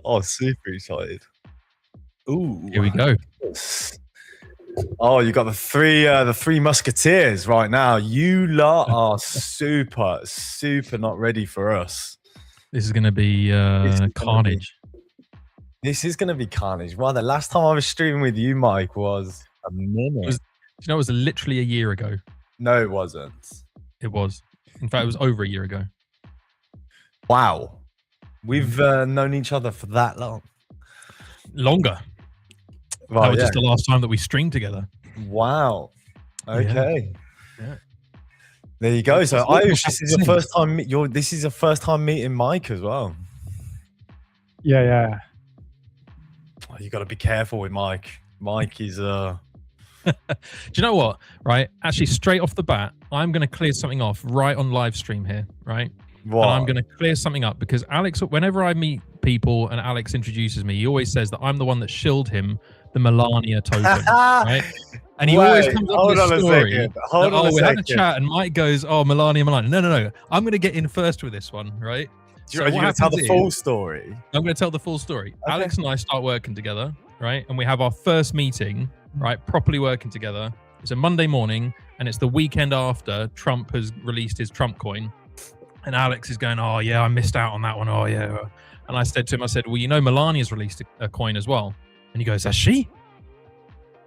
Oh, super excited. Ooh. Here we go. Oh, you got the three musketeers right now. You lot are super not ready for us. This is going to be carnage. This is going to be carnage. Well, the last time I was streaming with you, Mike, was a minute. It was literally a year ago. No, it wasn't. It was. In fact, it was over a year ago. Wow. We've known each other for that long. Longer. Right, that was just the last time that we streamed together. Wow. Okay. Yeah. There you go. So Ayush, this is your first time. This is your first time meeting Mike as well. Yeah. Oh, you got to be careful with Mike. Mike is Do you know what? Right. Actually, straight off the bat, I'm going to clear something off right on live stream here. Right. What? And I'm going to clear something up because Alex, whenever I meet people and Alex introduces me, he always says that I'm the one that shilled him the Melania token, right? And he always comes up with a story. We had a chat and Mike goes, oh, Melania. No. I'm going to get in first with this one, right? You're going to tell the full story? I'm going to tell the full story. Okay. Alex and I start working together, right? And we have our first meeting, right? Properly working together. It's a Monday morning and it's the weekend after Trump has released his Trump coin. And Alex is going, oh, yeah, I missed out on that one. Oh, yeah. And I said to him, well, you know, Melania's released a coin as well. And he goes, has she?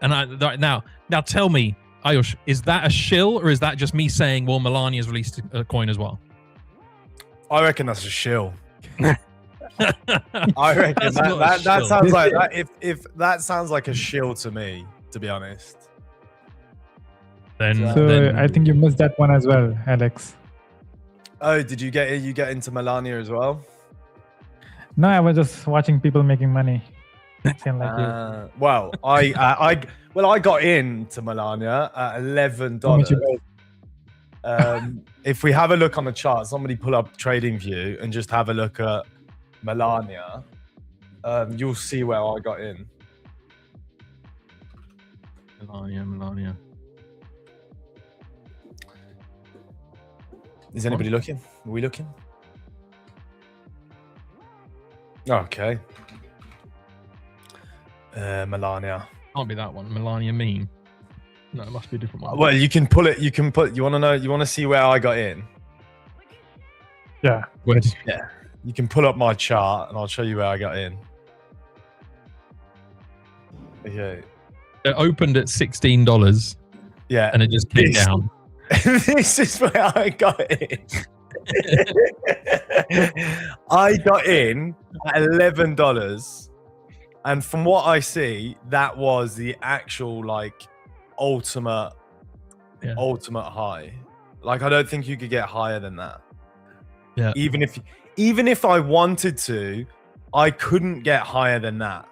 And now tell me, Ayush, is that a shill or is that just me saying, well, Melania's released a coin as well? I reckon that's a shill. I reckon that sounds like that. If that sounds like a shill to me, to be honest. Then I think you missed that one as well, Alex. Oh, did you get into Melania as well? No, I was just watching people making money. Well, I got into Melania at $11. If we have a look on the chart, somebody pull up TradingView and just have a look at Melania. You'll see where I got in. Melania. Is anybody looking? Are we looking? Okay. Melania. Can't be that one. Melania meme. No, it must be a different one. Well, you can pull it. You want to know? You want to see where I got in? Yeah. Yeah. You can pull up my chart and I'll show you where I got in. Okay. It opened at $16. Yeah. And it just came down. This is where I got in. I got in at $11. And from what I see, that was the actual ultimate high. Like, I don't think you could get higher than that. Yeah. Even if I wanted to, I couldn't get higher than that.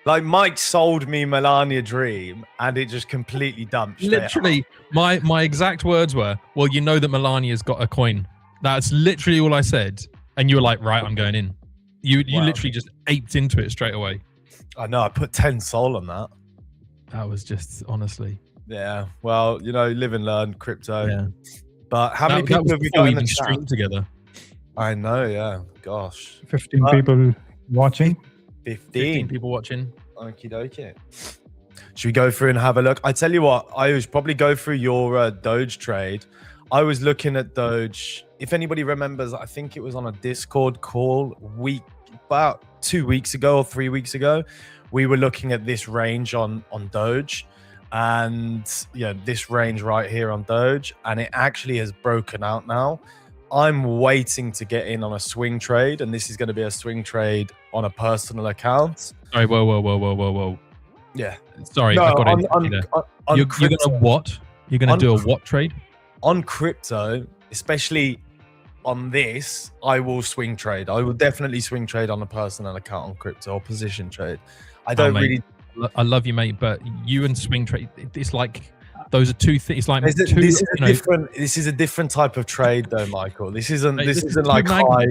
Like, Mike sold me Melania Dream and it just completely dumped. Literally, my exact words were, well, you know that Melania's got a coin. That's literally all I said. And you were like, right, I'm going in. You literally just aped into it straight away. I know. I put 10 soul on that. That was just, honestly. Yeah. Well, live and learn crypto. Yeah. But how many people have we got in the chat together? I know. Yeah. Gosh. 15 people watching. 15 people watching. Okie dokie. Should we go through and have a look? I tell you what, I would probably go through your Doge trade. I was looking at Doge. If anybody remembers, I think it was on a Discord call about 2 weeks ago or 3 weeks ago. We were looking at this range on Doge, and this range right here on Doge, and it actually has broken out now. I'm waiting to get in on a swing trade, and this is going to be a swing trade on a personal account. Sorry, whoa. Yeah. Sorry, I got it. You're going to what? You're going to do a what trade? On crypto, especially on this, I will swing trade. I will definitely swing trade on a personal account on crypto or position trade. I don't really... I love you, mate, but you and swing trade, it's like... Those are two things. Like this is a different type of trade, though, Michael. This isn't like high.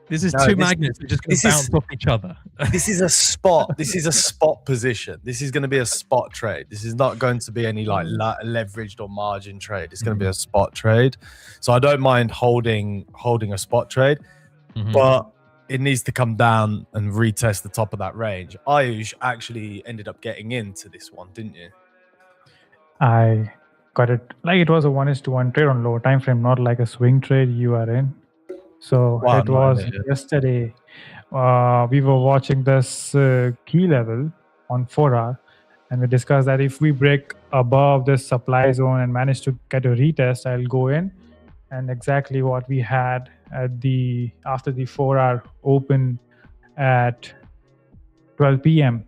This is two magnets that just going to bounce off each other. This is a spot. This is a spot position. This is going to be a spot trade. This is not going to be any leveraged or margin trade. It's going to be a spot trade. So I don't mind holding a spot trade, but it needs to come down and retest the top of that range. Ayush actually ended up getting into this one, didn't you? I got it. Like it was a 1:1 trade on low time frame, not like a swing trade you are in. So Wow, it not in was it, yeah. yesterday. We were watching this key level on 4 hour, and we discussed that if we break above this supply zone and manage to get a retest, I'll go in. And exactly what we had at the after the 4 hour open at 12 p.m.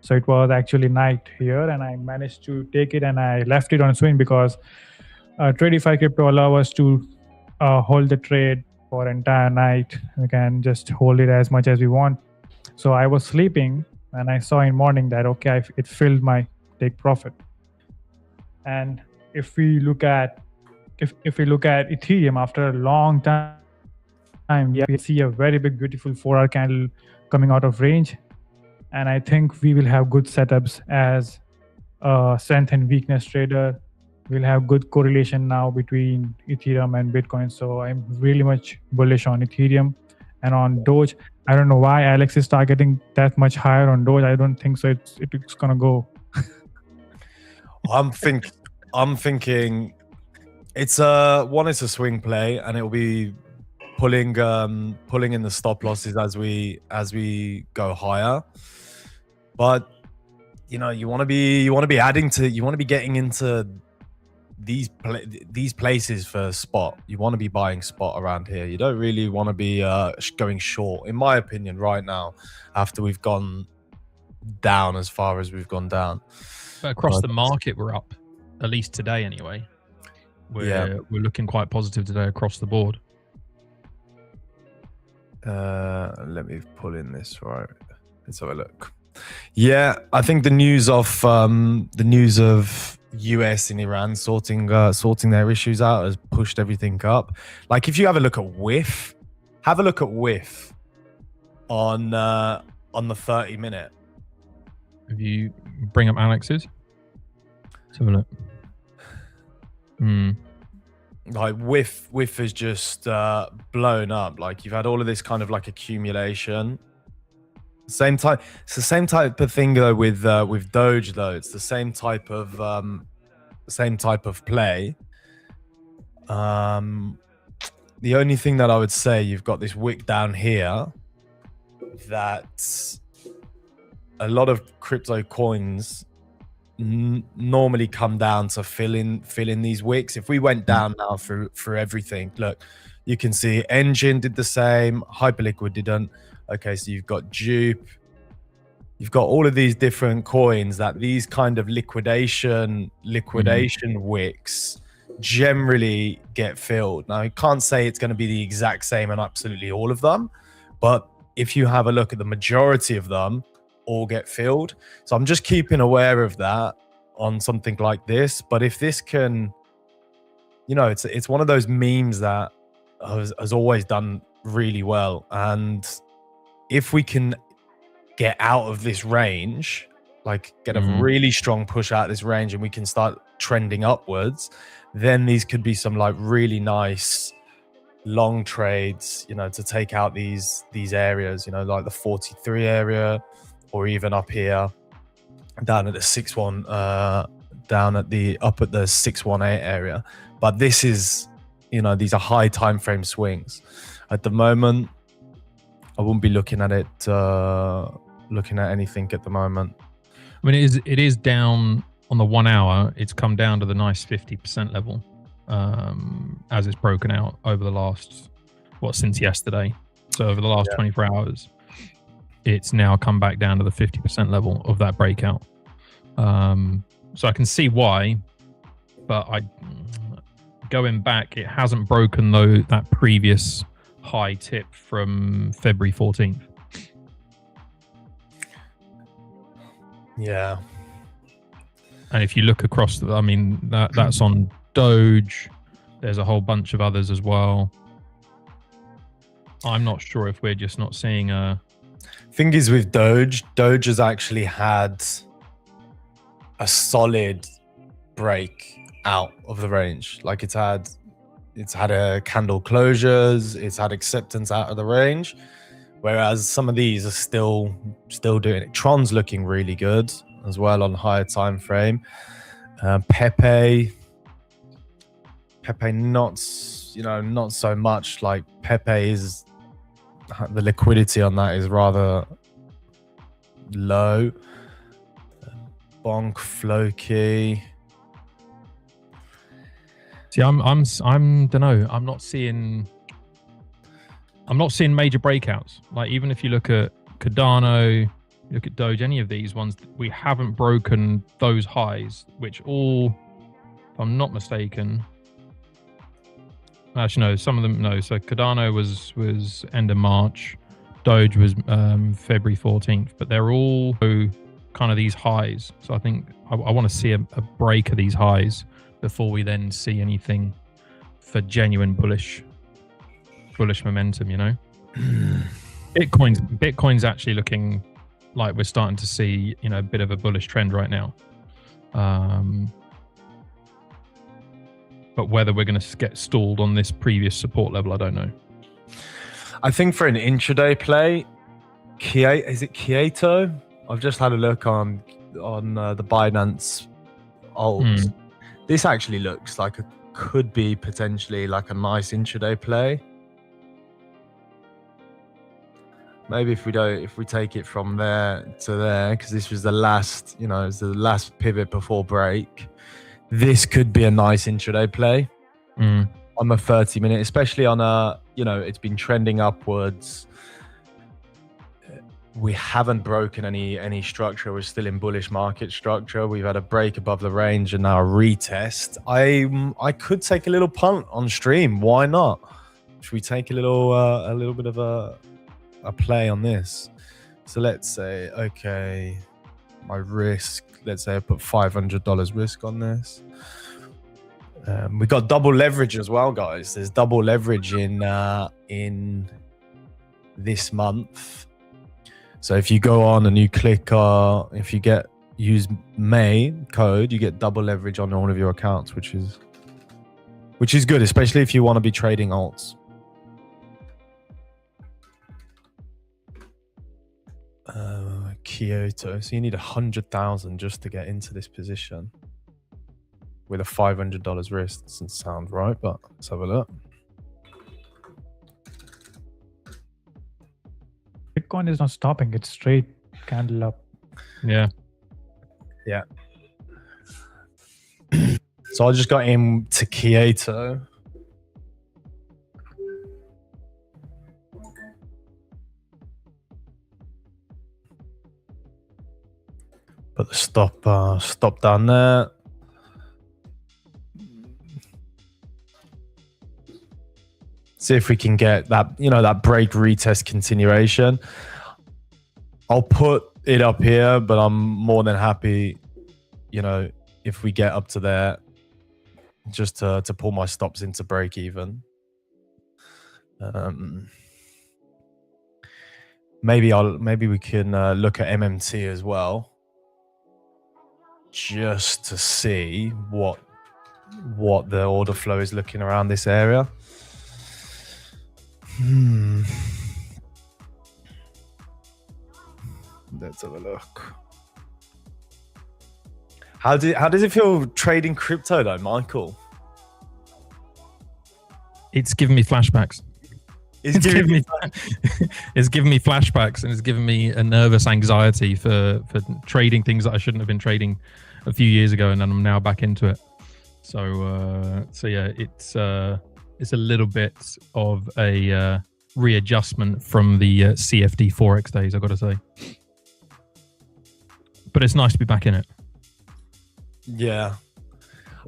So it was actually night here, and I managed to take it, and I left it on swing because Tradeify crypto allow us to hold the trade for entire night. We can just hold it as much as we want. So I was sleeping, and I saw in morning that okay, it filled my take profit. And if we look at Ethereum after a long time, we see a very big, beautiful 4 hour candle coming out of range. And I think we will have good setups as a strength and weakness trader. We'll have good correlation now between Ethereum and Bitcoin. So I'm really much bullish on Ethereum. And on Doge, I don't know why Alex is targeting that much higher on Doge. I don't think so. It's gonna go. I'm thinking it's a swing play, and it will be pulling in the stop losses as we go higher. But you want to be adding to, you want to be getting into these places for spot. You want to be buying spot around here. You don't really want to be going short, in my opinion, right now, after we've gone down as far as we've gone down. But across the market, we're up, at least today anyway. We're looking quite positive today across the board. Let me pull in this, right. Let's have a look. Yeah, I think the news of US and Iran sorting their issues out has pushed everything up. Like if you have a look at WIF, on the 30-minute. If you bring up Alex's, let's have a look. Like WIF has just blown up. Like you've had all of this kind of like accumulation. It's the same type of thing though with Doge though. It's the same type of play. The only thing that I would say, you've got this wick down here that a lot of crypto coins normally come down to fill in these wicks. If we went down now for everything, look, you can see Engine did the same, Hyperliquid didn't. Okay, so you've got Dupe, you've got all of these different coins that these kind of liquidation wicks generally get filled. Now, I can't say it's going to be the exact same on absolutely all of them, but if you have a look at the majority of them, all get filled. So I'm just keeping aware of that on something like this. But if this can, it's one of those memes that has always done really well. And if we can get out of this range, like get a really strong push out of this range, and we can start trending upwards, then these could be some like really nice long trades, to take out these areas, like the 43 area, or even up here down at the 6-1, up at the 618 area. But this is, these are high time frame swings. At the moment, I wouldn't be looking at anything at the moment. I mean, it is down on the 1 hour. It's come down to the nice 50% level, as it's broken out over the last, since yesterday. So over the last 24 hours, it's now come back down to the 50% level of that breakout. So I can see why, but going back, it hasn't broken though that previous high tip from February 14th. Yeah. And if you look across that's on Doge. There's a whole bunch of others as well. I'm not sure if we're just not seeing a... Thing is with Doge has actually had a solid break out of the range. Like it's had a candle closures, it's had acceptance out of the range. Whereas some of these are still doing it. Tron's looking really good as well on higher time frame. Pepe not so much. Like Pepe is, the liquidity on that is rather low. Bonk, Floki. See, I'm don't know. I'm not seeing major breakouts. Like even if you look at Cardano, look at Doge, any of these ones, we haven't broken those highs, which all, if I'm not mistaken, actually no, some of them no. So Cardano was end of March, Doge was February 14th, but they're all kind of these highs. So I think I want to see a break of these highs before we then see anything for genuine bullish momentum, you know. Bitcoin's actually looking like we're starting to see, you know, a bit of a bullish trend right now. But whether we're going to get stalled on this previous support level, I don't know. I think for an intraday play, is it Kyoto? I've just had a look on the Binance alt. This actually looks like it could be potentially like a nice intraday play. Maybe if we take it from there to there, because this was the last, you know, it's the last pivot before break. This could be a nice intraday play on the 30-minute, especially on a, you know, it's been trending upwards. We haven't broken any structure. We're still in bullish market structure. We've had a break above the range and now a retest. I could take a little punt on stream. Why not? Should we take a little bit of a play on this? So let's say, okay, my risk, let's say I put $500 risk on this. We got double leverage as well, guys. There's double leverage in this month. So if you go on and you click, if you use May code, you get double leverage on all of your accounts, which is good, especially if you want to be trading alts. Kyoto. So you need 100,000 just to get into this position with a $500 risk. Doesn't sound right, but let's have a look. Bitcoin is not stopping. It's straight candle up. Yeah. So I just got into Kyoto. Put the stop down there. See if we can get that, you know, that break retest continuation. I'll put it up here, but I'm more than happy, you know, if we get up to there, just to pull my stops into break even. Maybe we can look at MMT as well, just to see what the order flow is looking around this area. Let's have a look. How does it feel trading crypto though, Michael? It's giving me flashbacks. It's giving me flashbacks, and it's giving me a nervous anxiety for trading things that I shouldn't have been trading a few years ago, and then I'm now back into it. So yeah, it's a little bit of a readjustment from the CFD Forex days, I've got to say. But it's nice to be back in it. Yeah.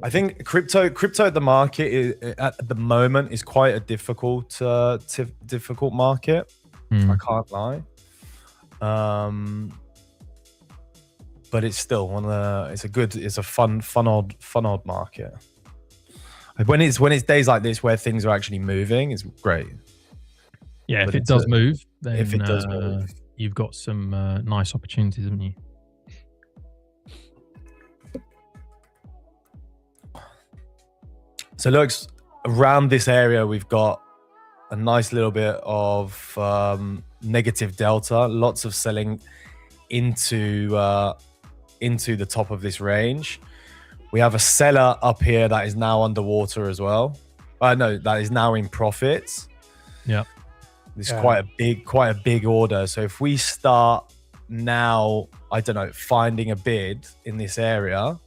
I think crypto at the market at the moment is quite a difficult market. I can't lie. But it's still it's a fun odd market. When it's days like this where things are actually moving, it's great. Yeah, but if it does move, then if it does move, you've got some nice opportunities, haven't you? So looks around this area, we've got a nice little bit of negative delta, lots of selling into the top of this range. We have a seller up here that is now underwater as well. No, that is now in profits. Yeah. This is quite a big order. So if we start now, I don't know, finding a bid in this area,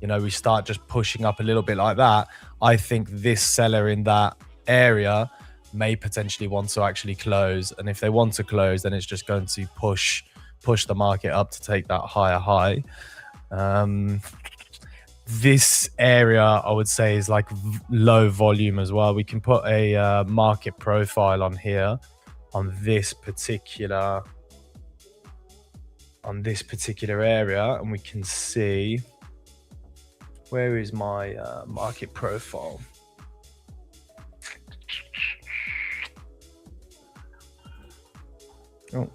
you know, we start just pushing up a little bit like that. I think this seller in that area may potentially want to actually close. And if they want to close, then it's just going to push the market up to take that higher high. This area, I would say, is like low volume as well. We can put a market profile on here on this particular area, and we can see, where is my market profile? Oh.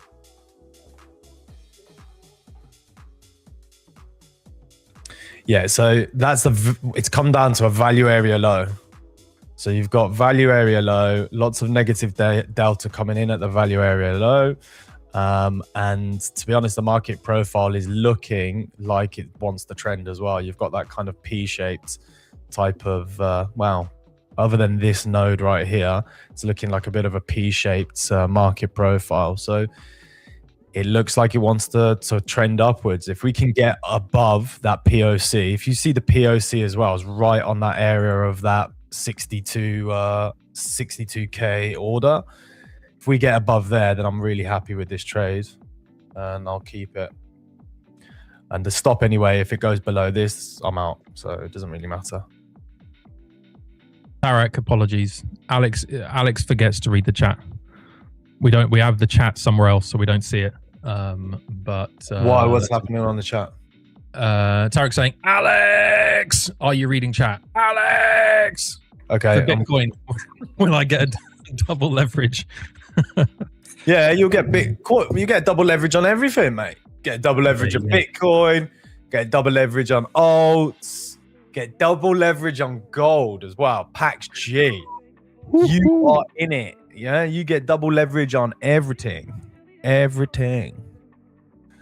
Yeah, so it's come down to a value area low. So you've got value area low, lots of negative delta coming in at the value area low. And to be honest, the market profile is looking like it wants the trend as well. You've got that kind of P-shaped type of, well, other than this node right here, it's looking like a bit of a P-shaped market profile. So it looks like it wants to trend upwards. If we can get above that POC, if you see the POC as well, it's right on that area of that 62K order. If we get above there, then I'm really happy with this trade and I'll keep it. And the stop anyway, if it goes below this, I'm out. So it doesn't really matter. Tarek, apologies. Alex forgets to read the chat. We have the chat somewhere else, so we don't see it. Why? What's happening on the chat? Tarek saying, Alex, are you reading chat? Alex. Okay. For Bitcoin, will I get a double leverage? Yeah, you'll get you get double leverage on everything, mate. Get double leverage on Bitcoin, get double leverage on alts, get double leverage on gold as well. Pax G. You are in it. Yeah, you get double leverage on everything. Everything.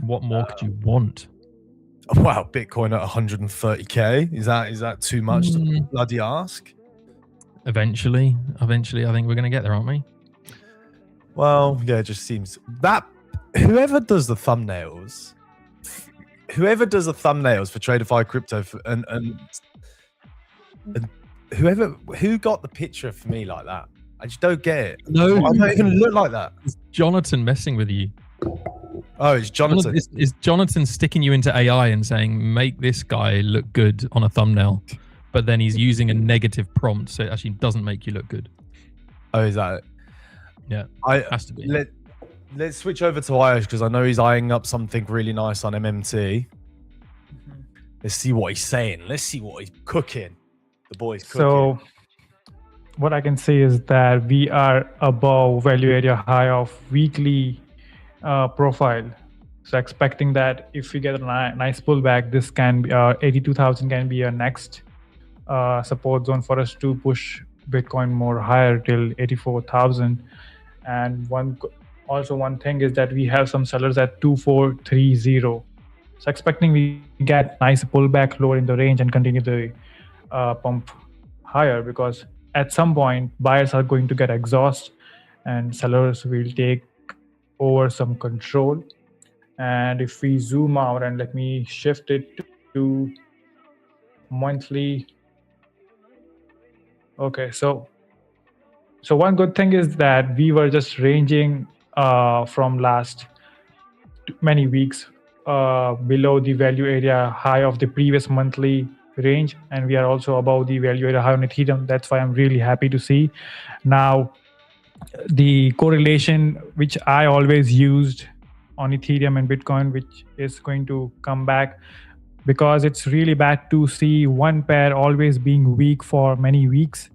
What more could you want? Wow, Bitcoin at 130K. Is that too much to bloody ask? Eventually, I think we're going to get there, aren't we? Well, yeah, it just seems that whoever does the thumbnails for Tradeify Crypto and who got the picture for me like that? I just don't get it. No, I don't even look like that. It's Jonathan messing with you. Oh, it's Jonathan. Is Jonathan sticking you into AI and saying, make this guy look good on a thumbnail, but then he's using a negative prompt, so it actually doesn't make you look good. Oh, is that it? Yeah, has to be. Let's switch over to Ayush because I know he's eyeing up something really nice on MMT. Let's see what he's saying. Let's see what he's cooking. The boy's cooking. So what I can say is that we are above value area high of weekly profile. So expecting that if we get a nice pullback, this can be 82,000 can be a next support zone for us to push Bitcoin more higher till 84,000. And one thing is that we have some sellers at 2430. So expecting we get nice pullback lower in the range and continue the pump higher, because at some point buyers are going to get exhausted and sellers will take over some control. And if we zoom out and let me shift it to monthly. Okay, so one good thing is that we were just ranging from last many weeks below the value area high of the previous monthly range, and we are also above the value area high on Ethereum. That's why I'm really happy to see. Now, the correlation which I always used on Ethereum and Bitcoin, which is going to come back, because it's really bad to see one pair always being weak for many weeks.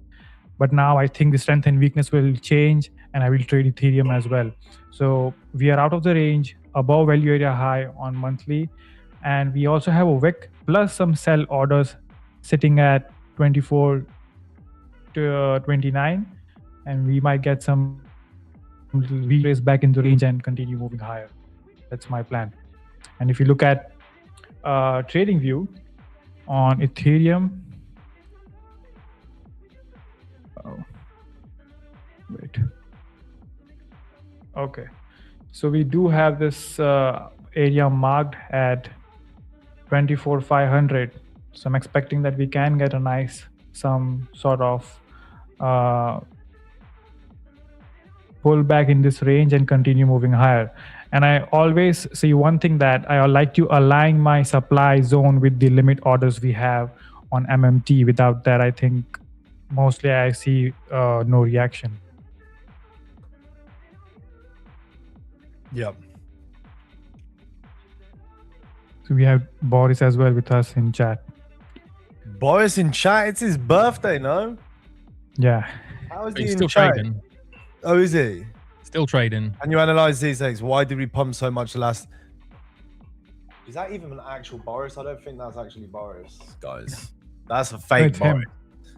But now I think the strength and weakness will change, and I will trade Ethereum as well. So we are out of the range, above value area high on monthly, and we also have a wick plus some sell orders sitting at 24 to 29, and we might get some retrace back into range and continue moving higher. That's my plan. And if you look at trading view on Ethereum, okay, so we do have this area marked at 24,500. So I'm expecting that we can get a nice, some sort of pull back in this range and continue moving higher. And I always see one thing, that I like to align my supply zone with the limit orders we have on MMT. Without that, I think mostly I see no reaction. Yep. So we have Boris as well with us in chat. Boris in chat, it's his birthday, no? Yeah. How is He's he still in chat? trading. Oh, is he? Still trading. And you analyze these things. Why did we pump so much last? Is that even an actual Boris? I don't think that's actually Boris, guys. That's a fake It's him. Boris.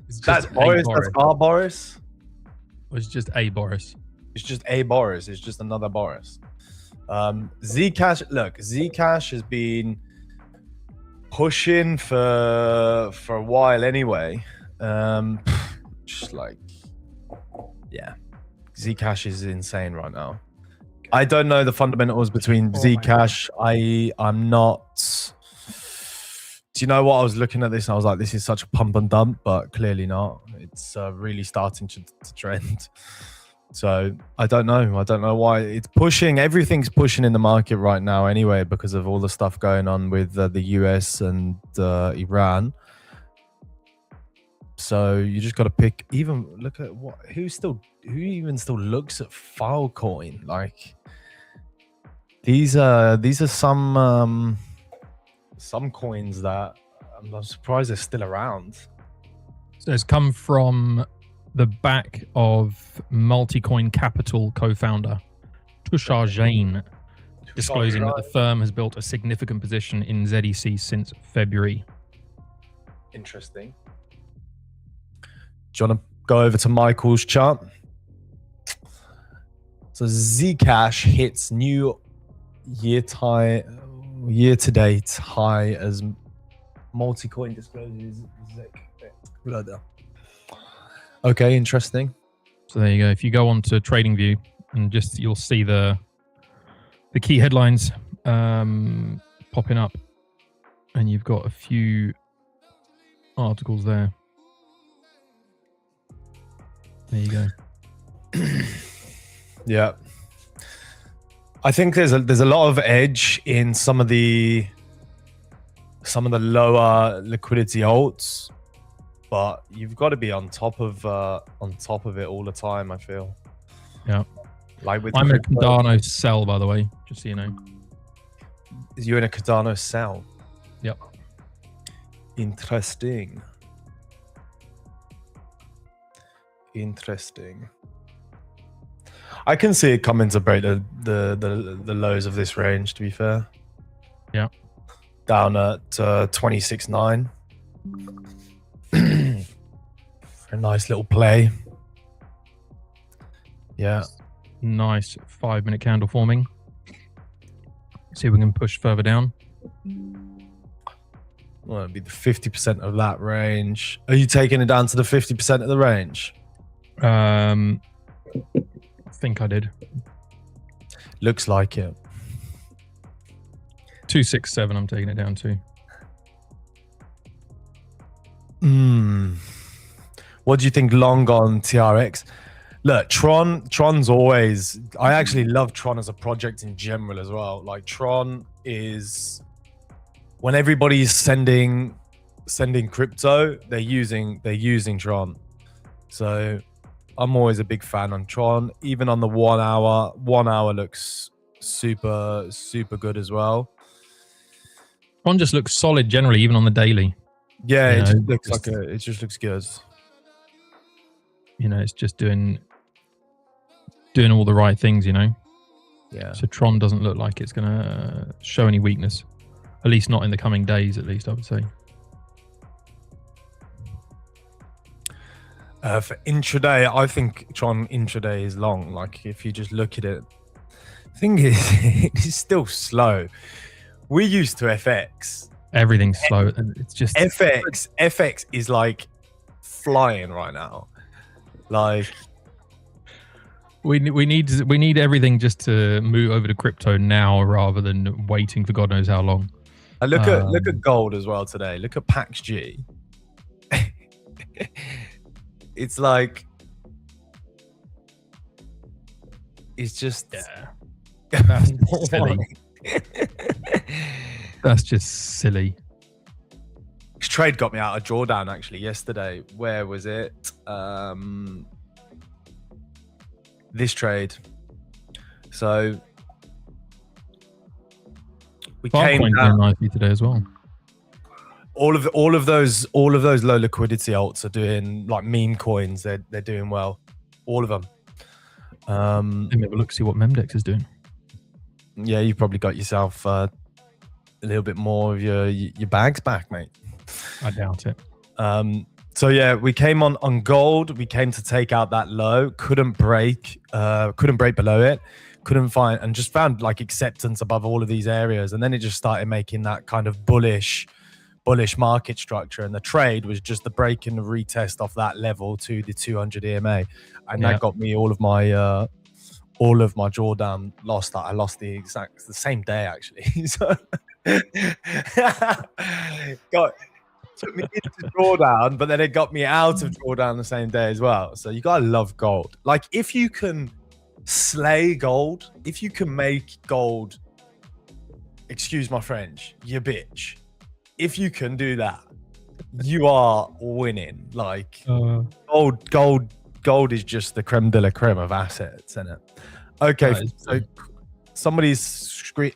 It's just That's a Boris. That's our Boris. It's just a Boris. It's just a Boris. It's just another Boris. Zcash. Look, Zcash has been pushing for a while anyway. Just like, yeah, Zcash is insane right now. I don't know the fundamentals between Zcash. I'm not. Do you know what? I was looking at this and I was like, this is such a pump and dump, but clearly not. It's really starting to trend. So I don't know. I don't know why it's pushing. Everything's pushing in the market right now anyway, because of all the stuff going on with the US and Iran. So you just got to pick. Even look at who even still looks at Filecoin. Like these are some coins that I'm surprised they're still around. So it's come from the back of Multicoin Capital co-founder Tushar Jain, disclosing that the firm has built a significant position in ZEC since February. Interesting. Do you want to go over to Michael's chart? So Zcash hits new year-to-date high as Multicoin discloses. Okay, interesting. So there you go. If you go on to TradingView and you'll see the key headlines popping up, and you've got a few articles there. There you go. Yeah, I think there's a lot of edge in some of the lower liquidity alts, but you've got to be on top of it all the time. I feel. Yeah. Like with I'm in a Cardano sell, by the way, just so you know. You're in a Cardano sell. Yep. Interesting. I can see it coming to break the lows of this range, to be fair. Yeah. Down at 26.9. A nice little play. Yeah. Nice 5-minute candle forming. See if we can push further down. Well, it'd be the 50% of that range. Are you taking it down to the 50% of the range? I think I did. Looks like it. 267 I'm taking it down to. What do you think long on TRX? Look, Tron's always... I actually love Tron as a project in general as well. Like Tron is... When everybody's sending crypto, they're using Tron. So I'm always a big fan on Tron. Even on the 1 hour, 1 hour looks super good as well. Tron just looks solid generally, even on the daily. Yeah, it just looks like it just looks good. You know, it's just doing all the right things, you know. Yeah. So Tron doesn't look like it's gonna show any weakness. At least not in the coming days, at least I would say. For intraday, I think Tron intraday is long. Like if you just look at it, the thing is, it's still slow. We're used to FX. Everything's slow, and it's just FX is like flying right now. Like we need everything just to move over to crypto now rather than waiting for God knows how long. look at gold as well today. Look at Pax G. It's like it's just That's silly. That's just silly. This trade got me out of drawdown actually yesterday. Where was it? This trade. So we came down nicely today as well. All of those low liquidity alts are doing, like meme coins. They're doing well. All of them. Let me have a look, see what Memdex is doing. Yeah, you probably got yourself a little bit more of your bags back, mate. I doubt it. So yeah, we came on gold. We came to take out that low. Couldn't break below it. Couldn't find, and just found like acceptance above all of these areas. And then it just started making that kind of bullish market structure. And the trade was just the break and the retest off that level to the 200 EMA. And that got me all of my drawdown lost. I lost the same day actually. So took me into drawdown, but then it got me out of drawdown the same day as well. So you gotta love gold. Like if you can slay gold, if you can make gold, excuse my French, you bitch. If you can do that, you are winning. Like gold is just the creme de la creme of assets, isn't it? Okay, so somebody's screen.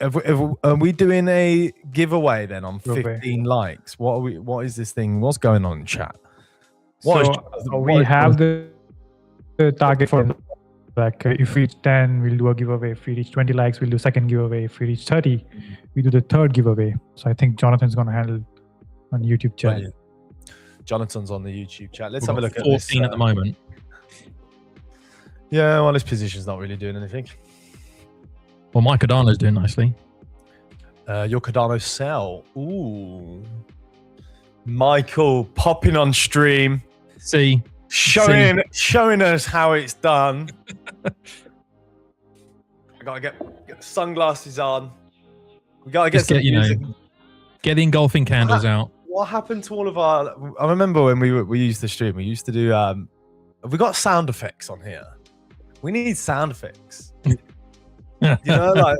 Are we doing a giveaway then on 15 likes? What is this thing? What's going on in chat? We have the target for like if we reach 10, we'll do a giveaway. If we reach 20 likes, we'll do second giveaway. If we reach 30, we do the third giveaway. So I think Jonathan's going to handle on YouTube chat. Brilliant. Jonathan's on the YouTube chat. Let's have a look at 14 this, at the moment. Yeah, well, this position's not really doing anything. Well, my Cardano's doing nicely. Your Cardano sell. Ooh. Michael popping on stream. See. Showing us how it's done. I gotta get the sunglasses on. We gotta get some music. Get the engulfing candles out. What happened to all of our? I remember when we used to stream. We used to do. Have we got sound effects on here? We need sound effects. You know, like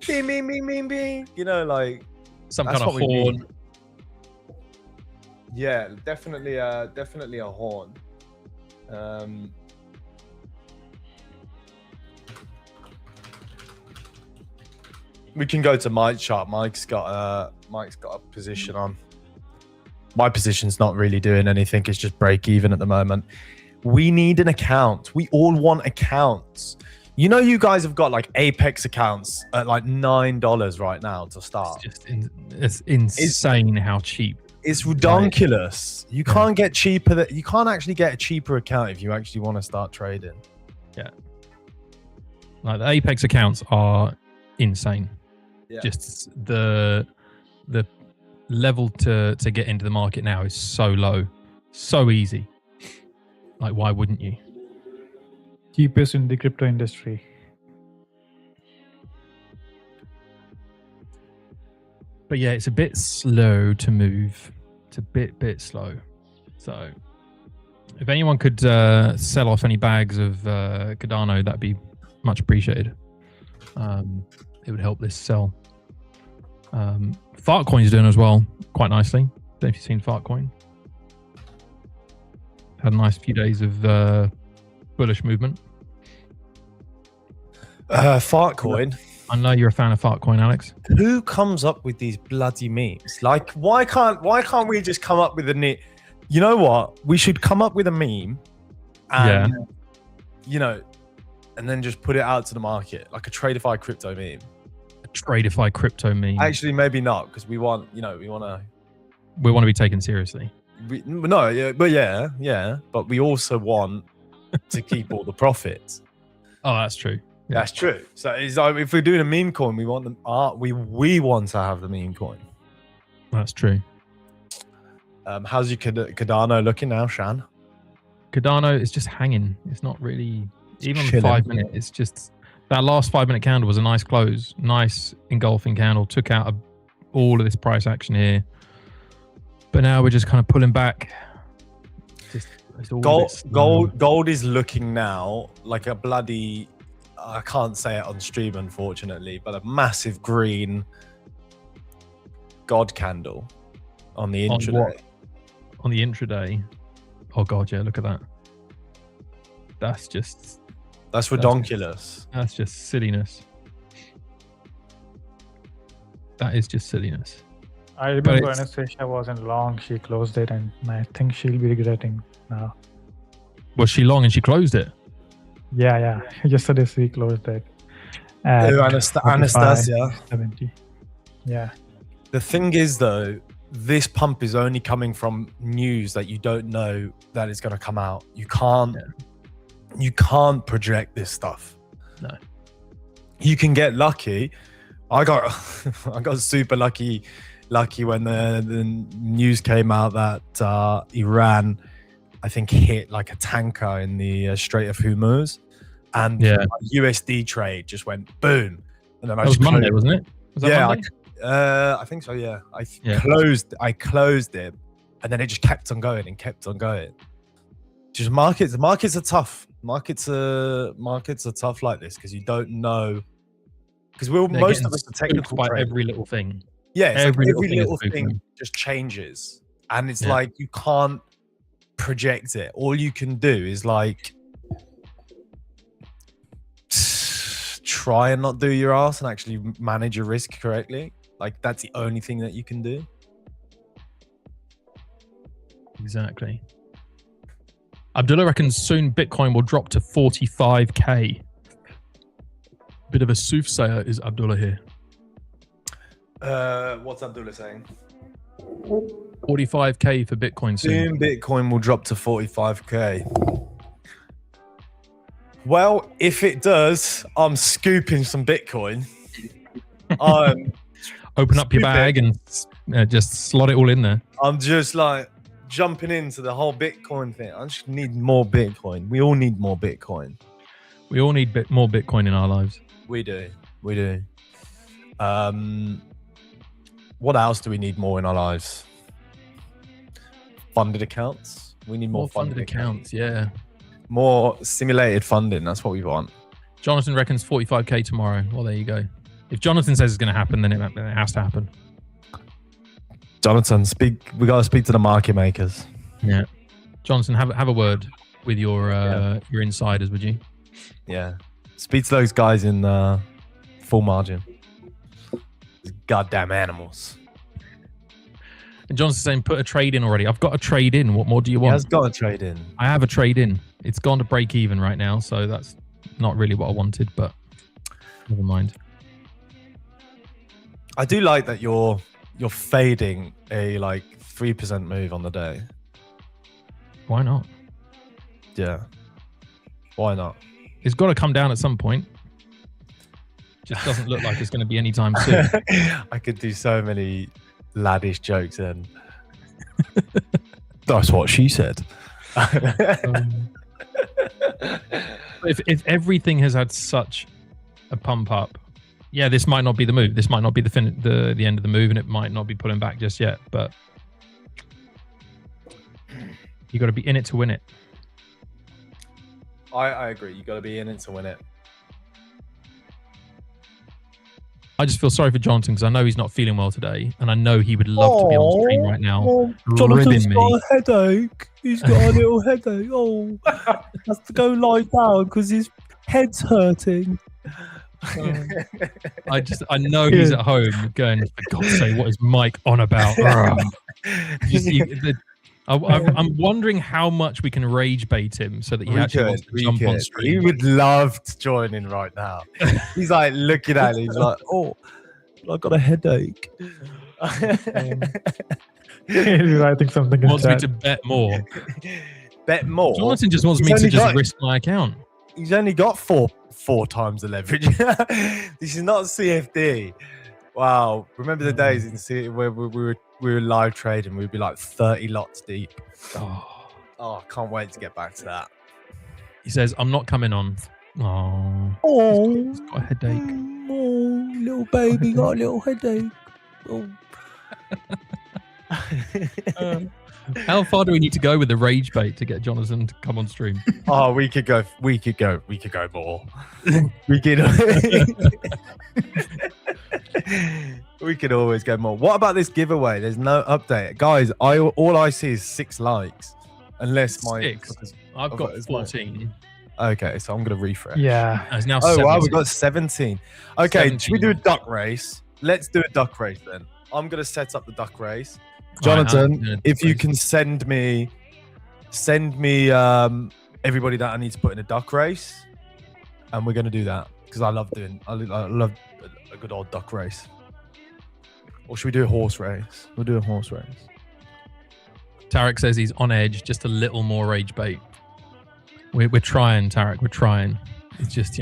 bing, bing, bing, bing, bing. You know, like some kind of horn. Yeah, definitely a horn. We can go to Mike's chart. Mike's got a position on. My position's not really doing anything. It's just break even at the moment. We need an account. We all want accounts. You know, you guys have got like Apex accounts at like $9 right now to start. It's insane how cheap. It's redonkulous. You can't get cheaper. You can't actually get a cheaper account if you actually want to start trading. Yeah. Like the Apex accounts are insane. Yeah. Just the level to get into the market now is so low, so easy. Like, why wouldn't you? Cheapest in the crypto industry. But yeah, it's a bit slow to move. It's a bit slow. So if anyone could sell off any bags of Cardano, that'd be much appreciated. It would help this sell. Fartcoin's doing as well quite nicely. Don't know if you've seen Fartcoin. Had a nice few days of bullish movement. Fartcoin. I know you're a fan of Fartcoin, Alex. Who comes up with these bloody memes? Like, why can't we just come up with you know what? We should come up with a meme, and you know, and then just put it out to the market like a Tradeify crypto meme. A Tradeify crypto meme. Actually, maybe not, because we want to be taken seriously. but we also want to keep all the profits. Oh, that's true. Yeah. That's true. So it's like if we're doing a meme coin, we want them. We want to have the meme coin. That's true. How's your Cardano looking now, Shan? Cardano is just hanging. It's not really even Chilling. 5 minute. It's just that last 5 minute candle was a nice close, nice engulfing candle. Took out all of this price action here, but now we're just kind of pulling back. Gold is looking now like a bloody. I can't say it on stream, unfortunately, but a massive green God candle on the intraday. On the intraday. Oh God, yeah, look at that. That's redonkulous. That's just silliness. That is just silliness. I remember Anastasia wasn't long. She closed it, and I think she'll be regretting now. Was she long and she closed it? Yeah. Yesterday she closed it. Anastasia. 70. Yeah. The thing is, though, this pump is only coming from news that you don't know that is going to come out. You can't project this stuff. No. You can get lucky. I got super lucky when the news came out that Iran, I think, hit like a tanker in the Strait of Hormuz, and USD trade just went boom. And then that was Monday, wasn't it? Was that Monday? I think so. Yeah, I closed it, and then it just kept on going and kept on going. Just markets are tough. Markets are tough like this because you don't know. Because most of us are technical by every little thing. Yeah, every little thing just changes, and it's like you can't project it. All you can do is like try and not do your ass and actually manage your risk correctly. Like that's the only thing that you can do. Exactly. Abdullah reckons soon Bitcoin will drop to 45k. Bit of a soothsayer is Abdullah here. What's Abdullah saying? 45k for Bitcoin soon. Bitcoin will drop to 45k. Well, if it does, I'm scooping some Bitcoin. Open up your bag and just slot it all in there. I'm just like jumping into the whole Bitcoin thing. I just need more Bitcoin. We all need more Bitcoin. We all need more Bitcoin in our lives. We do. What else do we need more in our lives? Funded accounts. We need more funded accounts. Yeah. More simulated funding. That's what we want. Jonathan reckons 45k tomorrow. Well, there you go. If Jonathan says it's going to happen, then it has to happen. Jonathan, we got to speak to the market makers. Yeah. Jonathan, have a word with your insiders, would you? Yeah. Speak to those guys in full margin. These goddamn animals. And Johnson's saying, put a trade in already. I've got a trade in. What more do you want? He has got a trade in. I have a trade in. It's gone to break even right now, so that's not really what I wanted, but never mind. I do like that you're fading a like 3% move on the day. Why not? Yeah. Why not? It's got to come down at some point. Just doesn't look like it's going to be anytime soon. I could do so many laddish jokes then. That's what she said. If everything has had such a pump up, yeah, this might not be the move. This might not be the end of the move, and it might not be pulling back just yet. But you got to be in it to win it. I agree. You got to be in it to win it. I just feel sorry for Jonathan because I know he's not feeling well today, and I know he would love to be on stream right now. Jonathan's got a headache. He's got a little headache. Oh, he has to go lie down because his head's hurting. I know he's at home going, for God's sake, what is Mike on about? I'm wondering how much we can rage bait him so that he actually wants to jump on stream. He would love to join in right now. He's like looking at it. He's like, oh, I've got a headache. He'll be writing something in Wants me chat. to bet more. Bet more. Jonathan just wants He's me to only just got- risk my account. He's only got four times the leverage. This is not CFD. Wow. Remember the days in C where we were live trading? We'd be like 30 lots deep. Oh. Oh, I can't wait to get back to that. He says, I'm not coming on. Oh, he's got a headache. Oh, little baby got a little headache. Oh. How far do we need to go with the rage bait to get Jonathan to come on stream? Oh, we could go more. We could we could always go more. What about this giveaway? There's no update. Guys, all I see is 6 likes. Unless my 6. I've got 14. Okay, so I'm gonna refresh. Yeah. It's now Oh 17. wow, we got 17. Okay, 17. should we do a duck race? Let's do a duck race then. I'm gonna set up the duck race. All right, Jonathan, I'm doing a if duck you race. can send me everybody that I need to put in a duck race, and we're gonna do that because I love a good old duck race. Or should we do a horse race? We'll do a horse race. Tarek says he's on edge, just a little more rage bait. We're trying, Tarek. We're trying. It's just,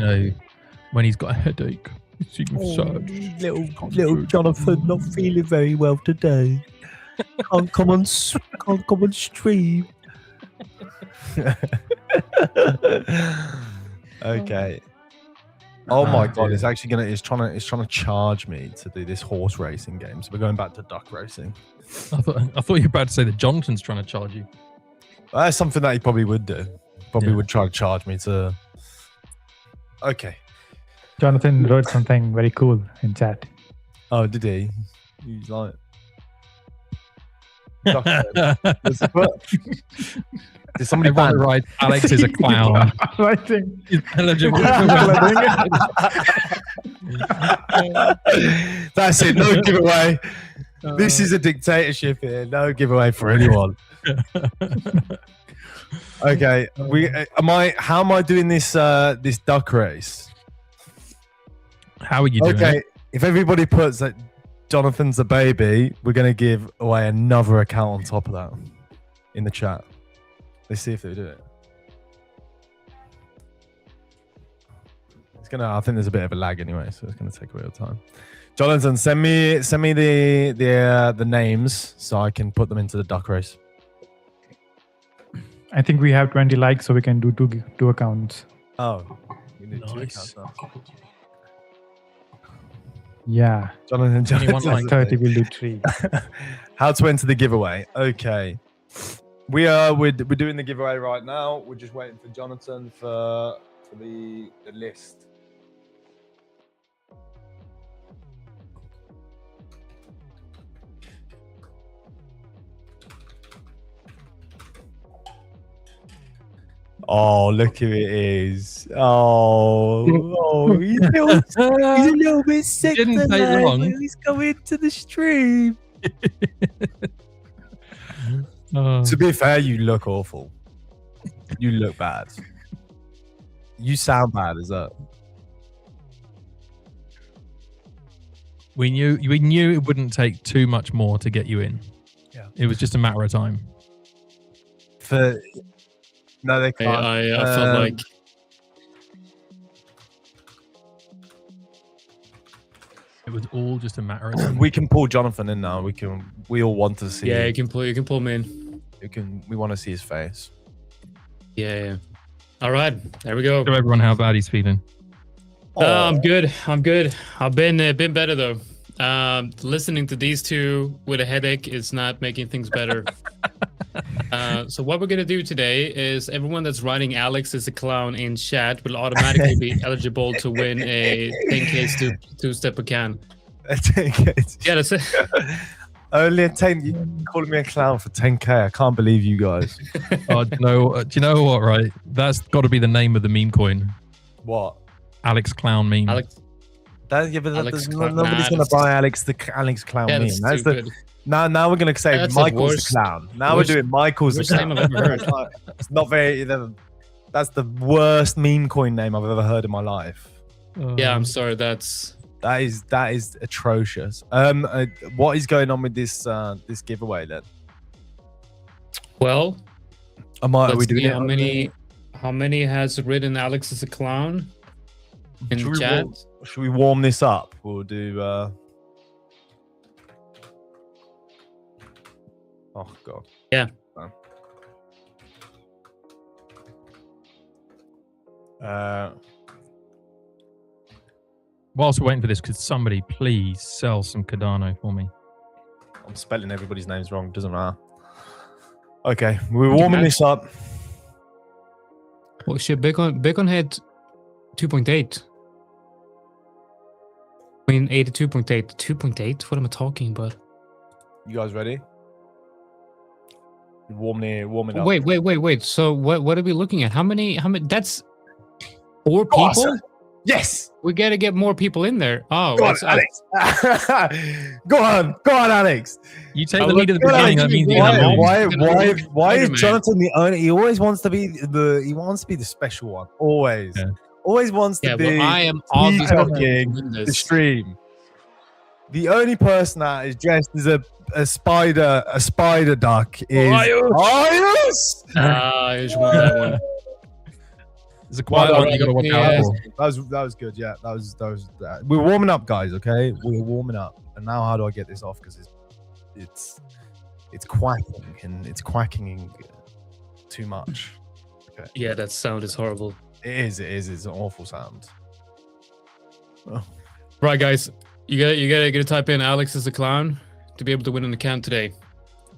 when he's got a headache, it seems sad. Little Jonathan not feeling very well today. Can't come on stream. Okay. Oh my god, it's actually it's trying to charge me to do this horse racing game. So we're going back to duck racing. I thought you were about to say that Jonathan's trying to charge you. That's something that he probably would do. Probably Yeah. would try to charge me to. Okay. Jonathan wrote something very cool in chat. Oh, did he? He's like. Did somebody Everyone ban? right. Alex is a clown. Writing. He's eligible. That's it. No giveaway. This is a dictatorship here. No giveaway for anyone. Okay. How am I doing this this duck race? How are you doing? Okay. If everybody puts that Jonathan's a baby, we're gonna give away another account on top of that in the chat. Let's see if they do it. I think there's a bit of a lag anyway, so it's gonna take a bit of time. Jonathan, send me the names so I can put them into the duck race. I think we have 20 likes, so we can do two accounts. Oh, we need 2 Nice. accounts now. Yeah. Jonathan, 21 Like 30, we'll do 3. How to enter the giveaway? Okay, we're doing the giveaway right now. We're just waiting for Jonathan for the list. Oh, look who it is! Oh, he's a little bit sick. Didn't take tonight, long. but he's coming to the stream. To be fair, you look awful. You look bad. You sound bad as that. We knew it wouldn't take too much more to get you in. Yeah. It was just a matter of time. No, they can't. I felt like It was all just a matter of time. we can pull Jonathan in now. We all want to see. yeah, you can pull me in. We want to see his face. Yeah. All right, there we go. Show everyone how bad he's feeling. I'm good. I've been better though. Listening to these two with a headache is not making things better. So what we're gonna do today is everyone that's writing Alex is a clown in chat will automatically be eligible to win a 10K two-step account. Yeah, that's it. Only a 10. You calling me a clown for 10K? I can't believe you guys. Oh, do you know what? Right, that's got to be the name of the meme coin. What? Alex Clown meme. Alex, Alex Clown. Nobody's gonna buy Alex Clown yeah, meme. that's That's stupid. now we're gonna say That's the Michael's worst- the clown. Now worst- we're doing Michael's the worst clown. name I've ever heard. It's not very. That's the worst meme coin name I've ever heard in my life. Yeah, I'm sorry. That's That is atrocious. What is going on with this this giveaway then? Well, Are we let's doing see it? how many has written Alex is a clown in Should the we chat? Should we warm this up? We'll do. Oh god. Yeah. Whilst we're waiting for this, could somebody please sell some Cardano for me? I'm spelling everybody's names wrong. Doesn't matter. Okay, we're warming this up. Well, shit, Bitcoin hit 2.8. I mean, 82.8. 2.8? What am I talking about? You guys ready? Warming up. Wait. So what are we looking at? How many? That's 4 people? Awesome. Yes. We gotta get more people in there. Oh, Go on, it's Alex. Go on, Alex. You take the lead at the Go on, beginning. That Alex. means you're gonna lose. Why is Spider-Man. Jonathan the only? He always wants to be the special one. Always, Yeah. always wants to Yeah, be. well, I am obviously peacocking doing the this. stream. The only person that is dressed as a spider duck is Ayus. I just want that one. It's a quiet one. You gotta watch out Yeah. for. That was good. Yeah, that was. We're warming up, guys. Okay, we're warming up. And now, how do I get this off? Because it's quacking and it's quacking too much. Okay. Yeah, that sound is horrible. It is. It's an awful sound. Oh. Right, guys, you gotta type in Alex is a clown to be able to win an account today.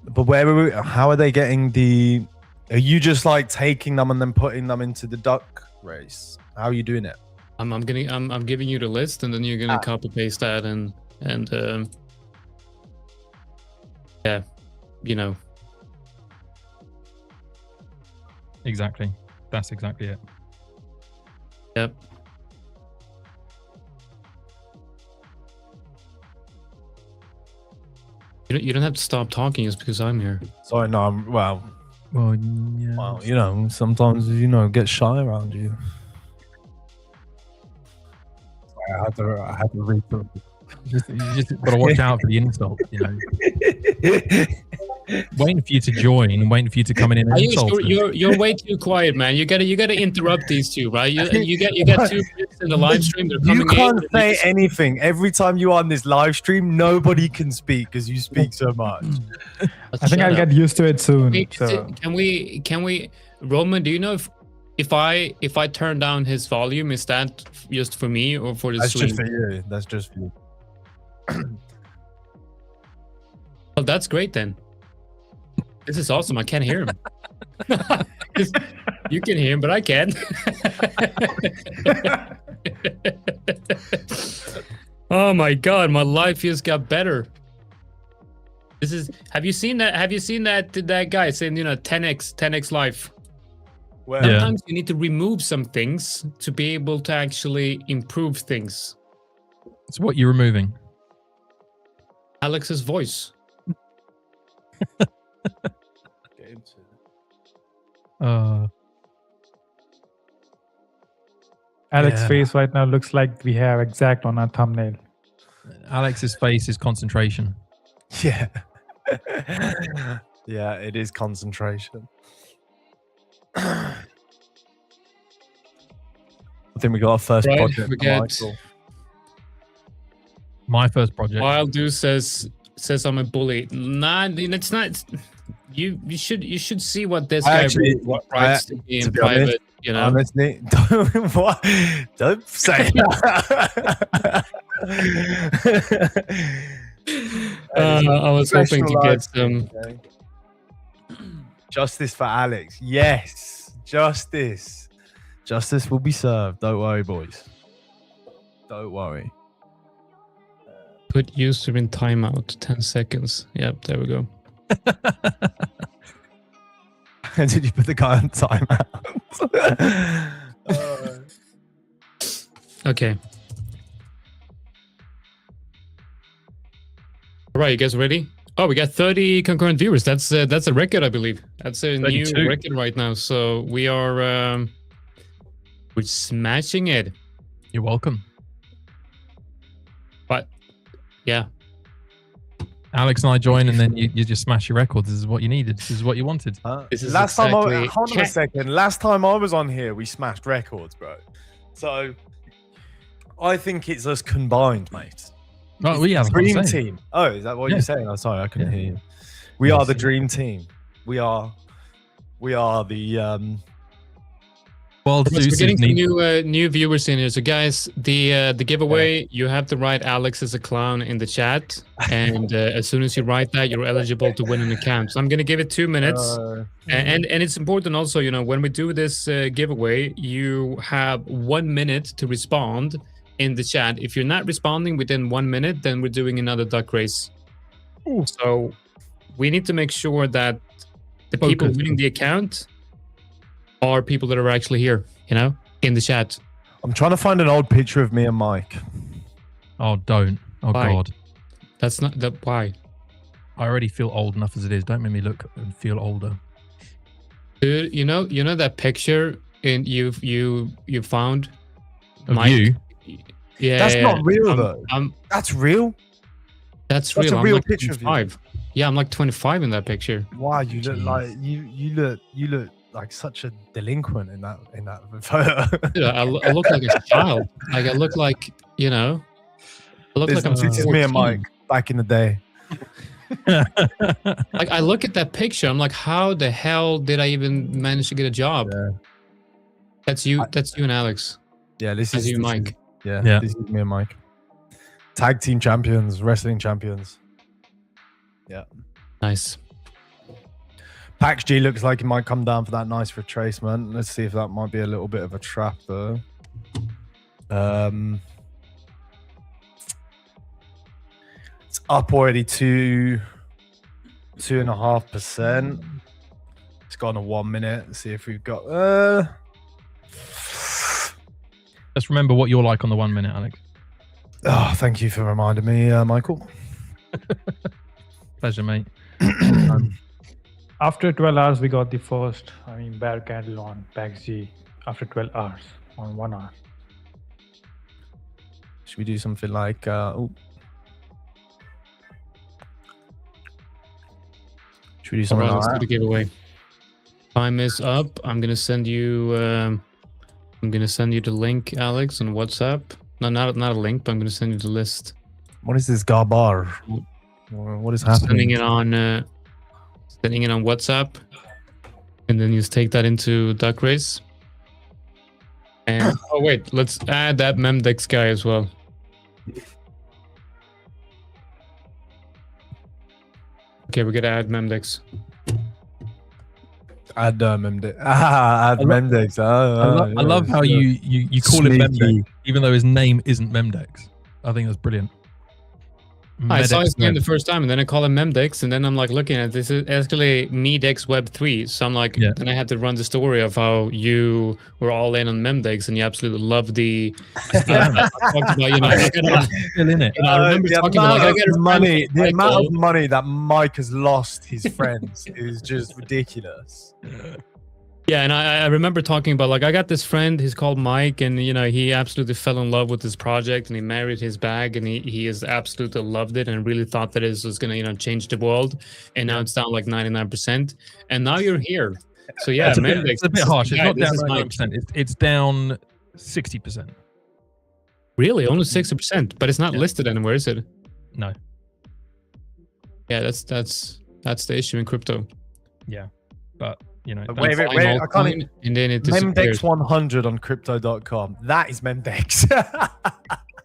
But where are we? How are they getting the? Are you just like taking them and then putting them into the duck race? How are you doing it? I'm giving you the list, and then you're gonna copy paste that and yeah, you know. Exactly. That's exactly it. Yep. You don't have to stop talking just because I'm here. Sorry, no. Well, yeah. well, you know, sometimes get shy around you. I had to read through. You just gotta watch out for the insult. Waiting for you to join and waiting for you to come in and insult. You're way too quiet, man. You gotta interrupt these two, right? You got 2 minutes in the live stream. They're coming You can't in. say anything. Every time you are on this live stream, nobody can speak because you speak so much. I think I'll get used to it soon. Wait, So. Can we, Roman? Do you know if I turn down his volume, is that just for me or for the That's stream? just for you. That's just for you. Well, that's great then. This is awesome. I can't hear him. You can hear him, but I can't. Oh my god, my life just got better. This is. Have you seen that? Have you seen that guy saying 10x life? Well, Yeah. Sometimes you need to remove some things to be able to actually improve things. It's what you're removing. Alex's voice. Alex's Yeah. face right now looks like we have exact on our thumbnail. Alex's face is concentration. yeah. Yeah, it is concentration. I think we got our first Right, project. we get- Michael. My first project. Wild Dude says I'm a bully. Nah, it's not. You should see what this I guy actually- writes to me to in be private. honest, You know. Honestly, don't say that. I was hoping to get some. Justice for Alex. Yes, justice. Justice will be served. Don't worry, boys. Don't worry. Put user in timeout. 10 seconds. Yep, there we go. Did you put the guy on timeout? Okay. All right, you guys ready? Oh, we got 30 concurrent viewers. That's a record, I believe. That's a 32. new record right now. So we are we're smashing it. You're welcome. But yeah, Alex and I join, and then you just smash your records. This is what you needed. This is what you wanted. This is Last time, exactly- hold on a second. Last time I was on here, we smashed records, bro. So I think it's us combined, mate. Oh, we have Dream team. Oh, is that what Yeah. you're saying? Oh, sorry, I couldn't hear you. We are the dream team. We are the World We're Zeus getting some need- new viewers in here. So guys, the giveaway, you have to write Alex as a clown in the chat, and as soon as you write that, you're eligible to win an account. So I'm gonna give it 2 minutes, and it's important also, when we do this giveaway, you have 1 minute to respond in the chat. If you're not responding within 1 minute, then we're doing another duck race. So we need to make sure that the people winning the account are people that are actually here, in the chat. I'm trying to find an old picture of me and Mike. Oh, don't. Oh, Why? God. That's not that. Why? I already feel old enough as it is. Don't make me look and feel older. Dude, you know that picture you found Of Mike? you? Yeah, That's not real, though. That's real. That's That's real. a I'm real like picture of you. 25. Yeah, I'm like 25 in that picture. Wow, you look like you look like such a delinquent in that photo. Dude, I look like a child. Like I look like I look like I'm This is me and 14. Mike back in the day. Like I look at that picture, I'm like, how the hell did I even manage to get a job? Yeah. That's you. That's you and Alex. Yeah, this That's is you, this Mike. is- yeah, Yeah. this is me and Mike. Tag team champions, wrestling champions. Nice. Pax G looks like he might come down for that nice retracement. Let's see if that might be a little bit of a trap though. It's up already to 2.5%. It's gone a 1 minute. Let's see if we've got Just remember what you're like on the 1 minute, Alex. oh, thank you for reminding me, Michael. Pleasure, mate. After 12 hours, we got the first, bear candle on PaxG after 12 hours on 1 hour. Should we do something like should we do All something right, let's like do the that? giveaway. Time is up. I'm gonna send you. The link, Alex, on WhatsApp. No, not a link, but I'm gonna send you the list. What is this Garbar? What is happening? Sending it on WhatsApp, and then you just take that into Duck Race. And oh wait, let's add that Memdex guy as well. Okay, we're gonna add Memdex. Add Memdex. Add Memdex. I love how you call him Memdex, even though his name isn't Memdex. I think that's brilliant. I saw his name Medex. the first time, and then I call him Memdex, and then I'm like looking at this is actually Medex Web 3. So I'm like, Yeah. then I had to run the story of how you were all in on Memdex, and you absolutely loved the. I talked about, Still in it. I remember the talking about, like, I amount got of a money. friend The amount Michael. of money that Mike has lost his friends is just ridiculous. Yeah, and I remember talking about, like, I got this friend, he's called Mike, and he absolutely fell in love with this project, and he married his bag, and he has absolutely loved it and really thought that it was gonna change the world, and now it's down like 99%, and now you're here. So yeah, It's a bit, Memdex, it's a bit harsh. It's not this down is Mike. 99%. It's down 60%. Really, only 60%, but it's not Yeah. listed anywhere, is it? No. Yeah, that's the issue in crypto. Yeah. But, Wait, that's- wait, Find wait, I can't altcoin, and then it disappears. Memdex 100 on crypto.com. That is Memdex.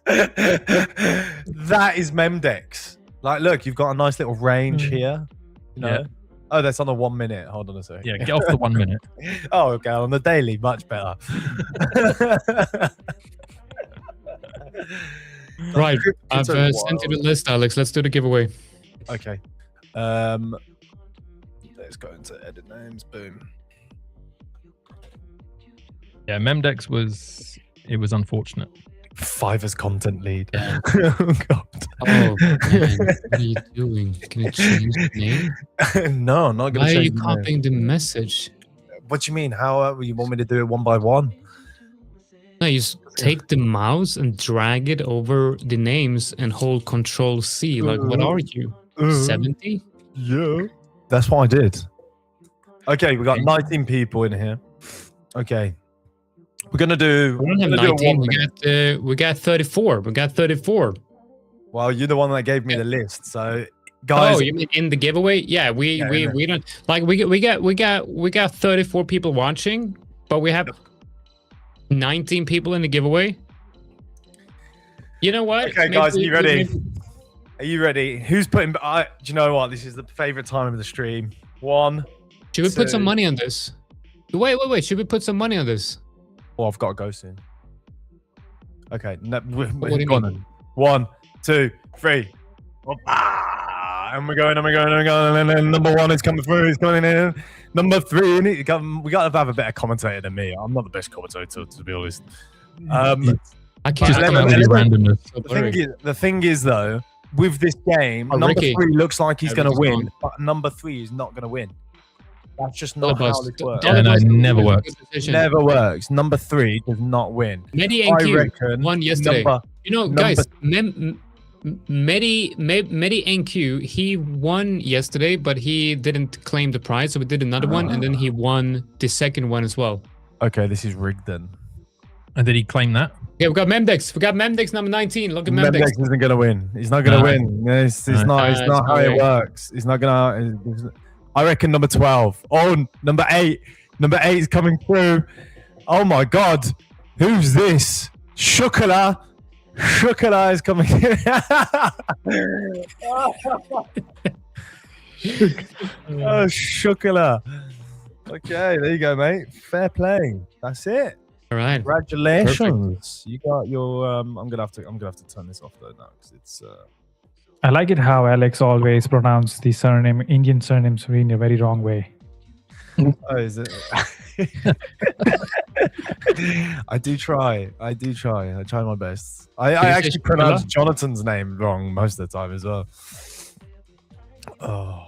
That is Memdex. Like, look, you've got a nice little range here. Yeah. Oh, that's on the 1 minute. Hold on a second. Yeah, get off the 1 minute. Oh, okay. On the daily, much better. Right, I've Crypto sent you the wild. list, Alex. Let's do the giveaway. Okay. Let's go into edit names. Boom. Yeah, Memdex was unfortunate. Fiverr's content lead. Yeah. Oh, God. Oh man, what are you doing? Can you change the name? No, I'm not going Why to are change you the name. copying the message? What do you mean? How you want me to do it one by one? No, you just take the mouse and drag it over the names and hold Control C. Like, what are you? 70? Yeah. That's what I did. Okay, we got 19 people in here. Okay. We're gonna do. We don't have we're gonna do a 19. 1 minute. We got 34. We got 34. Well, you're the one that gave me the list, so guys. Oh, you mean in the giveaway? Yeah, we don't like we got 34 people watching, but we have 19 people in the giveaway. You know what? Okay, guys, are you ready? Are you ready? Who's putting? Do you know what? This is the favorite time of the stream. 1. Should we put some 2. money on this? Wait. Should we put some money on this? Oh, I've got to go soon. Okay, What do you go on mean? then. 1, 2, 3. And we're going. And then number 1 is coming through. He's coming in. Number 3. We got to have a better commentator than me. I'm not the best commentator, to be honest. I can't. Just come out with your randomness. The thing is, though, with this game, number Ricky. 3 looks like he's going to Everything's win, gone. but number 3 is not going to win. That's just not how Bust. this works. Yeah, no, it never works. Never works. Number 3 does not win. Medi I NQ reckon won yesterday. number- Guys, Medi NQ, he won yesterday, but he didn't claim the prize, so we did another one, and then he won the second one as well. Okay, this is rigged then. And did he claim that? Yeah, we got Memdex. We got Memdex number 19. Look at Memdex. Memdex isn't going to win. He's not going to win. It's not. It's It's not how it correct. works. It's not going to. I reckon number 12. Oh, number 8. Number 8 is coming through. Oh my God, who's this? Shukala. Shukala is coming. Oh, Shukala. Okay, there you go, mate. Fair play. That's it. All right. Congratulations. You got your. I'm gonna have to turn this off though now because it's. I like it how Alex always pronounces the surname, Indian surnames, in a very wrong way. Oh, is it? I do try. I try my best. I actually pronounce Jonathan's name wrong most of the time as well. Oh.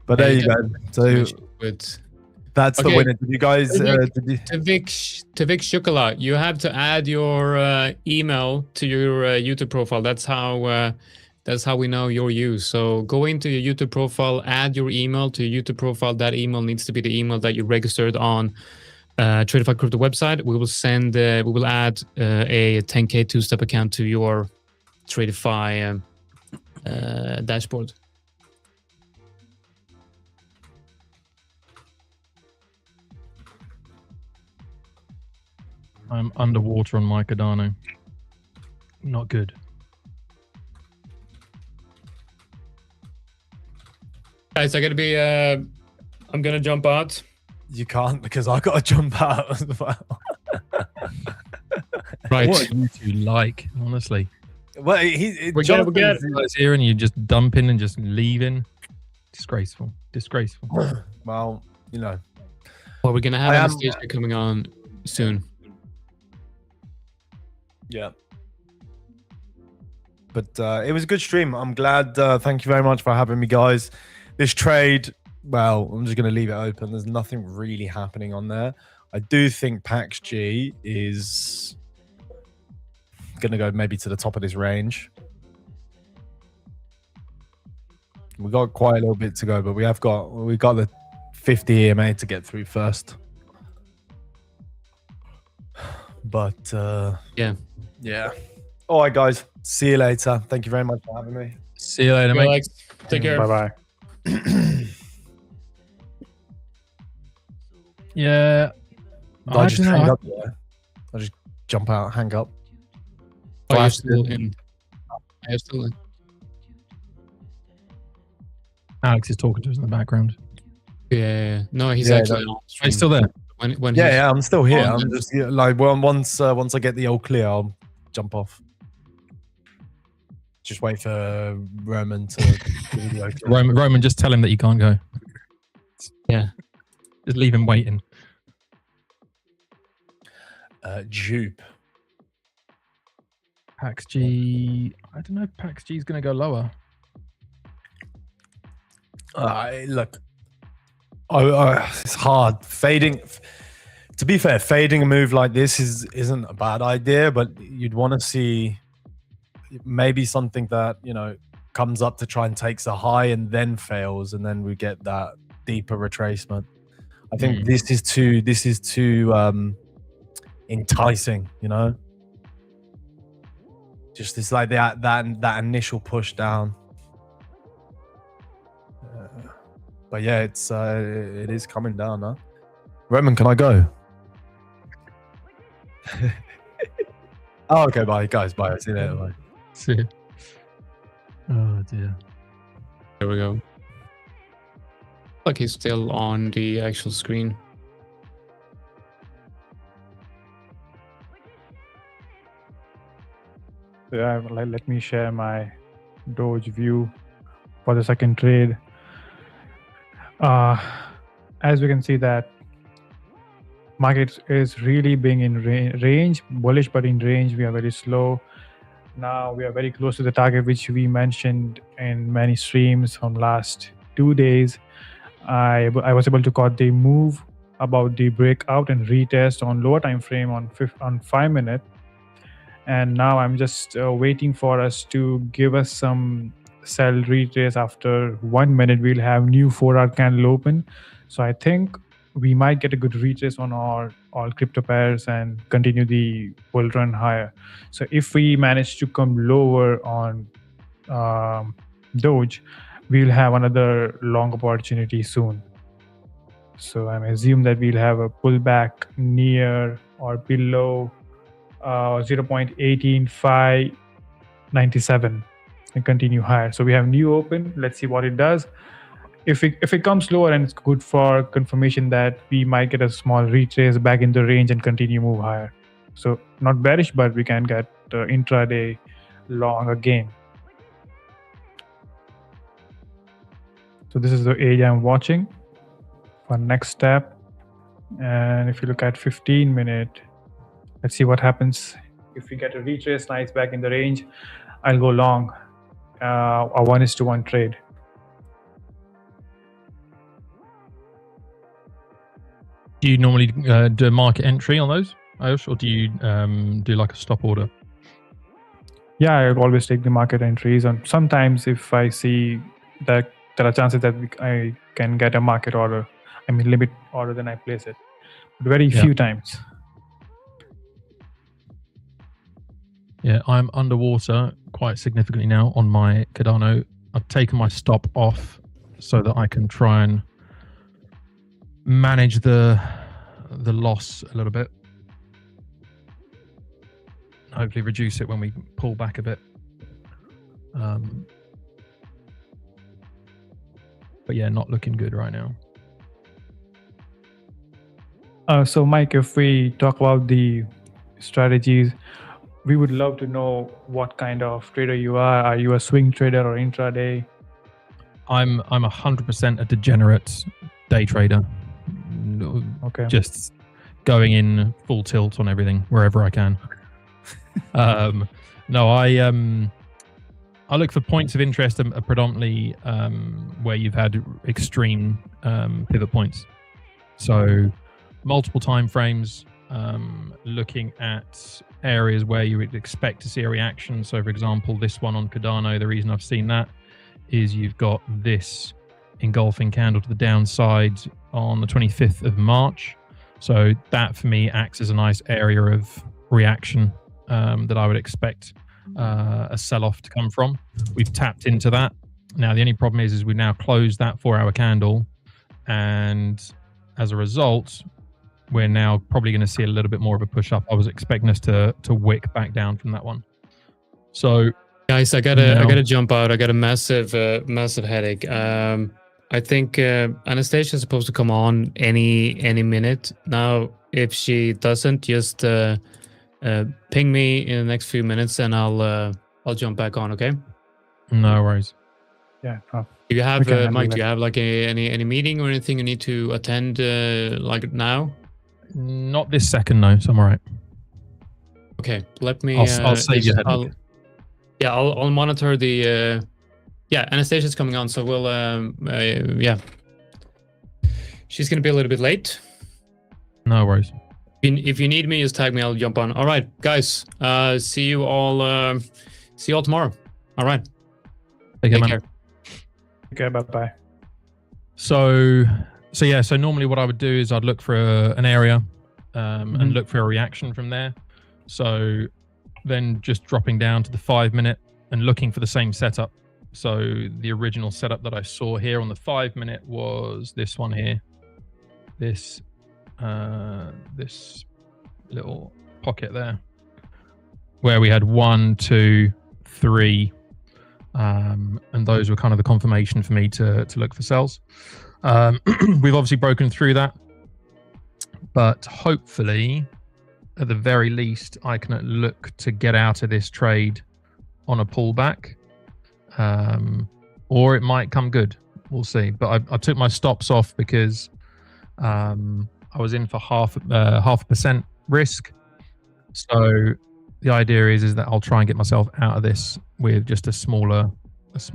But there you go. So that's the Okay. winner. Did you guys? Tavik Shukala, you have to add your email to your YouTube profile. That's how we know you're you. So go into your YouTube profile, add your email to your YouTube profile. That email needs to be the email that you registered on Tradeify Crypto website. We will add a 10K two-step account to your Tradeify dashboard. I'm underwater on my Cardano. Not good. Guys, I'm gonna jump out. You can't because I got to jump out as well. Right. What are you two like, honestly? Well, We're Guys here and you just dumping and just leaving. Disgraceful. Well, you know. Well, we're gonna have Anastasia coming on soon. Yeah. But it was a good stream. I'm glad. Thank you very much for having me, guys. This trade, well, I'm just going to leave it open. There's nothing really happening on there. I do think Pax G is going to go maybe to the top of this range. We got quite a little bit to go, but we got the 50 EMA to get through first. But yeah. All right, guys. See you later. Thank you very much for having me. See you later, mate. Alex, take care. Bye-bye. Yeah. I just hang up there. I just jump out, hang up. Oh, you're still in. I'm still in. Alex is talking to us in the background. Yeah. No, he's Yeah, actually. Oh, he's still there. When Yeah, I'm still here. on I'm the- just like once I get the all clear, I'll jump off. Just wait for Roman to do the all clear. Roman, just tell him that you can't go. Yeah. Just leave him waiting. Jupe. Pax G. I don't know if Pax G is going to go lower. Look, it's hard. Fading. To be fair, fading a move like this isn't a bad idea, but you'd want to see maybe something that comes up to try and takes a high and then fails, and then we get that deeper retracement. I think this is too enticing, you know. Just it's like that initial push down. But yeah, it is coming down, huh? Roman, can I go? Oh, okay, bye, guys. Bye. See you later. Bye. See you. Oh dear. There we go. Like he's still on the actual screen. Yeah, let me share my Doge view for the second trade. As we can see that market is really being in range, bullish, but in range. We are very slow. Now we are very close to the target, which we mentioned in many streams from last 2 days. I was able to caught the move about the breakout and retest on lower time frame on 5 minute. And now I'm just waiting for us to give us some sell retrace. After 1 minute, we'll have new 4-hour candle open. So I think we might get a good retrace on all crypto pairs and continue the bull run higher. So if we manage to come lower on Doge, we'll have another long opportunity soon. So I assume that we'll have a pullback near or below 0.18597 and continue higher. So we have new open. Let's see what it does. If it comes lower, and it's good for confirmation that we might get a small retrace back in the range and continue move higher. So not bearish, but we can get intraday long again. So this is the area I'm watching for next step. And if you look at 15 minute, let's see what happens. If we get a retrace nice back in the range, I'll go long a 1:1 trade. Do you normally do a market entry on those, Ayush, or do you do like a stop order? Yeah, I always take the market entries, and sometimes if I see that there are chances that I can get a market order, I mean limit order, then I place it. But very few times. Yeah, I'm underwater quite significantly now on my Cardano. I've taken my stop off so that I can try and manage the loss a little bit. Hopefully reduce it when we pull back a bit. But yeah, not looking good right now. So Mike, if we talk about the strategies, we would love to know what kind of trader you are. Are you a swing trader or intraday? I'm 100% a degenerate day trader. Okay. Just going in full tilt on everything wherever I can. No, I look for points of interest predominantly where you've had extreme pivot points. So multiple time frames, looking at areas where you would expect to see a reaction. So for example, this one on Cardano, the reason I've seen that is you've got this engulfing candle to the downside on the 25th of March. So that for me acts as a nice area of reaction that I would expect a sell-off to come from. We've tapped into that. Now the only problem is we've now closed that 4-hour candle, and as a result, we're now probably going to see a little bit more of a push up. I was expecting us to wick back down from that one. So guys, I gotta jump out. I got a massive headache. I think Anastasia is supposed to come on any minute now. If she doesn't, just ping me in the next few minutes, and I'll jump back on. Okay? No worries. Yeah. Do you have Mike? Do you have like any meeting or anything you need to attend like now? Not this second, no. So I'm all right. Okay, let me. I'll save your headache. I'll monitor the. Yeah, Anastasia's coming on, so we'll. Yeah. She's gonna be a little bit late. No worries. If you need me, just tag me. I'll jump on. All right, guys. See you all. See you all tomorrow. All right. Take care, Take man. care. Okay, bye-bye. So normally what I would do is I'd look for an area and look for a reaction from there. So then just dropping down to the 5 minute and looking for the same setup. So the original setup that I saw here on the 5 minute was this one here, this little pocket there, where we had 1, 2, 3, and those were kind of the confirmation for me to look for sells. We've obviously broken through that, but hopefully at the very least I can look to get out of this trade on a pullback, or it might come good. We'll see. But I took my stops off because I was in for half a percent risk. So the idea is that I'll try and get myself out of this with just a smaller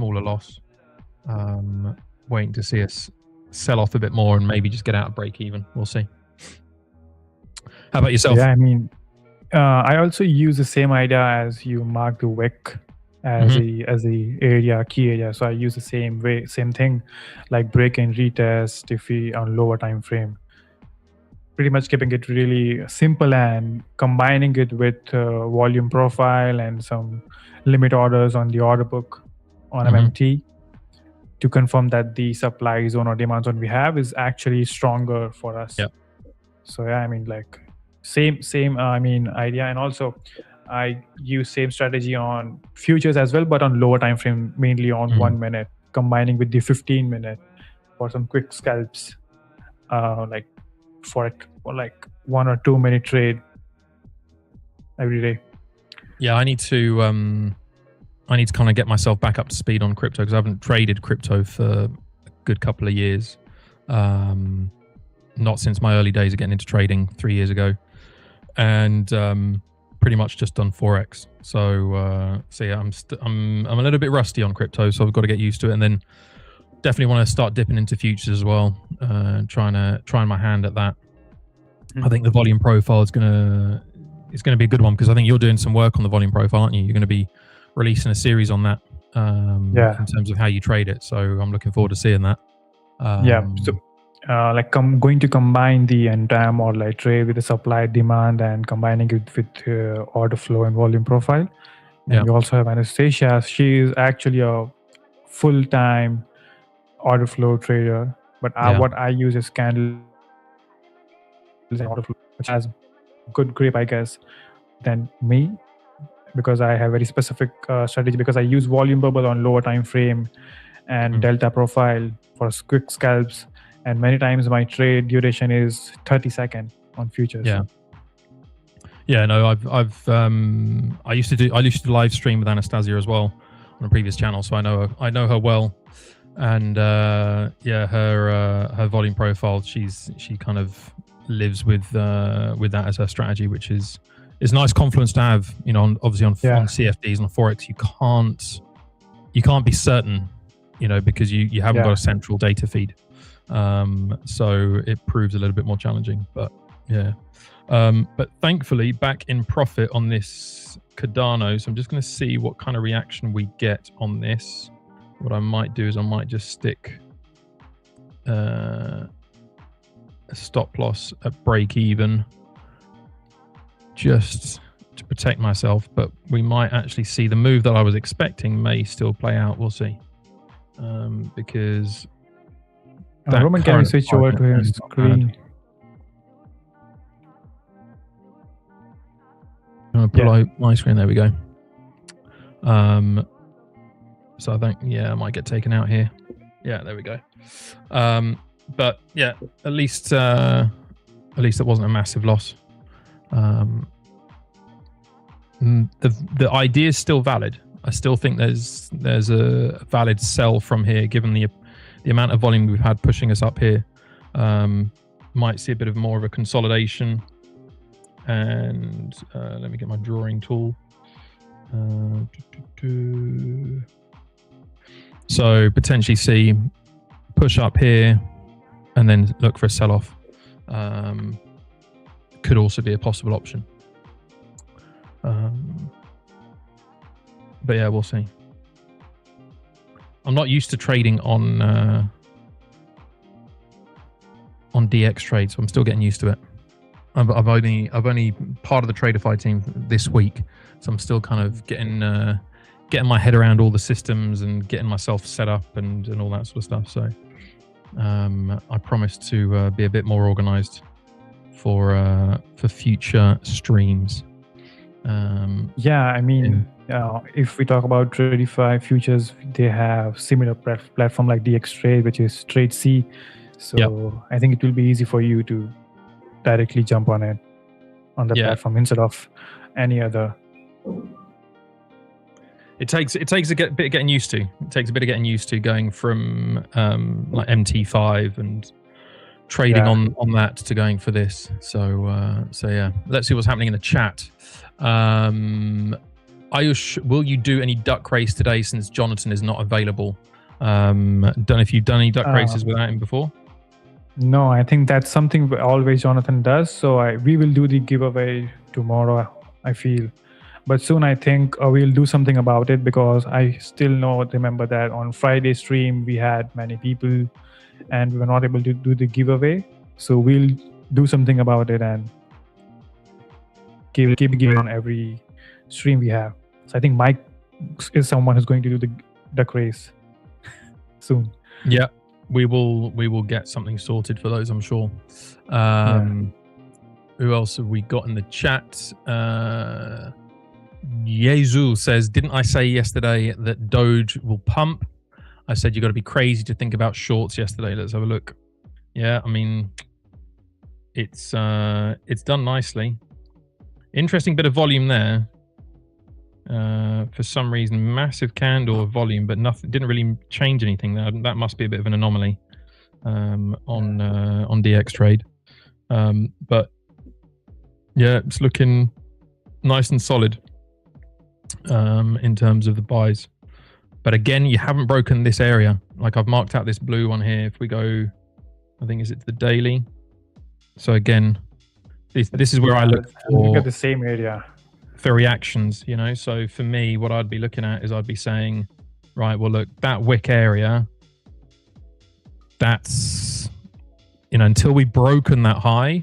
loss, waiting to see us sell off a bit more and maybe just get out of break even. We'll see. How about yourself? Yeah, I mean, I also use the same idea as you mark the wick as the area, key area. So I use the same thing, like break and retest if we on lower time frame. Pretty much keeping it really simple and combining it with volume profile and some limit orders on the order book on MMT to confirm that the supply zone or demand zone we have is actually stronger for us. Yep. So yeah, I mean, like same idea. And also I use same strategy on futures as well, but on lower time frame, mainly on 1 minute, combining with the 15 minute for some quick scalps, like for like 1 or 2 minute trade every day. Yeah, I need to kind of get myself back up to speed on crypto because I haven't traded crypto for a good couple of years. Not since my early days of getting into trading 3 years ago, and pretty much just done forex. So yeah, I'm a little bit rusty on crypto, so I've got to get used to it, and then definitely want to start dipping into futures as well, trying my hand at that. I think the volume profile is gonna be a good one because I think you're doing some work on the volume profile, aren't you? You're going to be releasing a series on that, in terms of how you trade it. So I'm looking forward to seeing that. So I'm going to combine the entire model I trade with the supply demand and combining it with order flow and volume profile. And we also have Anastasia. She is actually a full-time order flow trader, but what I use is candles and order flow, which has good grip, I guess, than me, because I have very specific strategy because I use volume bubble on lower time frame and delta profile for quick scalps, and many times my trade duration is 30 seconds on futures. No, I used to live stream with Anastasia as well on a previous channel, so I know her well. And her volume profile, she kind of lives with that as her strategy, which is nice confluence to have. You know, obviously on CFDs and forex, you can't be certain, you know, because you haven't got a central data feed, so it proves a little bit more challenging. But but thankfully back in profit on this Cardano, so I'm just going to see what kind of reaction we get on this. What I might do is I might just stick a stop loss at break even just to protect myself, but we might actually see the move that I was expecting may still play out. We'll see, because Roman, can we switch over to his screen? I'm gonna pull out my screen. There we go. So I think I might get taken out here. Yeah, there we go. But yeah, at least it wasn't a massive loss. The idea is still valid. I still think there's a valid sell from here, given the amount of volume we've had pushing us up here. Might see a bit of more of a consolidation. And let me get my drawing tool. So potentially see push up here and then look for a sell-off. Could also be a possible option. But yeah, we'll see. I'm not used to trading on DX trade, so I'm still getting used to it. I've only part of the Tradeify team this week, so I'm still kind of getting my head around all the systems and getting myself set up and all that sort of stuff. So I promise to be a bit more organized for future streams. I mean, if we talk about Tradeify futures, they have similar platform like DX Trade, which is Trade C. So I think it will be easy for you to directly jump on it on the platform instead of any other. It takes a bit of getting used to. It takes a bit of getting used to going from like MT5 and trading on that to going for this. So yeah, let's see what's happening in the chat. Ayush, will you do any duck race today since Jonathan is not available? Don't know if you've done any duck races without him before. No, I think that's something always Jonathan does. So we will do the giveaway tomorrow, I feel. But soon I think we'll do something about it, because I still remember that on Friday stream we had many people and we were not able to do the giveaway. So we'll do something about it and keep giving on every stream we have. So I think Mike is someone who's going to do the duck race soon. Yeah, we will get something sorted for those, I'm sure. Who else have we got in the chat? Yezu says, didn't I say yesterday that Doge will pump? I said you got to be crazy to think about shorts yesterday. Let's have a look. Yeah, I mean, it's done nicely. Interesting bit of volume there. For some reason, massive candle of volume, but nothing, didn't really change anything there. That must be a bit of an anomaly on DX trade. But yeah, it's looking nice and solid in terms of the buys. But again, you haven't broken this area. Like I've marked out this blue one here. If we go, I think it's the daily. So again, this is where I look for the same area for reactions, you know. So for me, what I'd be looking at is I'd be saying, right, well, look, that wick area, that's, you know, until we've broken that high,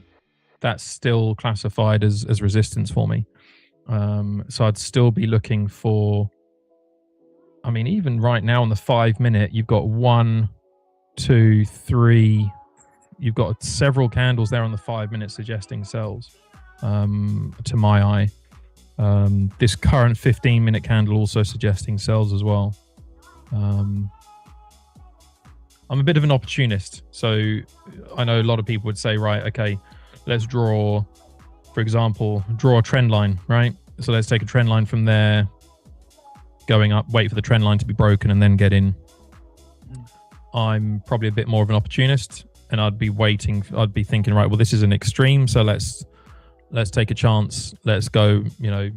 that's still classified as resistance for me. So I'd still be looking for, I mean, even right now on the 5 minute, you've got 1, 2, 3, you've got several candles there on the 5 minute suggesting sells, to my eye. This current 15 minute candle also suggesting sells as well. I'm a bit of an opportunist, so I know a lot of people would say, right, okay, let's draw, for example, draw a trend line, right? So let's take a trend line from there, going up, wait for the trend line to be broken and then get in. I'm probably a bit more of an opportunist, and I'd be thinking, right, well, this is an extreme, so let's take a chance. Let's go, you know,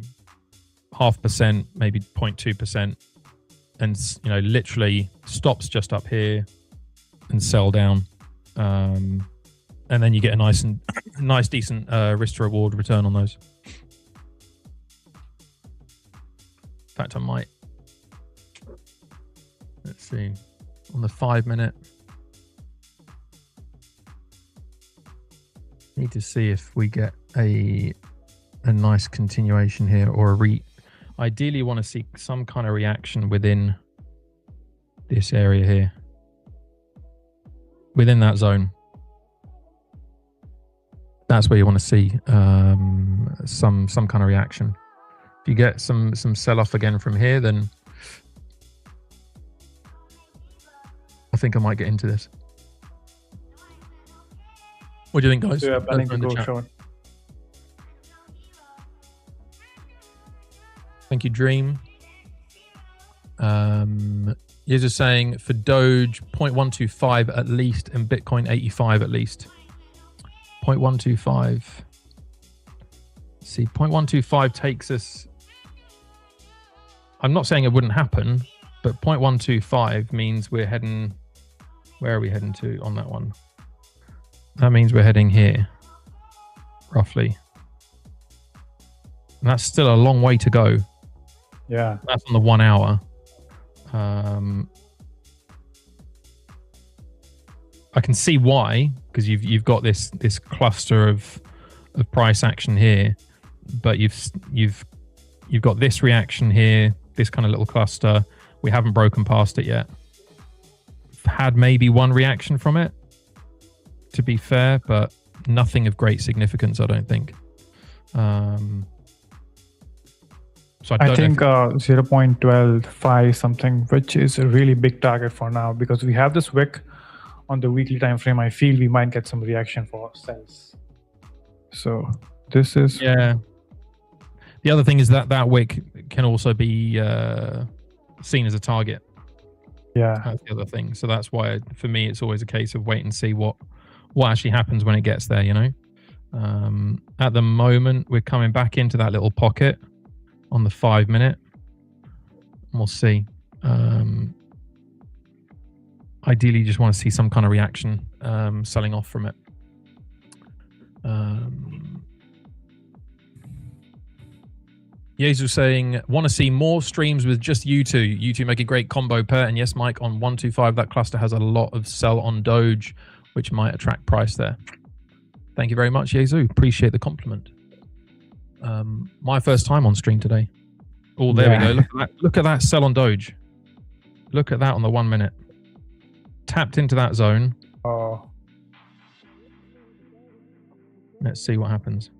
0.5%, maybe 0.2%, and, you know, literally stops just up here and sell down. And then you get a nice, decent risk to reward return on those. In fact, I might. Let's see. On the 5 minute. Need to see if we get a nice continuation here, or ideally want to see some kind of reaction within this area here, within that zone. That's where you want to see some kind of reaction. If you get some sell off again from here, then I think I might get into this. What do you think, guys? Yeah, planning to go short. Thank you, Dream. You're just saying for Doge 0.125 at least, and Bitcoin 85 at least. 0.125. See, 0.125 takes us. I'm not saying it wouldn't happen, but 0.125 means we're heading. Where are we heading to on that one? That means we're heading here, roughly. And that's still a long way to go. Yeah. That's on the 1 hour. I can see why, because you've got this cluster of price action here, but you've got this reaction here, this kind of little cluster. We haven't broken past it yet. Had maybe one reaction from it, to be fair, but nothing of great significance, I don't think. So I think 0.125 something, which is a really big target for now, because we have this wick on the weekly time frame. I feel we might get some reaction for sells. So this is The other thing is that wick can also be seen as a target. Yeah, that's the other thing. So that's why for me it's always a case of wait and see what actually happens when it gets there. You know, at the moment we're coming back into that little pocket on the 5 minute. We'll see. Ideally, you just want to see some kind of reaction, selling off from it. Yezu saying, want to see more streams with just you two. You two make a great combo pair. And yes, Mike, on 125, that cluster has a lot of sell on Doge, which might attract price there. Thank you very much, Yezu. Appreciate the compliment. My first time on stream today. Oh, there we go. Look at that sell on Doge. Look at that on the 1 minute. Tapped into that zone. Oh. Let's see what happens.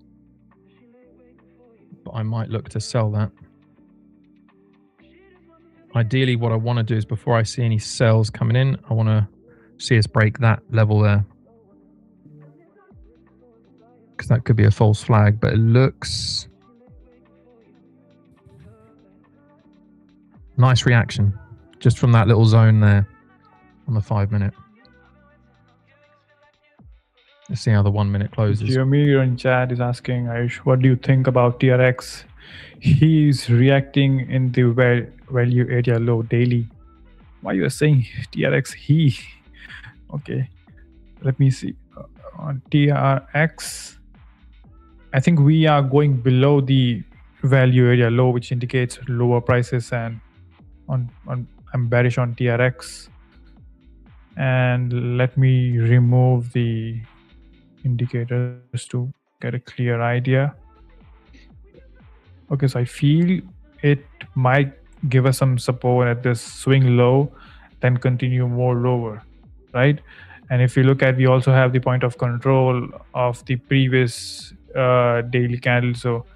But I might look to sell that. Ideally, what I want to do is before I see any sells coming in, I want to see us break that level there. Because that could be a false flag, but it looks... nice reaction. Just from that little zone there on the 5 minute. Let's see how the 1 minute closes. Jimmy in chat is asking, Ayush, what do you think about TRX? He's reacting in the value area low daily. Why you are saying TRX? Okay, let me see. On TRX, I think we are going below the value area low, which indicates lower prices, and I'm bearish on TRX. And let me remove the indicators to get a clear idea. Okay, so I feel it might give us some support at this swing low, then continue more lower, right? And if you look at, we also have the point of control of the previous daily candle. So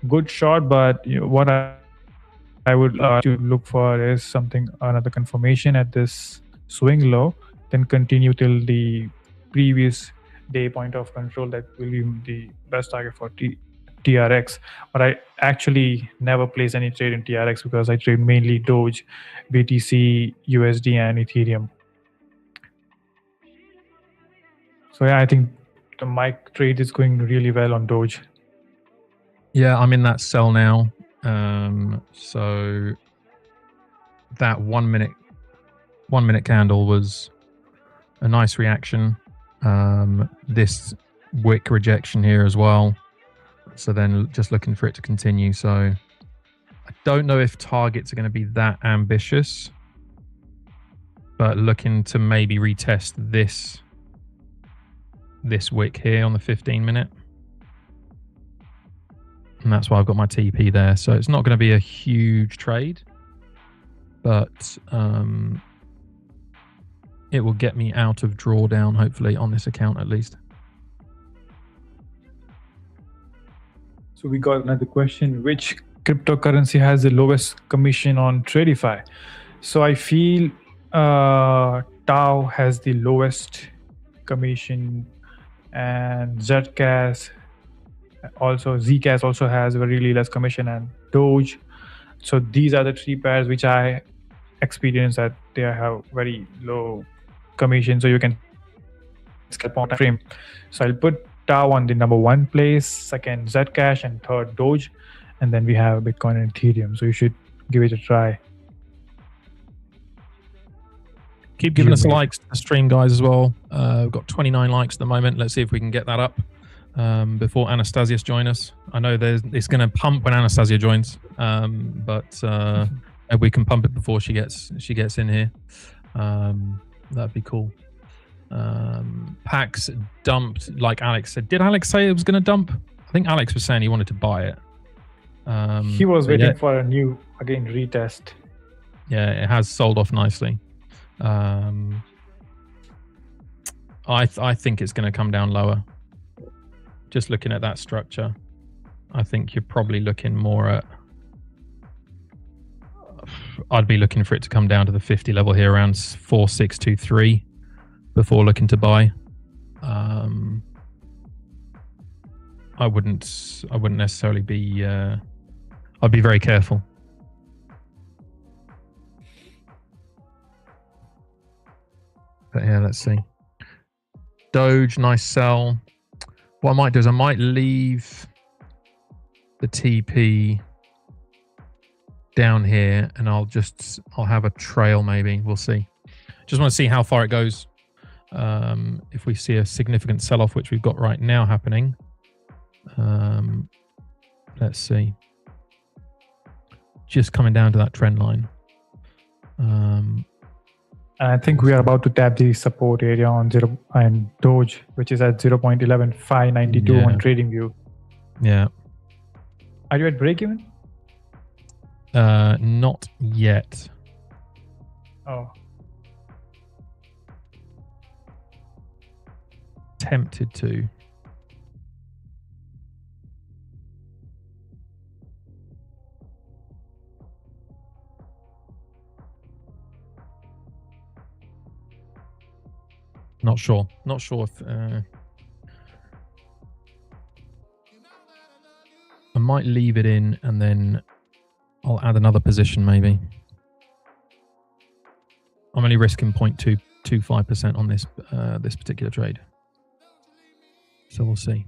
good shot, but what I would to look for is another confirmation at this swing low, then continue till the previous day point of control. That will be the best target for TRX. But I actually never place any trade in TRX because I trade mainly Doge, BTC, USD, and Ethereum. So yeah, I think the mic trade is going really well on Doge. Yeah, I'm in that sell now. So that 1 minute candle was a nice reaction. This wick rejection here as well. So then just looking for it to continue. So I don't know if targets are going to be that ambitious, but looking to maybe retest this wick here on the 15 minute. And that's why I've got my TP there. So it's not going to be a huge trade, but it will get me out of drawdown, hopefully, on this account at least. So we got another question. Which cryptocurrency has the lowest commission on Tradeify? So I feel Tau has the lowest commission, and Zcash, also Zcash also has really less commission, and Doge. So these are the three pairs which I experience that they have very low commission, so you can scalp on time frame. So I'll put Tau on the number 1 place, second Zcash, and third Doge, and then we have Bitcoin and Ethereum. So you should give it a try. Keep giving us likes to the stream, guys, as well. We've got 29 likes at the moment. Let's see if we can get that up before Anastasius joins us. I know it's going to pump when Anastasia joins, but if we can pump it before she gets in here, that'd be cool. Pax dumped, like Alex said. Did Alex say it was going to dump? I think Alex was saying he wanted to buy it. He was waiting for a new, again, retest. Yeah, it has sold off nicely. I think it's going to come down lower. Just looking at that structure, I think you're probably looking more at... I'd be looking for it to come down to the 50 level here, around 4623, before looking to buy. I wouldn't necessarily be... I'd be very careful. But yeah, let's see. Doge, nice sell. What I might do is I might leave the TP down here, and I'll have a trail maybe. We'll see. Just want to see how far it goes. If we see a significant sell-off, which we've got right now happening. Let's see. Just coming down to that trend line. I think we are about to tap the support area on Doge, which is at 0.11592 on TradingView. Yeah. Are you at break even? Not yet. Oh. Tempted to. Not sure if I might leave it in, and then I'll add another position maybe. I'm only risking 0.225% on this this particular trade, so we'll see.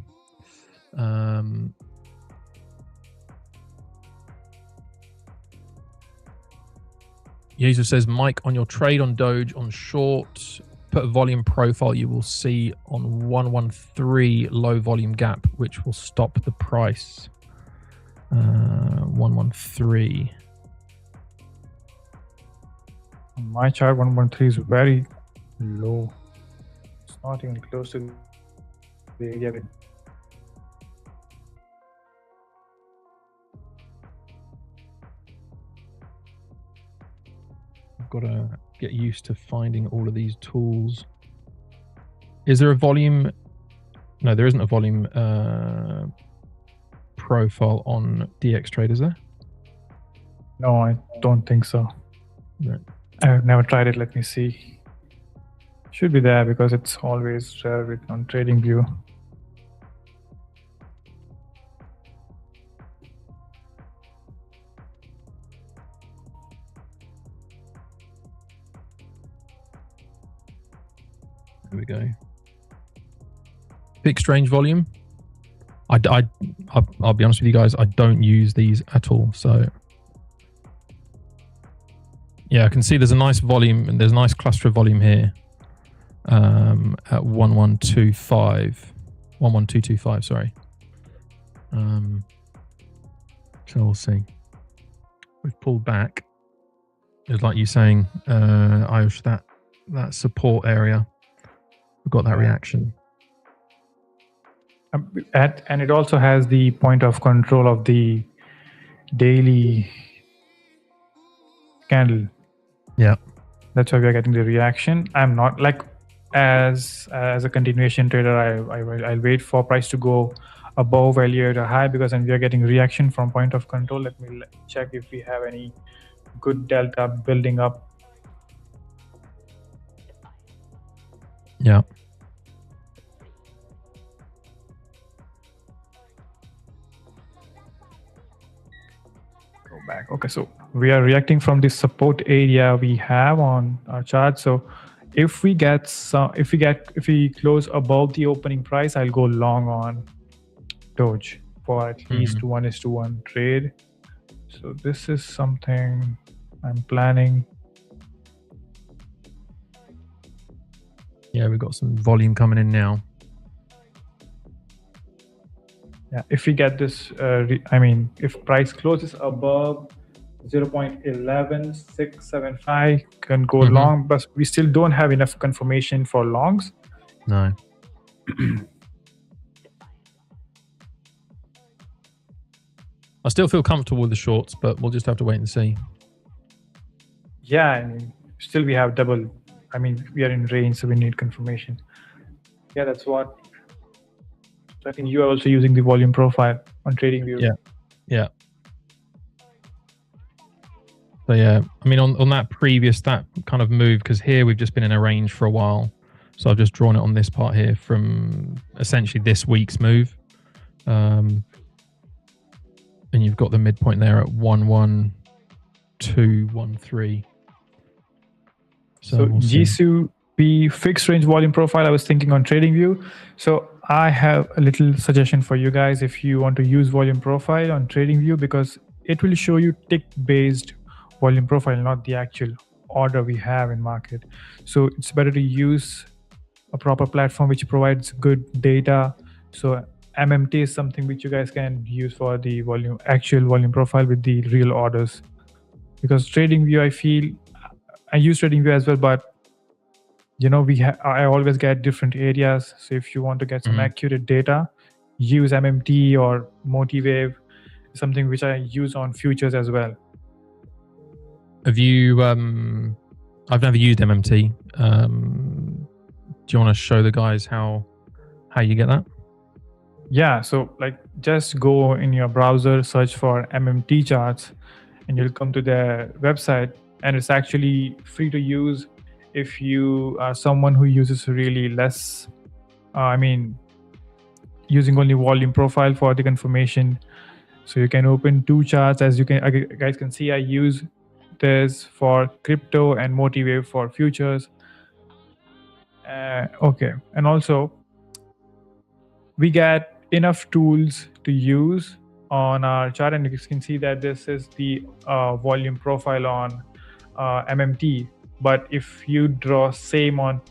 Yezu says, Mike, on your trade on Doge on short, put a volume profile, you will see on 113 low volume gap, which will stop the price. 113. On my chart, 113 is very low. It's not even close to the area. I've got to get used to finding all of these tools. Is there a volume? No, there isn't a volume profile on DXTrade, is there? No, I don't think so. Right. I've never tried it. Let me see. Should be there because it's always there on TradingView. There we go. Fixed range volume. I'll be honest with you guys, I don't use these at all. So yeah, I can see there's a nice volume and there's a nice cluster of volume here at 11225, sorry. So we'll see. We've pulled back. It's like you saying, Ayush, that support area. We've got that reaction. And it also has the point of control of the daily candle. Yeah, that's why we are getting the reaction. I'm not like as a continuation trader. I'll wait for price to go above value at a high, because then we are getting reaction from point of control. Let me check if we have any good delta building up. Yeah. Go back. Okay, so we are reacting from the support area we have on our chart. So if we close above the opening price, I'll go long on Doge for at least 1:1 trade. So this is something I'm planning. Yeah, we've got some volume coming in now. Yeah, if we get this, if price closes above 0.11675 can go Mhm. long, but we still don't have enough confirmation for longs. No. I still feel comfortable with the shorts, but we'll just have to wait and see. Yeah, I mean, still we have double. I mean, we are in range, so we need confirmation. Yeah, that's what. So I think you are also using the volume profile on TradingView. Yeah. So yeah, I mean, on that kind of move, because here we've just been in a range for a while. So I've just drawn it on this part here from essentially this week's move. And you've got the midpoint there at 11213. So we'll see. GCP fixed range volume profile, I was thinking on TradingView. So I have a little suggestion for you guys if you want to use volume profile on TradingView, because it will show you tick based volume profile, not the actual order we have in market. So it's better to use a proper platform which provides good data. So MMT is something which you guys can use for the actual volume profile with the real orders. Because TradingView, I feel I use TradingView as well, but I always get different areas. So if you want to get some accurate data, use MMT or Motivave, something which I use on futures as well. Have you? I've never used MMT. Do you want to show the guys how you get that? Yeah, so like just go in your browser, search for MMT charts, and you'll come to their website, and it's actually free to use if you are someone who uses really less. Using only volume profile for the confirmation. So you can open two charts, as you guys can see. I use this for crypto and Motivave for futures. Okay, and also we get enough tools to use on our chart, and you can see that this is the volume profile on MMT. But if you draw same on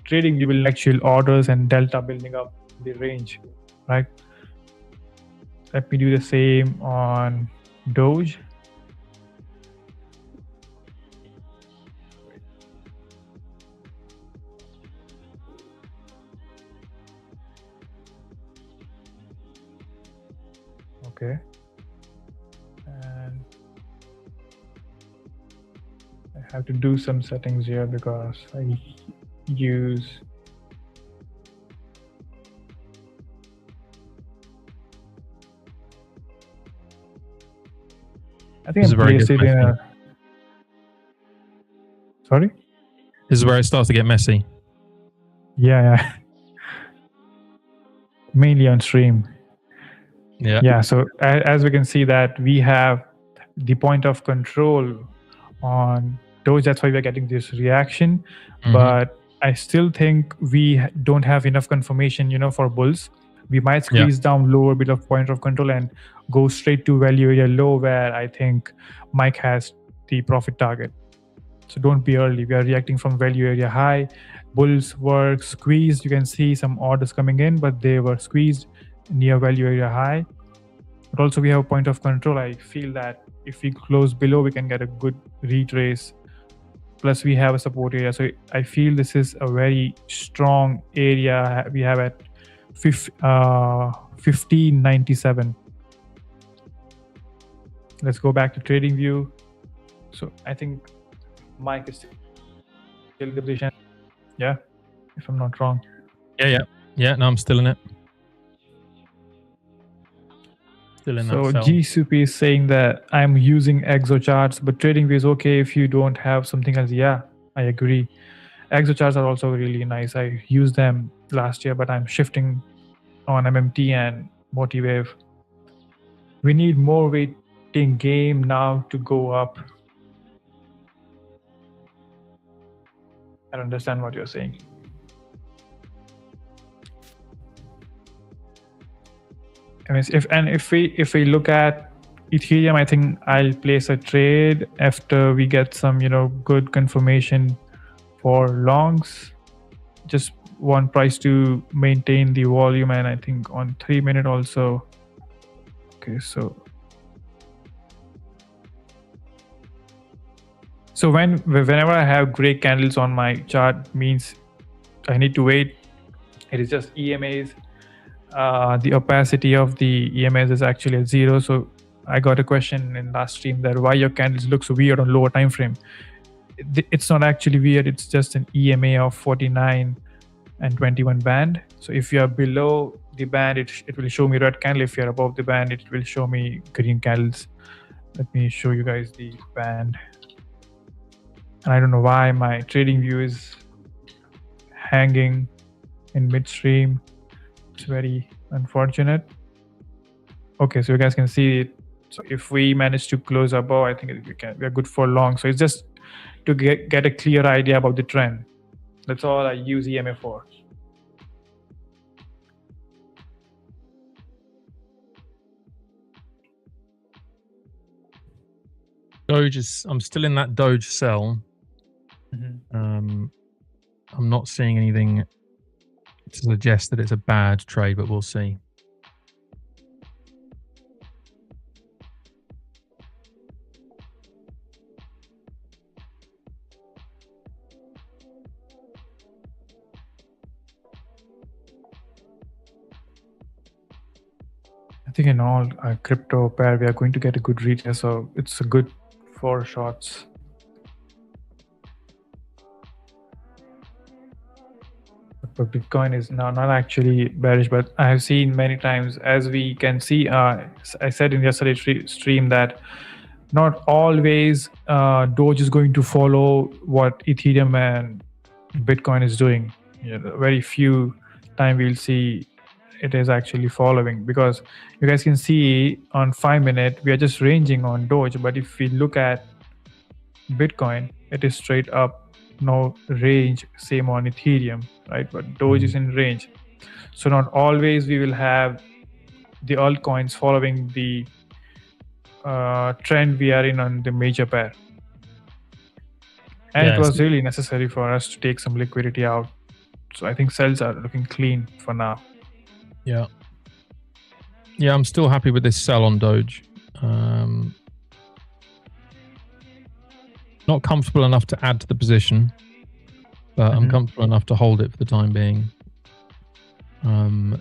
trading, you will actual orders and delta building up the range, right? Let me do the same on Doge. Okay. And I have to do some settings here because I use I think I placed it in a. Sorry? This is where it starts to get messy. Yeah. Mainly on stream. Yeah. So as we can see that we have the point of control on Doge. That's why we're getting this reaction. But I still think we don't have enough confirmation, for bulls. We might squeeze down lower bit of point of control and go straight to value area low, where I think Mike has the profit target. So don't be early. We are reacting from value area high. Bulls were squeezed. You can see some orders coming in, but they were squeezed near value area high. But also we have a point of control. I feel that if we close below, we can get a good retrace. Plus we have a support area. So I feel this is a very strong area we have at 1597. Let's go back to TradingView. So I think Mike is still in the position. Yeah, if I'm not wrong. Yeah. No, I'm still in it. Still in that So cell. GCP is saying that I'm using exo charts, but TradingView is okay if you don't have something else. Yeah, I agree. Exo charts are also really nice. I used them last year, but I'm shifting on MMT and Motivave. We need more waiting game now to go up. I don't understand what you're saying. I mean, if we look at Ethereum, I think I'll place a trade after we get some good confirmation for longs. Just want price to maintain the volume, and I think on 3 minute also. Okay, so So whenever I have gray candles on my chart, means I need to wait. It is just EMAs. The opacity of the EMAs is actually at 0. So I got a question in last stream that why your candles look so weird on lower time frame. It's not actually weird. It's just an EMA of 49 and 21 band. So if you are below the band, it will show me red candle. If you're above the band, it will show me green candles. Let me show you guys the band. And I don't know why my trading view is hanging in midstream. It's very unfortunate. Okay, so you guys can see it. So if we manage to close above, I think we are good for long. So it's just to get a clear idea about the trend. That's all I use EMA for. I'm still in that Doge sell. I'm not seeing anything to suggest that it's a bad trade, but we'll see. I think in all crypto pair, we are going to get a good retest, so it's a good for shorts. But Bitcoin is now not actually bearish, but I have seen many times, as we can see, I said in yesterday's stream that not always Doge is going to follow what Ethereum and Bitcoin is doing. Very few time we'll see it is actually following, because you guys can see on 5 minute we are just ranging on Doge, but if we look at Bitcoin, it is straight up, no range. Same on Ethereum, right? But Doge is in range. So not always we will have the altcoins following the trend we are in on the major pair. And it was really necessary for us to take some liquidity out. So I think sells are looking clean for now. Yeah, I'm still happy with this sell on Doge. Not comfortable enough to add to the position, but I'm comfortable enough to hold it for the time being.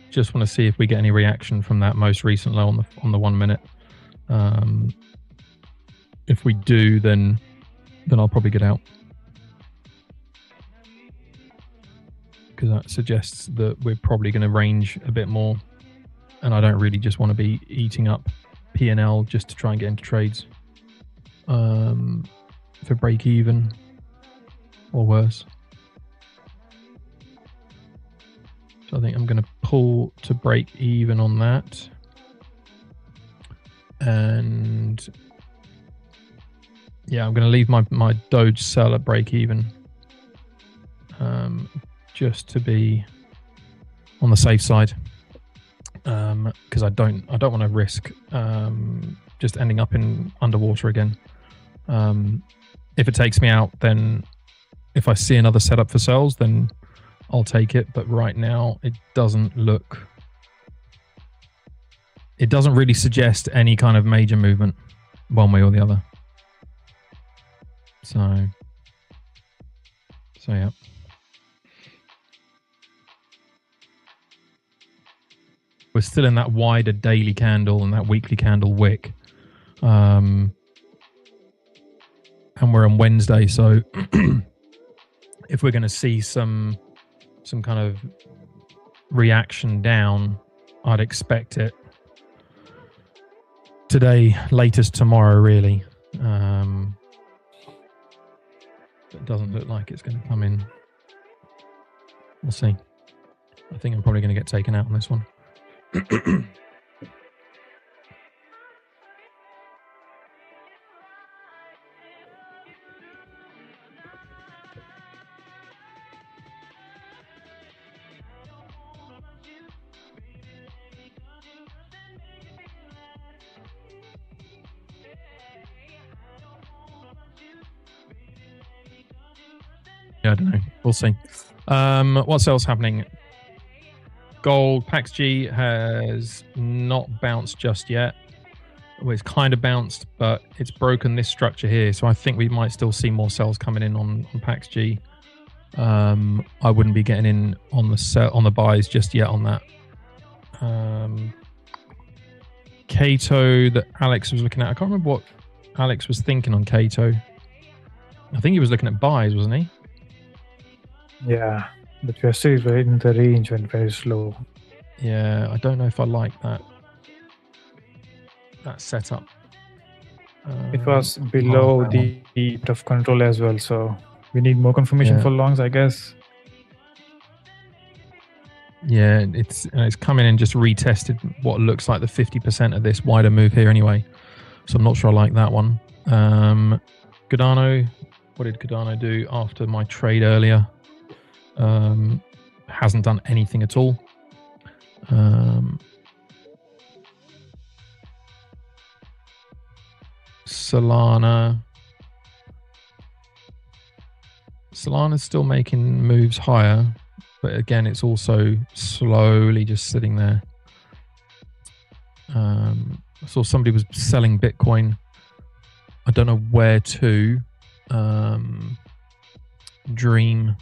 Just want to see if we get any reaction from that most recent low on the 1 minute. If we do, then I'll probably get out, because that suggests that we're probably going to range a bit more, and I don't really just want to be eating up P&L just to try and get into trades for break even or worse. So I think I'm going to pull to break even on that, and yeah, I'm going to leave my Doge sell at break even, just to be on the safe side, because I don't want to risk just ending up in underwater again. If it takes me out, then if I see another setup for sells, then I'll take it. But right now, it doesn't really suggest any kind of major movement one way or the other. So yeah. We're still in that wider daily candle and that weekly candle wick. And we're on Wednesday, so if we're going to see some kind of reaction down, I'd expect it today, latest tomorrow, really. It doesn't look like it's going to come in. We'll see. I think I'm probably going to get taken out on this one. I don't know. We'll see. What's else happening? Gold, PAX-G has not bounced just yet. Well, it's kind of bounced, but it's broken this structure here. So I think we might still see more sells coming in on PAXG. I wouldn't be getting in on the buys just yet on that. Cato that Alex was looking at. I can't remember what Alex was thinking on Cato. I think he was looking at buys, wasn't he? Yeah, but we are still in the range when very slow. Yeah, I don't know if I like that setup. It was below the heat of control as well, so we need more confirmation for longs, I guess. Yeah, it's coming in, just retested what looks like the 50% of this wider move here anyway. So I'm not sure I like that one. Cardano, what did Cardano do after my trade earlier? Hasn't done anything at all. Solana's still making moves higher, but again, it's also slowly just sitting there. I saw somebody was selling Bitcoin. I don't know where to. Dream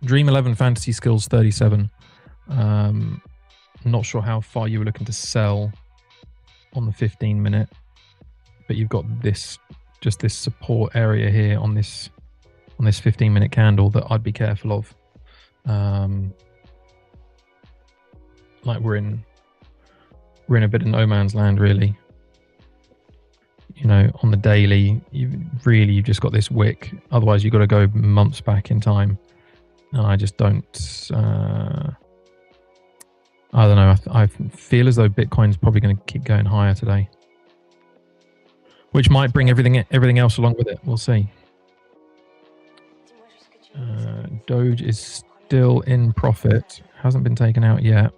11 Fantasy Skills 37. Not sure how far you were looking to sell on the 15-minute, but you've got this support area here on this 15-minute candle that I'd be careful of. Like we're in a bit of no man's land, really. You know, on the daily, you've just got this wick. Otherwise, you've got to go months back in time. And I just don't. I don't know. I feel as though Bitcoin's probably going to keep going higher today, which might bring everything else along with it. We'll see. Doge is still in profit. Hasn't been taken out yet.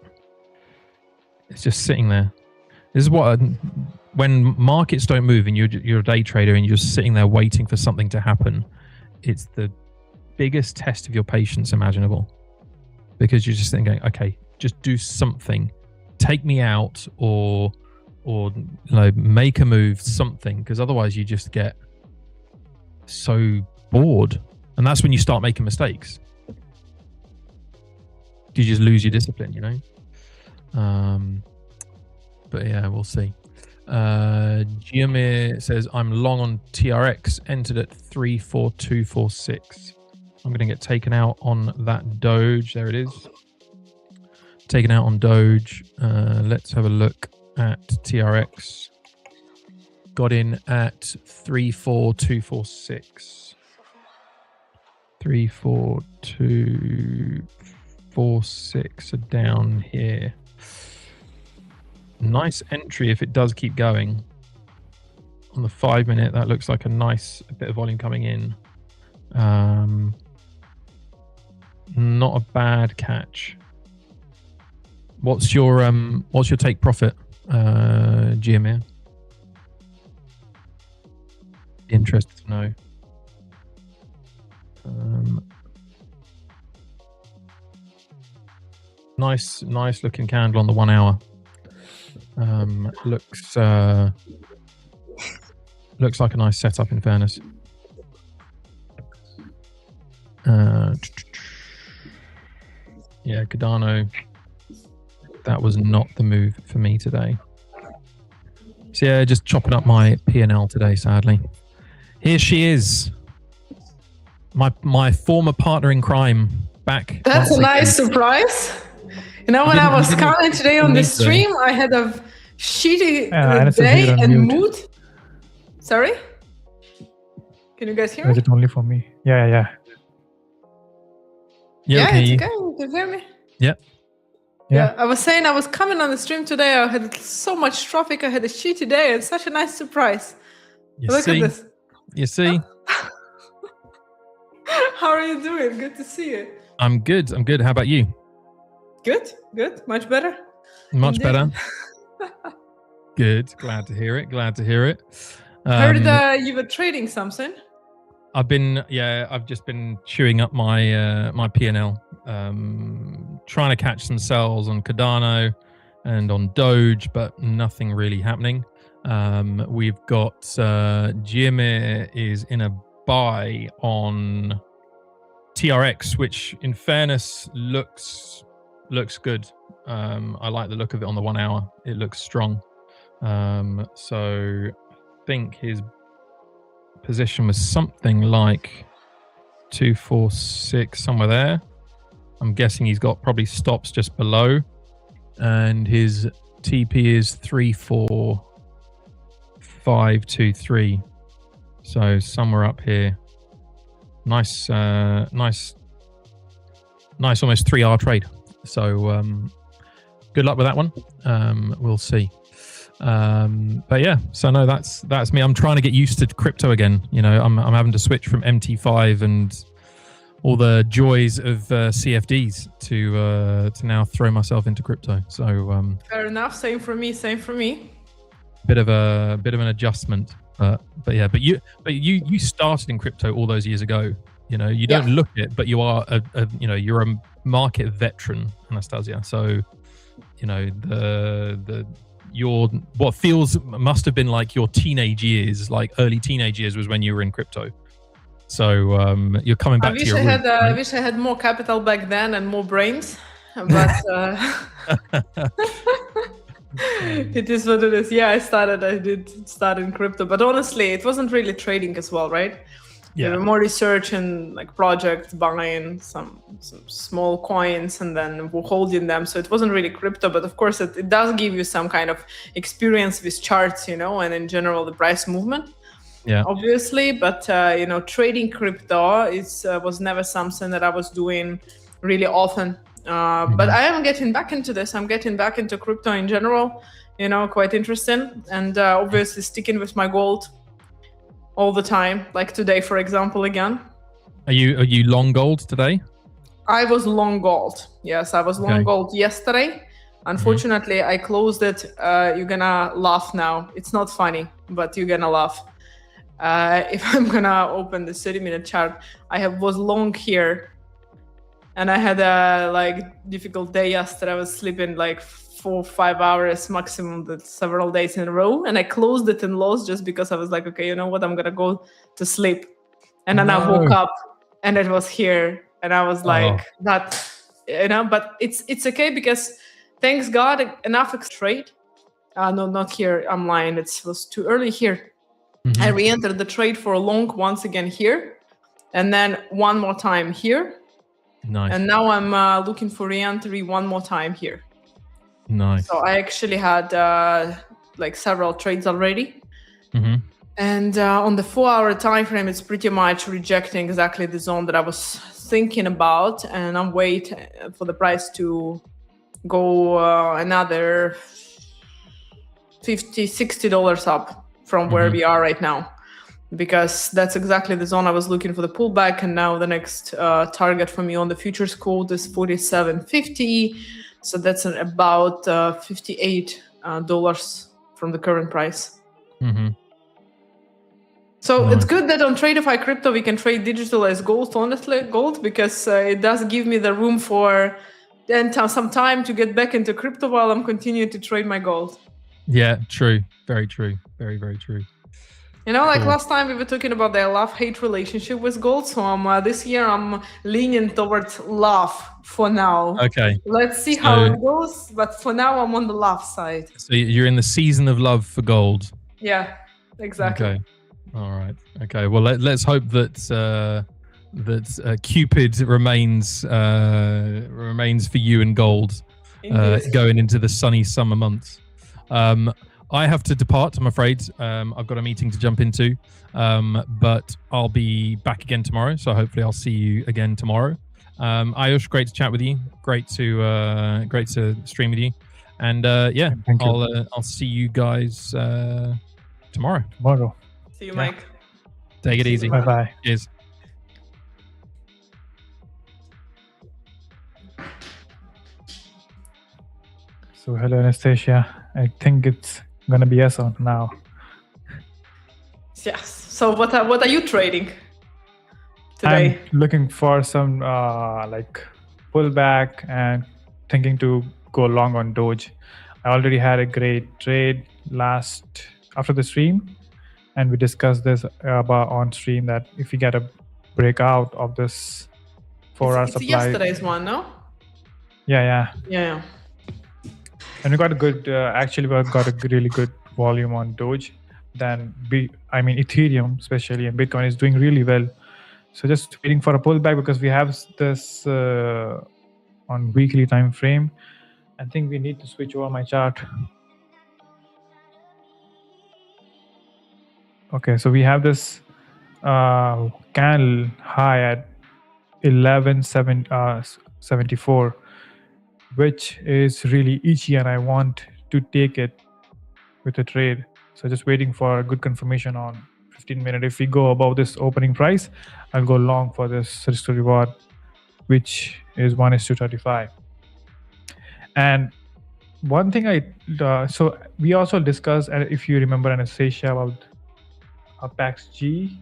It's just sitting there. This is what when markets don't move and you're a day trader and you're just sitting there waiting for something to happen. It's the biggest test of your patience imaginable, because you're just thinking, okay, just do something, take me out, or make a move, something, because otherwise you just get so bored, and that's when you start making mistakes. You just lose your discipline, but yeah, we'll see. Giamir says, I'm long on TRX, entered at 34246. I'm going to get taken out on that Doge. There it is. Taken out on Doge. Let's have a look at TRX. Got in at 34246. 34246 are down here. Nice entry if it does keep going. On the 5-minute, that looks like a nice bit of volume coming in. Not a bad catch. What's your take profit, Giamir? Interested to know. Nice looking candle on the 1 hour. Looks like a nice setup, in fairness. Yeah, Cardano, that was not the move for me today. So yeah, just chopping up my P&L today, sadly. Here she is, my former partner in crime, back. That's a nice surprise. When I was counting today on the stream, I had a shitty day and mood. Sorry? Can you guys hear me? Is it only for me? Yeah. Yeah, okay. It's okay. You can hear me? Yeah. I was saying I was coming on the stream today. I had so much traffic. I had a shitty day and such a nice surprise. Look at this. You see? How are you doing? Good to see you. I'm good. How about you? Good. Much better. Much better. Good. Glad to hear it. Heard you were trading something. I've just been chewing up my P&L, trying to catch some sells on Cardano and on Doge, but nothing really happening. We've got Giamir is in a buy on TRX, which in fairness looks good. I like the look of it on the 1 hour. It looks strong. So I think his position was something like 246, somewhere there. I'm guessing he's got probably stops just below, and his TP is 34523. So somewhere up here. Nice, almost 3-hour trade. So good luck with that one. We'll see. But yeah, so no, that's me. I'm trying to get used to crypto again. You know, I'm having to switch from MT5 and all the joys of CFDs to now throw myself into crypto. So fair enough. Same for me. Bit of an adjustment. But you started in crypto all those years ago. You know, you don't look it, but you are you're a market veteran, Anastasia. So, you know, what must have been like your teenage years, like early teenage years, was when you were in crypto. So you're coming back to your roots, right? I wish I had more capital back then and more brains, but it is what it is. Yeah, I did start in crypto, but honestly, it wasn't really trading as well, right? Yeah. There were more research and like projects, buying some small coins and then holding them. So it wasn't really crypto, but of course it does give you some kind of experience with charts, you know, and in general the price movement. Yeah, obviously, but you know, trading crypto was never something that I was doing really often. But I am getting back into this. I'm getting back into crypto in general. You know, quite interesting, and obviously sticking with my gold all the time. Like today, for example, again. Are you long gold today? I was long gold. Yes, I was long gold yesterday. Unfortunately, I closed it. You're gonna laugh now. It's not funny, but you're gonna laugh. If I'm gonna open the 30-minute chart, was long here, and I had a difficult day yesterday. I was sleeping like 4-5 hours maximum, several days in a row, and I closed it in loss just because I was like, okay, you know what, I'm gonna go to sleep, and then I woke up and it was here, and I was like, that, you know. But it's okay because thanks God enough trade. No, not here. I'm lying. It was too early here. I re-entered the trade for a long once again here, and then one more time here. Nice. And now I'm looking for re-entry one more time here. Nice. So I actually had several trades already. And on the 4-hour time frame, it's pretty much rejecting exactly the zone that I was thinking about, and I'm waiting for the price to go another $50-$60 up from where we are right now, because that's exactly the zone I was looking for the pullback. And now the next target for me on the futures code is 47.50. So that's about $58 from the current price. So it's good that on Tradeify Crypto we can trade digital as gold, honestly, because it does give me the room for then some time to get back into crypto while I'm continuing to trade my gold. Yeah, true. Very true. Very, very true. You know, last time we were talking about the love-hate relationship with gold. So this year I'm leaning towards love for now. Okay. Let's see how it goes. But for now, I'm on the love side. So you're in the season of love for gold. Yeah, exactly. Okay. All right. Okay. Well, let's hope that Cupid remains for you in gold going into the sunny summer months. I have to depart, I'm afraid. I've got a meeting to jump into, but I'll be back again tomorrow. So hopefully I'll see you again tomorrow. Ayush, great to chat with you. Great to stream with you. And I'll see you guys tomorrow. See you, Mike. Take it easy. Bye-bye. Cheers. So hello, Anastasia. I think it's gonna be yes or now. Yes. So what are you trading today? I'm looking for some pullback and thinking to go long on Doge. I already had a great trade last after the stream, and we discussed this about on stream that if we get a breakout of this 4-hour it's supply. yesterday's one, no? Yeah. And we got a good, actually we got a really good volume on Doge. Then Ethereum especially, and Bitcoin is doing really well. So just waiting for a pullback because we have this on weekly time frame. I think we need to switch over my chart. Okay, so we have this candle high at 11.74, which is really itchy, and I want to take it with a trade. So just waiting for a good confirmation on 15-minute. If we go above this opening price, I'll go long for this risk to reward, which is 1:35. And one thing so we also discussed, if you remember, Anastasia, about PAX-G,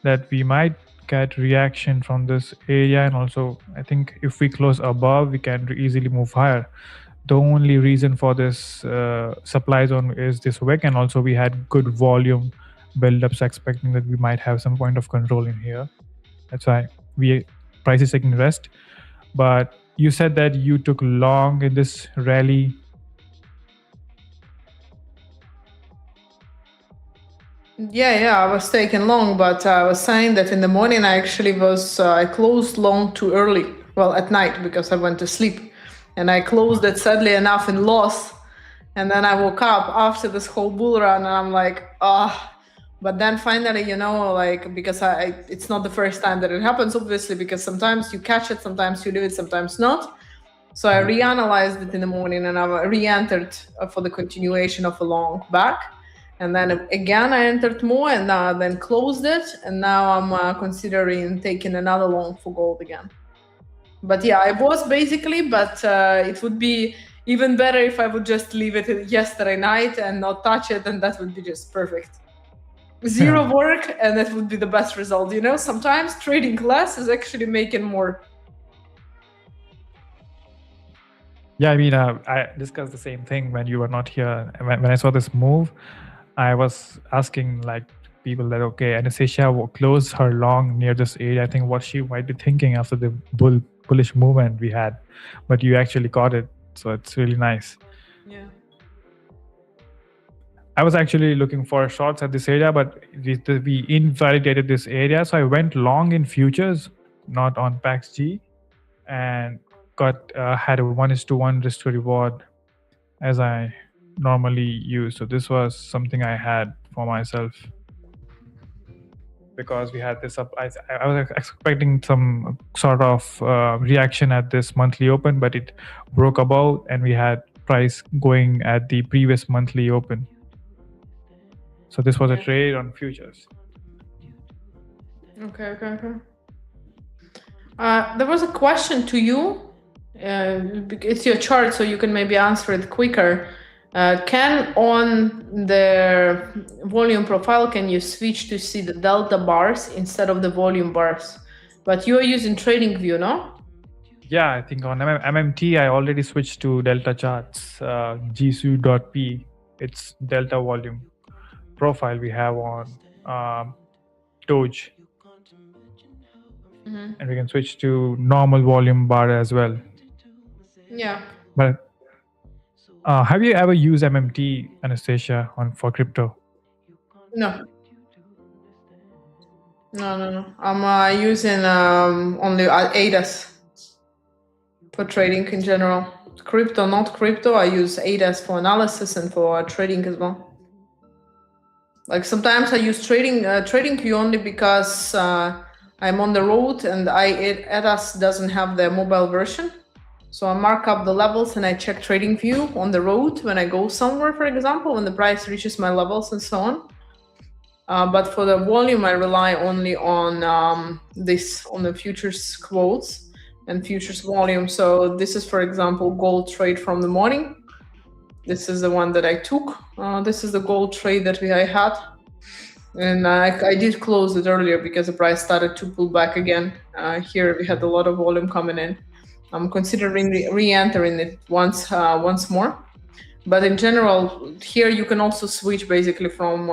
that we might get reaction from this area, and also I think if we close above, we can easily move higher. The only reason for this supply zone is this wick, and also we had good volume build-ups, expecting that we might have some point of control in here. That's why price is taking rest. But you said that you took long in this rally. Yeah, I was taking long, but I was saying that in the morning I closed long too early. Well, at night, because I went to sleep. And I closed it, sadly enough, in loss. And then I woke up after this whole bull run, and I'm like, But then finally, because it's not the first time that it happens, obviously, because sometimes you catch it, sometimes you leave it, sometimes not. So I reanalyzed it in the morning, and I re-entered for the continuation of a long back. And then again, I entered more, and then closed it. And now I'm considering taking another long for gold again. But yeah, I was basically, but it would be even better if I would just leave it yesterday night and not touch it, and that would be just perfect. Zero work, and that would be the best result. Sometimes trading less is actually making more. Yeah, I discussed the same thing when you were not here. When I saw this move, I was asking people that, okay, Anastasia closed her long near this area. I think what she might be thinking after the bullish movement we had, but you actually caught it, so it's really nice. Yeah, I was actually looking for shorts at this area, but we invalidated this area, so I went long in futures, not on PAX-G, and had a 1:1 risk to reward as I normally use. So this was something I had for myself, because we had this up. I was expecting some sort of reaction at this monthly open, but it broke above, and we had price going at the previous monthly open. So this was a trade on futures. Okay. There was a question to you. It's your chart, so you can maybe answer it quicker. Can on the volume profile, can you switch to see the delta bars instead of the volume bars? But you are using TradingView, no? Yeah, I think on MMT, I already switched to delta charts, gsu.p. It's delta volume profile we have on Doge. Mm-hmm. And we can switch to normal volume bar as well. Yeah. But have you ever used MMT, Anastasia, for crypto? No. I'm using only ADAS for trading in general. Crypto, not crypto. I use ADAS for analysis and for trading as well. Sometimes I use TradingView only because I'm on the road, and ADAS doesn't have the mobile version. So I mark up the levels and I check TradingView on the road when I go somewhere, for example, when the price reaches my levels and so on. But for the volume, I rely only on on the futures quotes and futures volume. So this is, for example, gold trade from the morning. This is the one that I took. This is the gold trade that I had. And I did close it earlier because the price started to pull back again. Here we had a lot of volume coming in. I'm considering re-entering it once more. But in general, here you can also switch basically from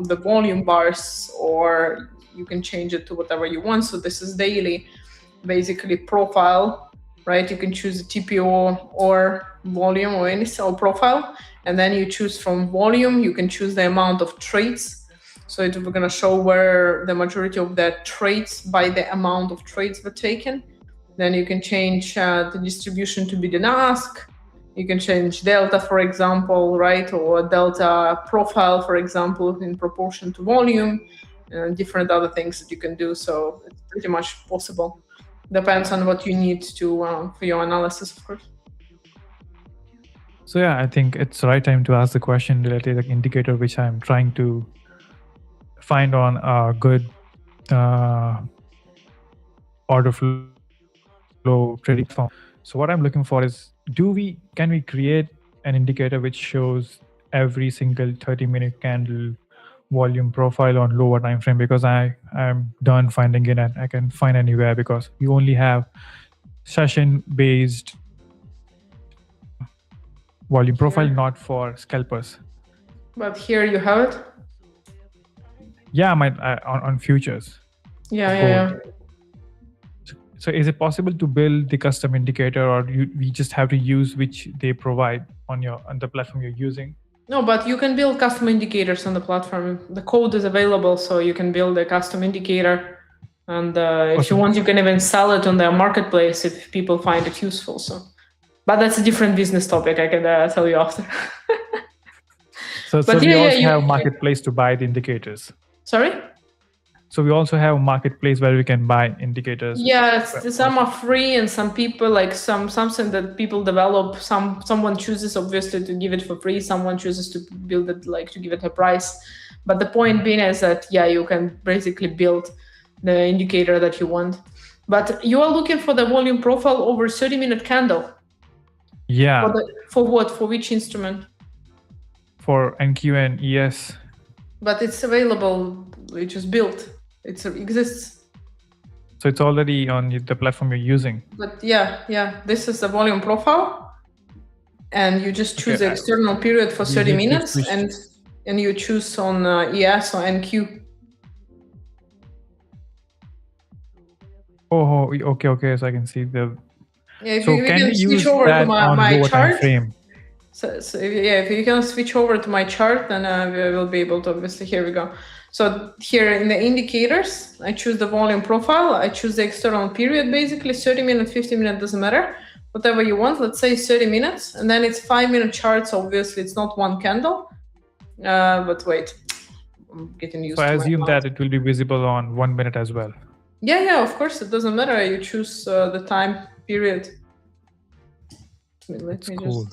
the volume bars, or you can change it to whatever you want. So this is daily, basically profile, right? You can choose a TPO or volume or any cell profile. And then you choose from volume, you can choose the amount of trades. So it's going to show where the majority of the trades by the amount of trades were taken. Then you can change the distribution to bid and ask. You can change delta, for example, right? Or delta profile, for example, in proportion to volume, and different other things that you can do. So it's pretty much possible. Depends on what you need to for your analysis, of course. So yeah, I think it's the right time to ask the question related to the indicator, which I'm trying to find on a good order flow trading form. So what I'm looking for is, can we create an indicator which shows every single 30-minute candle volume profile on lower time frame? Because I'm done finding it, and I can find anywhere, because we only have session-based volume profile, not for scalpers. But here you have it. Yeah, on futures. Yeah. So is it possible to build the custom indicator, or we just have to use which they provide on the platform you're using? No, but you can build custom indicators on the platform. The code is available, so you can build a custom indicator. And if you want, you can even sell it on the marketplace if people find it useful. So, but that's a different business topic. I can tell you after. So we also have marketplace to buy the indicators. Sorry? So we also have a marketplace where we can buy indicators. Yeah, some are free, and some people, like something that people develop. Someone chooses obviously to give it for free. Someone chooses to build it, like to give it a price. But the point being is that you can basically build the indicator that you want. But you are looking for the volume profile over 30-minute candle. Yeah. For what? For which instrument? For NQ and ES. But it's available. It just built. It exists. So it's already on the platform you're using. But yeah. This is the volume profile, and you just choose the external period for 30 minutes, and you choose on ES or NQ. Oh, okay. So I can see the. Yeah, so can we use that on lower time frame? So if you can switch over to my chart, then we will be able to, obviously, here we go. So here in the indicators, I choose the volume profile. I choose the external period, basically 30 minutes, 50 minutes, doesn't matter. Whatever you want, let's say 30 minutes. And then it's 5-minute charts. Obviously, it's not one candle. But wait, I'm getting used to it. So I assume that it will be visible on 1 minute as well. Yeah, of course. It doesn't matter. You choose the time period. Let me cool.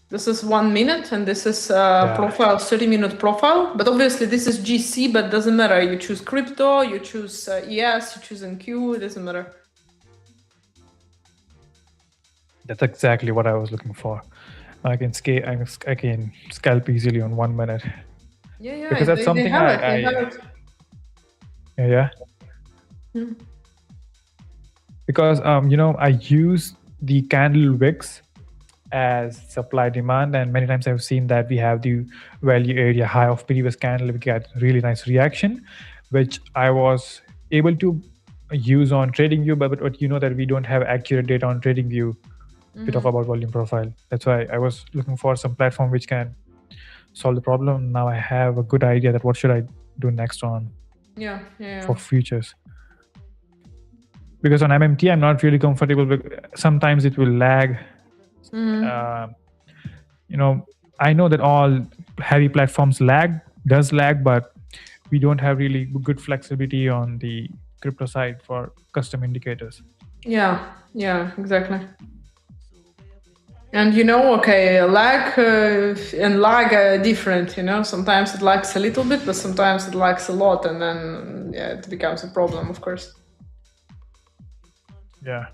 This is 1 minute, and this is profile, 30-minute profile. But obviously, this is GC, but doesn't matter. You choose crypto, you choose ES, you choose NQ. It doesn't matter. That's exactly what I was looking for. I can scalp easily on 1 minute. Yeah. Because that's something Yeah. Because I use the candle wicks as supply demand, and many times I've seen that we have the value area high of previous candle, we get really nice reaction, which I was able to use on TradingView, but you know that we don't have accurate data on TradingView to talk about volume profile. That's why I was looking for some platform which can solve the problem. Now I have a good idea that what should I do next on for futures. Because on MMT I'm not really comfortable with, sometimes it will lag. I know that all heavy platforms does lag, but we don't have really good flexibility on the crypto side for custom indicators. Yeah, exactly. And lag and lag are different. Sometimes it lags a little bit, but sometimes it lags a lot, and then it becomes a problem, of course. Yeah.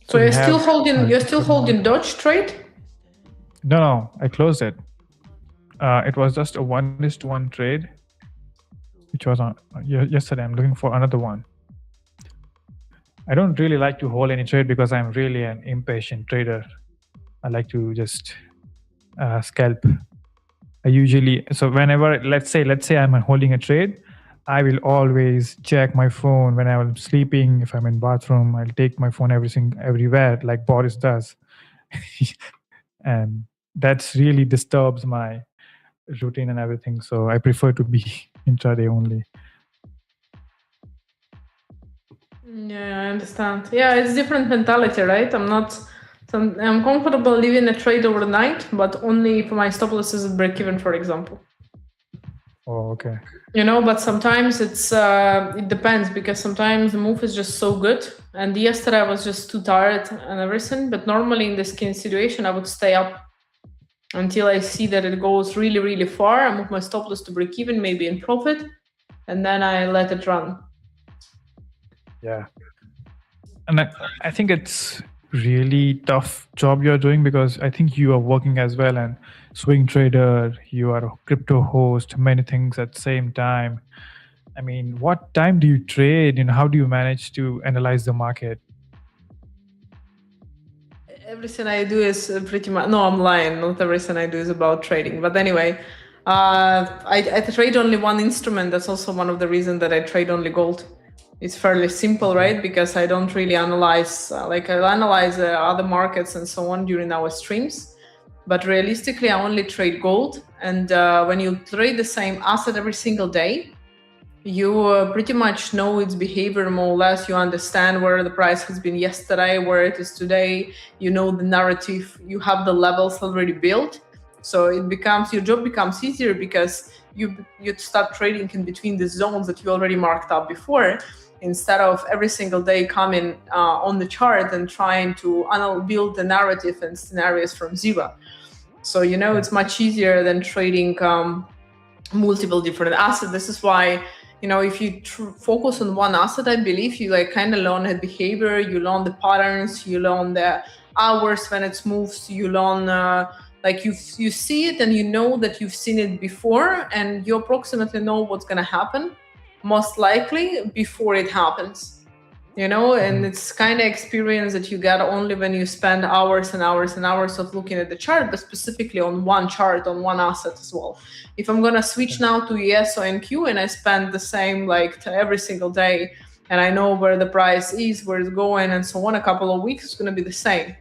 So you're still holding Dodge trade? No, I closed it. It was just a 1:1 trade. which was on yesterday. I'm looking for another one. I don't really like to hold any trade because I'm really an impatient trader. I like to just scalp. So whenever, let's say I'm holding a trade, I will always check my phone when I'm sleeping. If I'm in bathroom, I'll take my phone everywhere, like Boris does. And that's really disturbs my routine and everything. So I prefer to be intraday only. Yeah, I understand. Yeah, it's different mentality, right? I'm comfortable leaving a trade overnight, but only if my stop loss is at break even, for example. Oh, okay. But sometimes it depends, because sometimes the move is just so good. And yesterday I was just too tired and everything. But normally in this kind of situation, I would stay up until I see that it goes really, really far. I move my stop loss to break even, maybe in profit, and then I let it run. Yeah. And I think it's really tough job you're doing, because I think you are working as well and swing trader, you are a crypto host, many things at the same time. I mean, what time do you trade and how do you manage to analyze the market? Everything I do is pretty much, no, I'm lying. Not everything I do is about trading. But anyway, I trade only one instrument. That's also one of the reasons that I trade only gold. It's fairly simple, right? Because I don't really analyze, I'll analyze other markets and so on during our streams. But realistically, I only trade gold. And when you trade the same asset every single day, you pretty much know its behavior more or less. You understand where the price has been yesterday, where it is today. You know the narrative. You have the levels already built. So your job becomes easier, because you start trading in between the zones that you already marked up before, instead of every single day coming on the chart and trying to build the narrative and scenarios from zero. So, it's much easier than trading multiple different assets. This is why, if you focus on one asset, I believe you kind of learn the behavior, you learn the patterns, you learn the hours when it moves, you learn you see it and you know that you've seen it before, and you approximately know what's going to happen, most likely before it happens. And it's kind of experience that you get only when you spend hours and hours and hours of looking at the chart, but specifically on one chart, on one asset as well. If I'm going to switch now to ES or NQ and I spend the same every single day, and I know where the price is, where it's going and so on, a couple of weeks, it's going to be the same,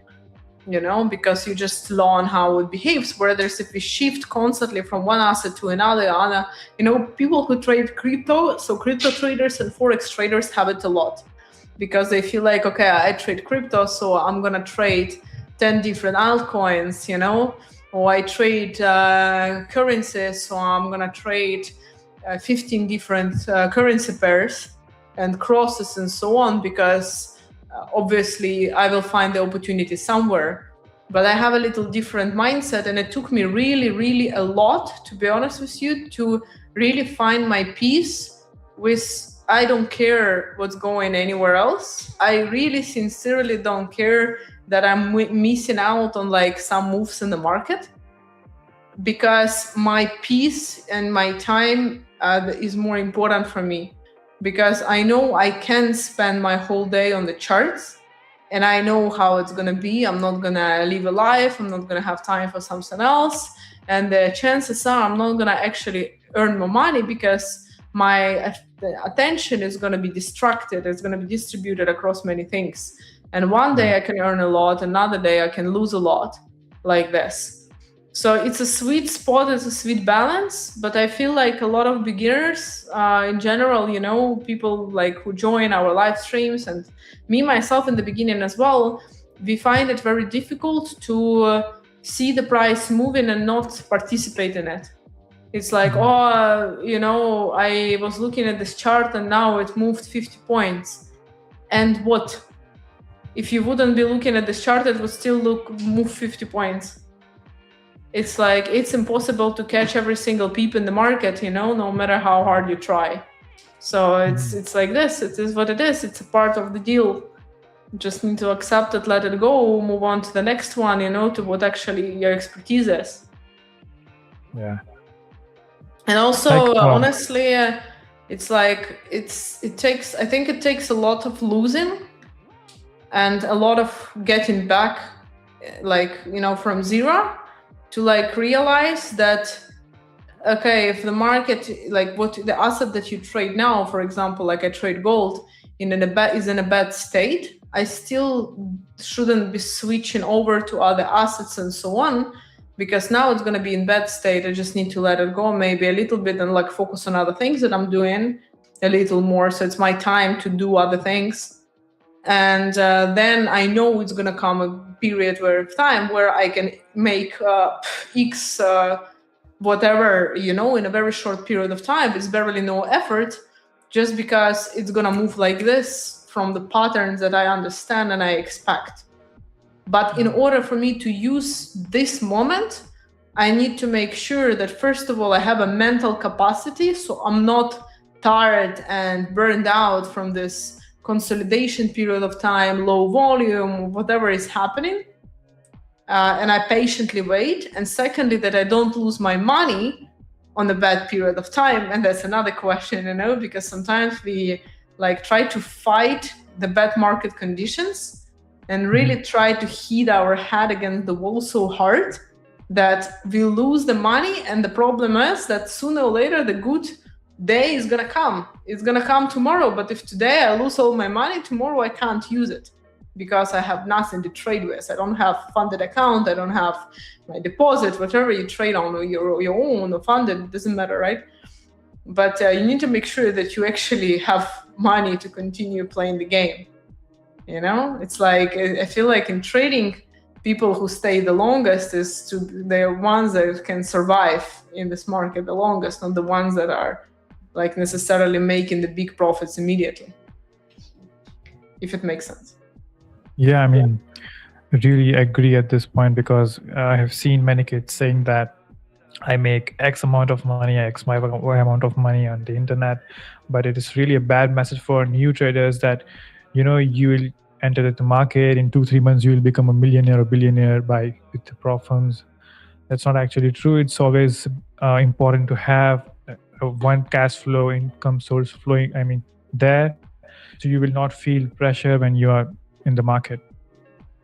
because you just learn how it behaves. Whereas if we shift constantly from one asset to another, people who trade crypto, so crypto traders and Forex traders have it a lot, because they feel like, okay, I trade crypto, so I'm going to trade 10 different altcoins, or I trade currencies, so I'm going to trade 15 different currency pairs and crosses and so on, because obviously I will find the opportunity somewhere. But I have a little different mindset, and it took me really, really a lot, to be honest with you, to really find my peace with I don't care what's going anywhere else. I really sincerely don't care that I'm missing out on some moves in the market, because my peace and my time is more important for me, because I know I can spend my whole day on the charts and I know how it's going to be. I'm not going to live a life. I'm not going to have time for something else. And the chances are I'm not going to actually earn more money, because my attention is going to be distracted. It's going to be distributed across many things. And one day I can earn a lot, another day I can lose a lot, like this. So it's a sweet spot, it's a sweet balance. But I feel like a lot of beginners in general, people who join our live streams, and me myself in the beginning as well, we find it very difficult to see the price moving and not participate in it. It's like, I was looking at this chart and now it moved 50 points. And what? If you wouldn't be looking at this chart, it would still move 50 points. It's it's impossible to catch every single peep in the market, no matter how hard you try. So it's like this. It is what it is. It's a part of the deal. You just need to accept it, let it go, move on to the next one, to what actually your expertise is. Yeah. And also, honestly, It's like I think it takes a lot of losing and a lot of getting back, like, from zero to like realize that, okay, if the market, like what the asset that you trade now, for example, like I trade gold is in a bad state, I still shouldn't be switching over to other assets and so on, because now it's going to be in bad state. I just need to let it go maybe a little bit and like focus on other things that I'm doing a little more. So it's my time to do other things. And then I know it's going to come a period of time where I can make X whatever, in a very short period of time. It's barely no effort, just because it's going to move like this from the patterns that I understand and I expect. But in order for me to use this moment, I need to make sure that, first of all, I have a mental capacity, so I'm not tired and burned out from this consolidation period of time, low volume, whatever is happening, and I patiently wait. And secondly, that I don't lose my money on a bad period of time. And that's another question, because sometimes we like try to fight the bad market conditions and really try to hit our head against the wall so hard that we lose the money. And the problem is that sooner or later, the good day is going to come. It's going to come tomorrow. But if today I lose all my money, tomorrow I can't use it because I have nothing to trade with. I don't have funded account. I don't have my deposit, whatever you trade on, or your own or funded, it doesn't matter, right? But you need to make sure that you actually have money to continue playing the game. It's like, I feel like in trading, people who stay the longest they're ones that can survive in this market the longest, not the ones that are like necessarily making the big profits immediately, if it makes sense. Yeah, I mean, really agree at this point, because I have seen many kids saying that I make X amount of money, X Y amount of money on the internet, but it is really a bad message for new traders that, you will enter the market in 2-3 months, you will become a millionaire or billionaire with the prop firms. That's not actually true. It's always important to have one cash flow income source flowing, there, so you will not feel pressure when you are in the market.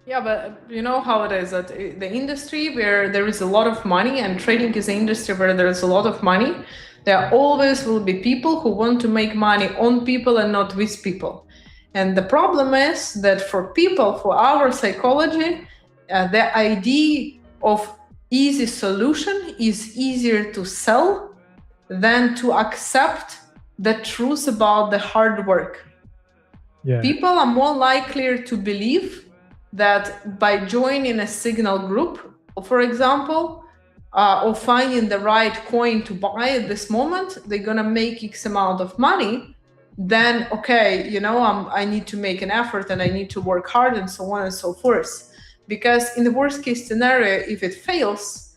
Yeah, but you know how it is, that the industry where there is a lot of money, and trading is an industry where there is a lot of money, there always will be people who want to make money on people and not with people. And the problem is that for people, for our psychology, the idea of easy solution is easier to sell than to accept the truth about the hard work. Yeah. People are more likely to believe that by joining a signal group, for example, or finding the right coin to buy at this moment, they're going to make X amount of money. Then, okay, I need to make an effort and I need to work hard and so on and so forth. Because in the worst case scenario, if it fails,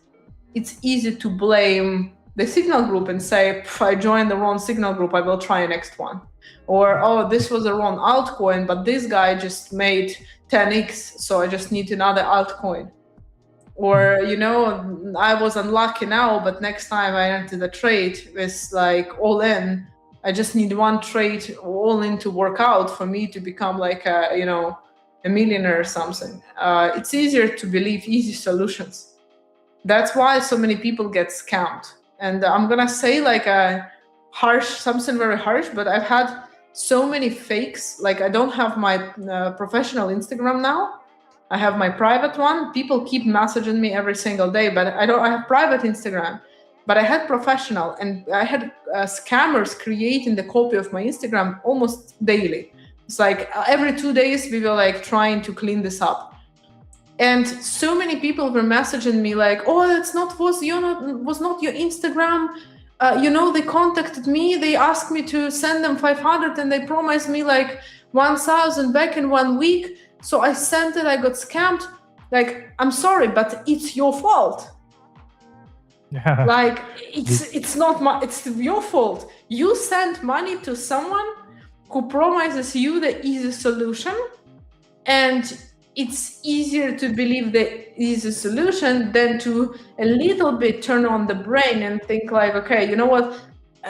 it's easy to blame the signal group and say, if I joined the wrong signal group, I will try next one. Or, oh, this was the wrong altcoin, but this guy just made 10x, so I just need another altcoin. Or, I was unlucky now, but next time I enter the trade with like all in, I just need one trade all in to work out for me to become like a millionaire or something. It's easier to believe easy solutions. That's why so many people get scammed. And I'm gonna say like something very harsh, but I've had so many fakes. Like I don't have my professional Instagram now. I have my private one. People keep messaging me every single day, but I have private Instagram. But I had professional, and I had scammers creating the copy of my Instagram almost daily. It's like every 2 days we were like trying to clean this up. And so many people were messaging me like, oh, was not your Instagram. They contacted me. They asked me to send them 500 and they promised me like 1,000 back in 1 week. So I sent it, I got scammed. Like, I'm sorry, but it's your fault. Yeah. Like, it's your fault. You sent money to someone who promises you the easy solution, and it's easier to believe the easy solution than to a little bit turn on the brain and think like, okay, you know what?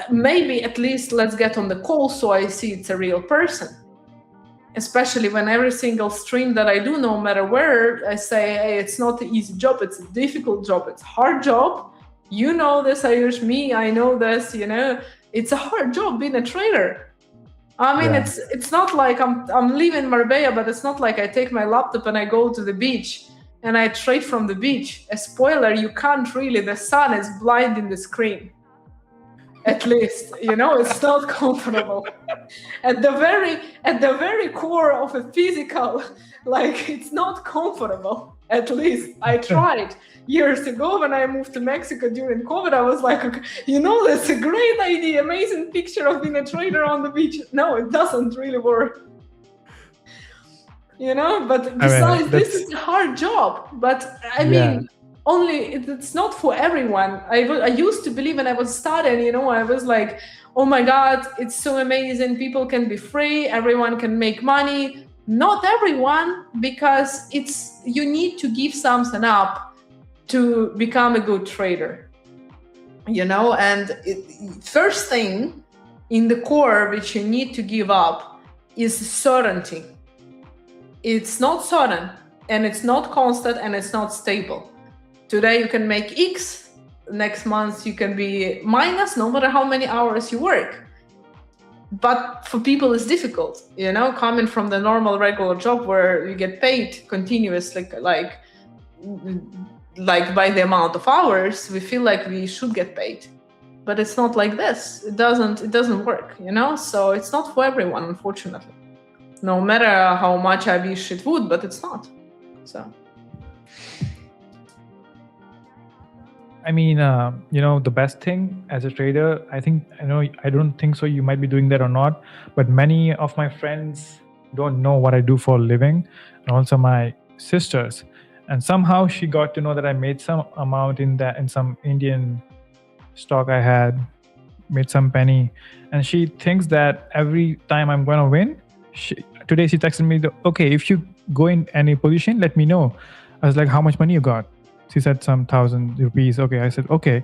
maybe at least let's get on the call so I see it's a real person. Especially when every single stream that I do, no matter where, I say, hey, it's not an easy job, it's a difficult job, it's a hard job. You know this, Ayush, me, I know this, you know, it's a hard job being a trader. I mean, it's not like I'm leaving Marbella, but it's not like I take my laptop and I go to the beach and I trade from the beach. A spoiler, you can't really, the sun is blinding the screen. At least, you know, it's not comfortable. At the very core of a physical, like, it's not comfortable. At least I tried years ago when I moved to Mexico during COVID. I was like, okay, you know, that's a great idea, amazing picture of being a trader on the beach. No, it doesn't really work. You know, but besides, this is a hard job. But I mean, only it's not for everyone. I used to believe when I was starting, you know, I was like, oh my God, it's so amazing. People can be free. Everyone can make money. Not everyone, because you need to give something up to become a good trader, you know. And first thing in the core which you need to give up is certainty. It's not certain, and it's not constant, and it's not stable. Today you can make X, next month you can be minus, no matter how many hours you work. But for people it's difficult, you know, coming from the normal regular job where you get paid continuously, like by the amount of hours, we feel like we should get paid. But it's not like this. It doesn't work, you know? So it's not for everyone, unfortunately. No matter how much I wish it would, but it's not. So I mean, you know, the best thing as a trader, I don't think so, you might be doing that or not, but many of my friends don't know what I do for a living, and also my sisters. And somehow she got to know that I made some amount in some Indian stock I had, made some penny. And she thinks that every time I'm going to win, today she texted me, okay, if you go in any position, let me know. I was like, how much money you got? She said some 1,000 rupees. Okay, I said, okay,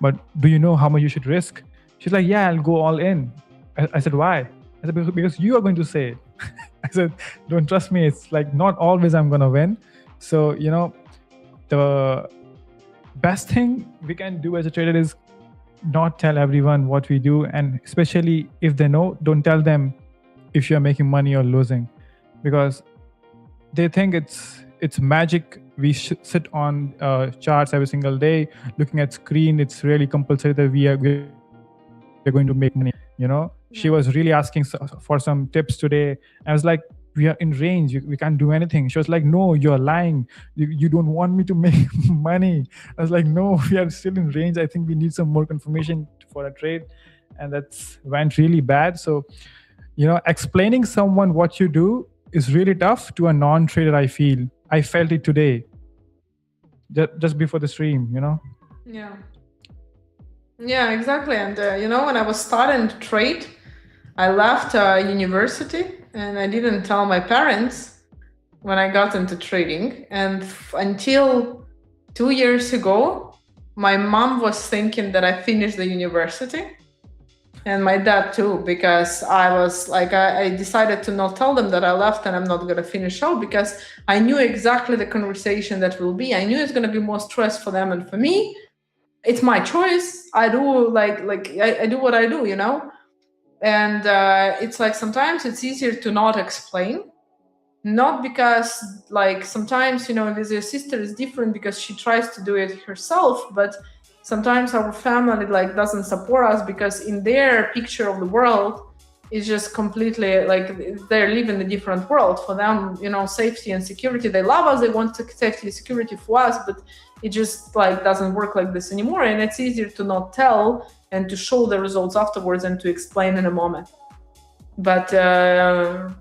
but do you know how much you should risk? She's like, yeah, I'll go all in. I said, why? I said, because you are going to say it. I said, don't trust me. It's like not always I'm going to win. So, you know, the best thing we can do as a trader is not tell everyone what we do. And especially if they know, don't tell them if you're making money or losing, because they think it's magic. We sit on charts every single day, looking at screen. It's really compulsory that we're going to make money. You know, she was really asking for some tips today. I was like, we are in range. We can't do anything. She was like, no, you're lying. You don't want me to make money. I was like, no, we are still in range. I think we need some more confirmation for a trade. And that's went really bad. So, you know, explaining someone what you do is really tough to a non-trader, I feel. I felt it today, just before the stream, you know? Yeah, exactly. And, you know, when I was starting to trade, I left university and I didn't tell my parents when I got into trading. And until 2 years ago, my mom was thinking that I finished the university. And my dad too, because I was like, I decided to not tell them that I left and I'm not going to finish out, because I knew exactly the conversation that will be. I knew it's going to be more stress for them and for me. It's my choice. I do I do what I do, you know? And it's like, sometimes it's easier to not explain, not because like sometimes, you know, with your sister is different because she tries to do it herself, but sometimes our family like doesn't support us because in their picture of the world is just completely like they're living a different world. For them, you know, safety and security, they love us, they want safety and security for us, but it just like doesn't work like this anymore. And it's easier to not tell and to show the results afterwards and to explain in a moment. But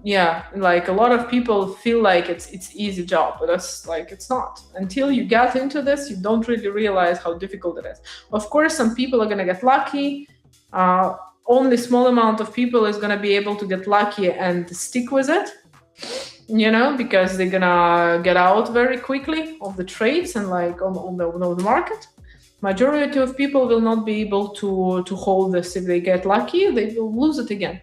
yeah, like a lot of people feel like it's easy job, but that's like, it's not. Until you get into this, you don't really realize how difficult it is. Of course, some people are gonna get lucky. Only small amount of people is gonna be able to get lucky and stick with it, you know, because they're gonna get out very quickly of the trades and like on the market. majority of people will not be able to hold this. If they get lucky, they will lose it again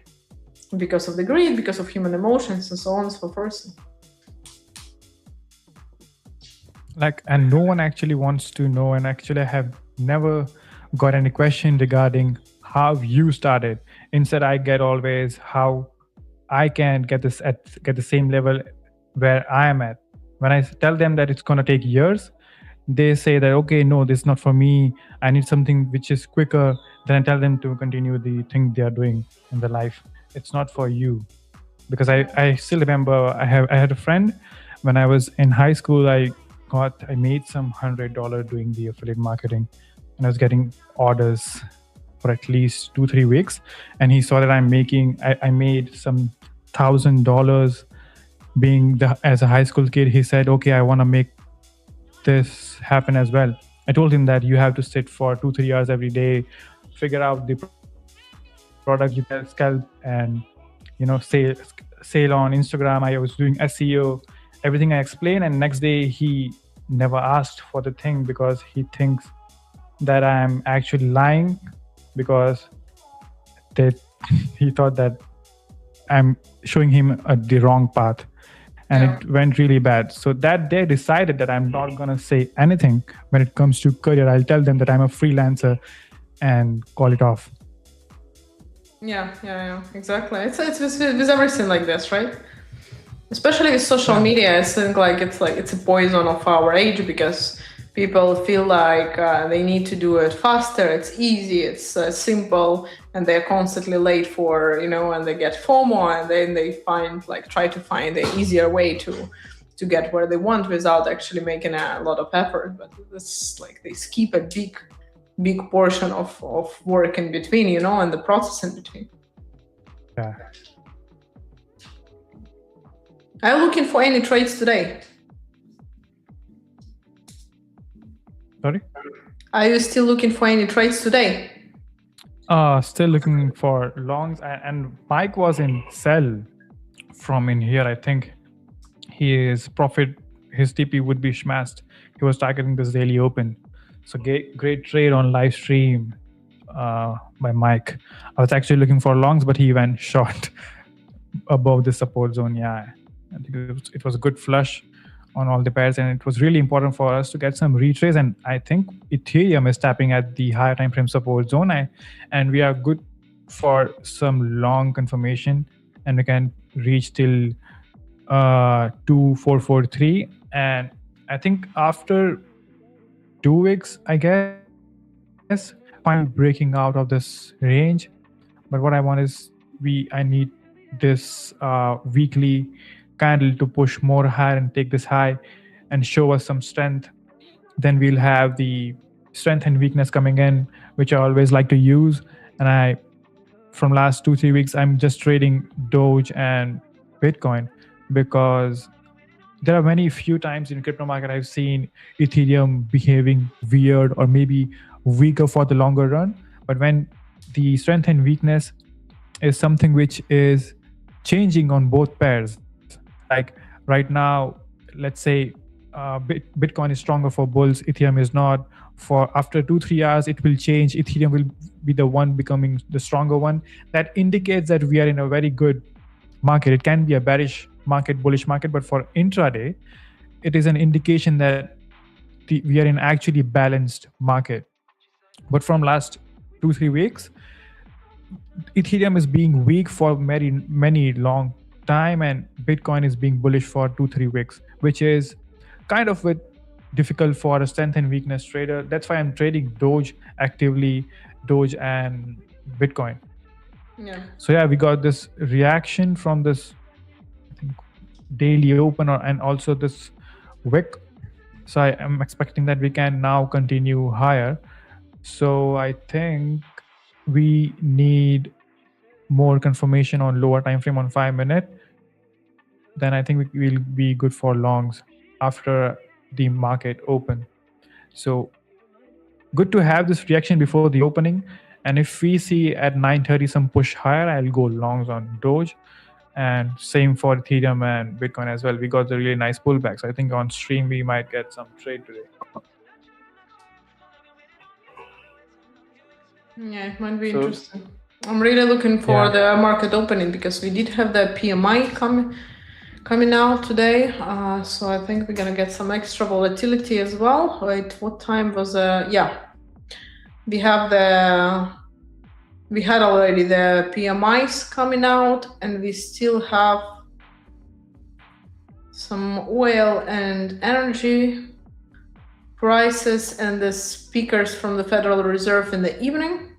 because of the greed, because of human emotions, and so on and so forth. And no one actually wants to know, and actually I have never got any question regarding how you started. Instead, I get always how I can get the same level where I am at. When I tell them that it's gonna take years, they say that, okay, no, this is not for me. I need something which is quicker. Then I tell them to continue the thing they are doing in their life. It's not for you. Because I still remember I had a friend when I was in high school. I made some $100 doing the affiliate marketing, and I was getting orders for at least 2-3 weeks. And he saw that I made some $1,000 as a high school kid. He said, okay, I want to make this happen as well. I told him that you have to sit for 2-3 hours every day, figure out the product you can scalp, and sale on Instagram. I was doing SEO, everything I explained, and next day he never asked for the thing because he thinks that I'm actually lying, because he thought that I'm showing him the wrong path, and it went really bad. So that day decided that I'm not gonna say anything when it comes to career. I'll tell them that I'm a freelancer and call it off. Yeah, exactly. It's with everything like this, right? Especially with social media, I think it's a poison of our age, because people feel like they need to do it faster. It's easy, it's simple, and they're constantly late for, and they get FOMO, and then they try to find the easier way to get where they want without actually making a lot of effort. But it's they skip a big portion of work in between, and the process in between. Yeah. Are you looking for any trades today? Sorry? Are you still looking for any trades today? Still looking for longs, and Mike was in sell from in here. I think his TP would be smashed. He was targeting this daily open. So great trade on live stream by Mike. I was actually looking for longs, but he went short above the support zone. Yeah, I think it was a good flush on all the pairs, and it was really important for us to get some retrace. And I think Ethereum is tapping at the higher time frame support zone, and we are good for some long confirmation, and we can reach till 2443. And I think after 2 weeks, I guess, I'm breaking out of this range. But what I want is I need this weekly candle to push more higher and take this high and show us some strength. Then we'll have the strength and weakness coming in, which I always like to use. And from last 2-3 weeks, I'm just trading Doge and Bitcoin, because there are few times in crypto market I've seen Ethereum behaving weird or maybe weaker for the longer run. But when the strength and weakness is something which is changing on both pairs, like right now, let's say Bitcoin is stronger for bulls, Ethereum is not. For after 2-3 hours, it will change. Ethereum will be the one becoming the stronger one. That indicates that we are in a very good market. It can be a bearish market, bullish market, but for intraday, it is an indication that we are in actually balanced market. But from last 2-3 weeks, Ethereum is being weak for many long time, and Bitcoin is being bullish for 2-3 weeks, which is kind of difficult for a strength and weakness trader. That's why I'm trading Doge actively, Doge and Bitcoin. Yeah. So yeah, we got this reaction from this, I think, daily open and also this wick. So I am expecting that we can now continue higher. So I think we need more confirmation on lower time frame on 5 minute. Then I think we will be good for longs after the market open. So good to have this reaction before the opening. And if we see at 9:30 some push higher, I'll go longs on Doge, and same for Ethereum and Bitcoin as well. We got the really nice pullbacks. I think on stream we might get some trade today. Yeah, it might be interesting. I'm really looking for the market opening because we did have the PMI coming out today. So I think we're gonna get some extra volatility as well. Wait, what time was we had already the PMIs coming out, and we still have some oil and energy prices and the speakers from the Federal Reserve in the evening.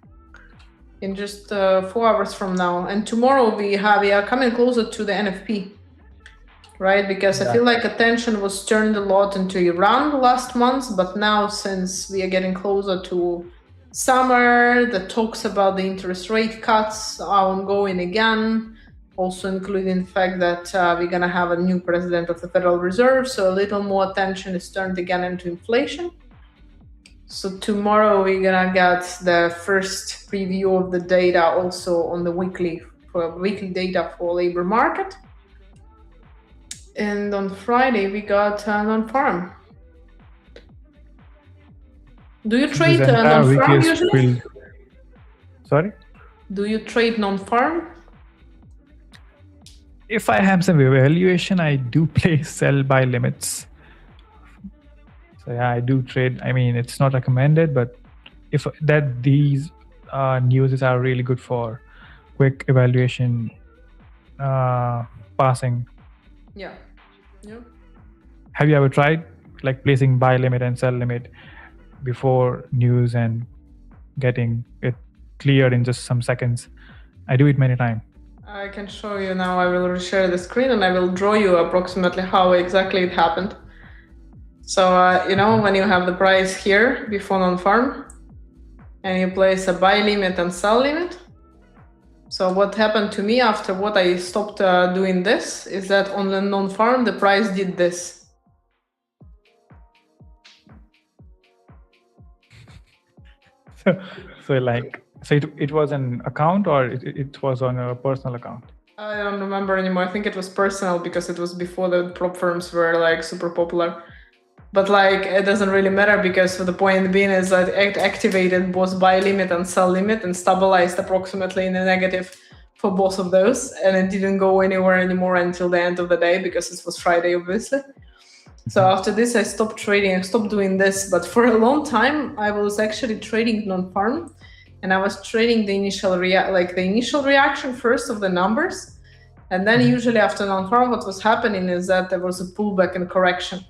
In just 4 hours from now, and tomorrow we are coming closer to the NFP, right? Because I feel like attention was turned a lot into Iran last month, but now since we are getting closer to summer, the talks about the interest rate cuts are ongoing again, also including the fact that we're gonna have a new president of the Federal Reserve, so a little more attention is turned again into inflation. So tomorrow we're gonna get the first preview of the data also on the weekly data for labor market. And on Friday we got non-farm. Do you trade non-farm usually? Sorry? Do you trade non-farm? If I have some evaluation, I do play sell-buy limits. So yeah, I do trade. I mean, it's not recommended, but if these news are really good for quick evaluation, passing. Yeah. Have you ever tried like placing buy limit and sell limit before news and getting it cleared in just some seconds? I do it many times. I can show you now. I will share the screen and I will draw you approximately how exactly it happened. So, when you have the price here before non-farm and you place a buy limit and sell limit. So what happened to me after what I stopped doing this is that on the non-farm, the price did this. So it was an account or it was on a personal account? I don't remember anymore. I think it was personal because it was before the prop firms were like super popular. But like it doesn't really matter because the point being is that it activated both buy limit and sell limit and stabilized approximately in the negative for both of those. And it didn't go anywhere anymore until the end of the day because it was Friday, obviously. So after this, I stopped trading. I stopped doing this. But for a long time, I was actually trading non-farm. And I was trading the initial reaction first of the numbers. And then usually after non-farm, what was happening is that there was a pullback and correction.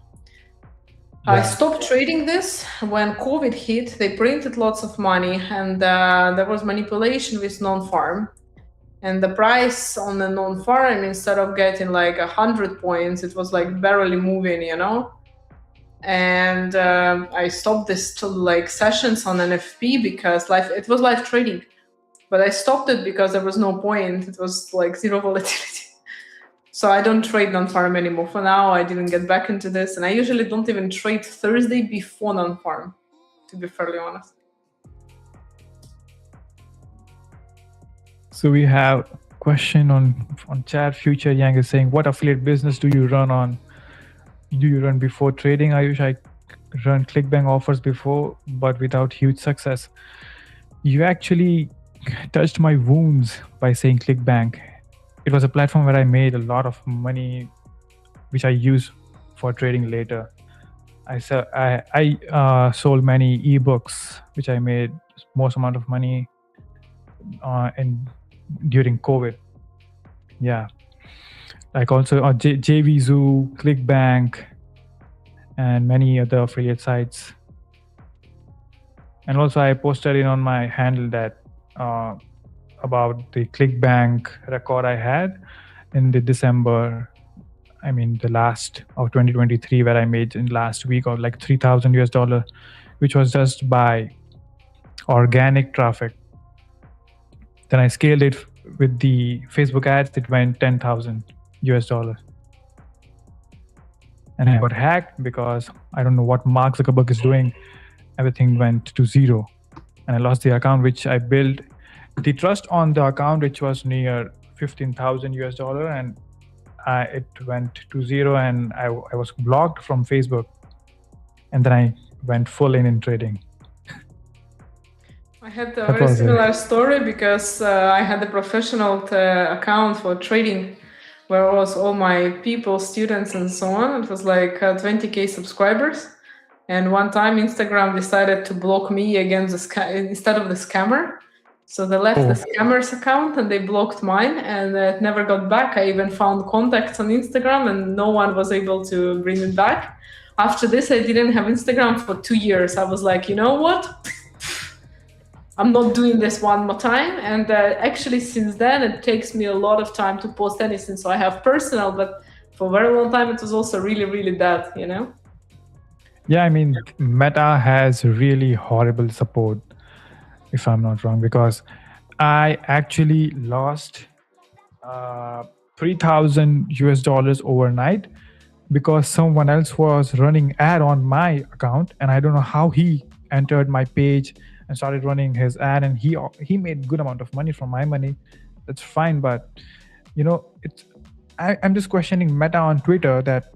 I stopped trading this when COVID hit. They printed lots of money and there was manipulation with non-farm. And the price on the non-farm, instead of getting like 100 points, it was like barely moving, And I stopped this sessions on NFP because it was live trading. But I stopped it because there was no point. It was like zero volatility. So I don't trade non-farm anymore. For now, I didn't get back into this. And I usually don't even trade Thursday before non-farm, to be fairly honest. So we have a question on chat. Future Yang is saying, what affiliate business do you run before trading? Ayush, I run ClickBank offers before, but without huge success. You actually touched my wounds by saying ClickBank. It was a platform where I made a lot of money, which I use for trading later. I sold many ebooks, which I made most amount of money during COVID. Yeah, like also JVZoo, ClickBank, and many other affiliate sites. And also I posted it on my handle that about the ClickBank record I had in the the last of 2023, where I made in last week of like $3,000, which was just by organic traffic. Then I scaled it with the Facebook ads, it went $10,000. And I got hacked because I don't know what Mark Zuckerberg is doing. Everything went to zero. And I lost the account, which I built. The trust on the account, which was near $15,000, and it went to zero, and I was blocked from Facebook. And then I went full in trading. I had a very similar story because I had a professional account for trading where was all my people, students, and so on. It was like 20K subscribers. And one time Instagram decided to block me against instead of the scammer. So they left the scammer's account and they blocked mine, and it never got back. I even found contacts on Instagram and no one was able to bring it back. After this, I didn't have Instagram for 2 years. I was like, you know what? I'm not doing this one more time. And actually, since then, it takes me a lot of time to post anything. So I have personal, but for a very long time, it was also really, really dead, you know? Yeah, I mean, Meta has really horrible support, if I'm not wrong, because I actually lost 3,000 US dollars overnight because someone else was running ad on my account, and I don't know how he entered my page and started running his ad, and he made good amount of money from my money. That's fine, but you know, I'm just questioning Meta on Twitter that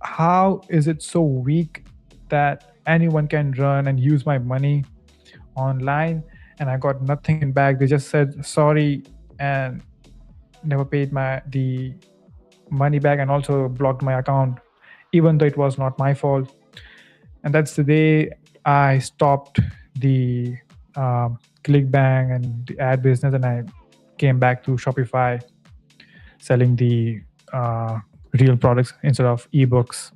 how is it so weak that anyone can run and use my money online and I got nothing back. They just said sorry and never paid the money back, and also blocked my account even though it was not my fault. And that's the day I stopped the clickbank and the ad business, and I came back to Shopify selling the real products instead of ebooks.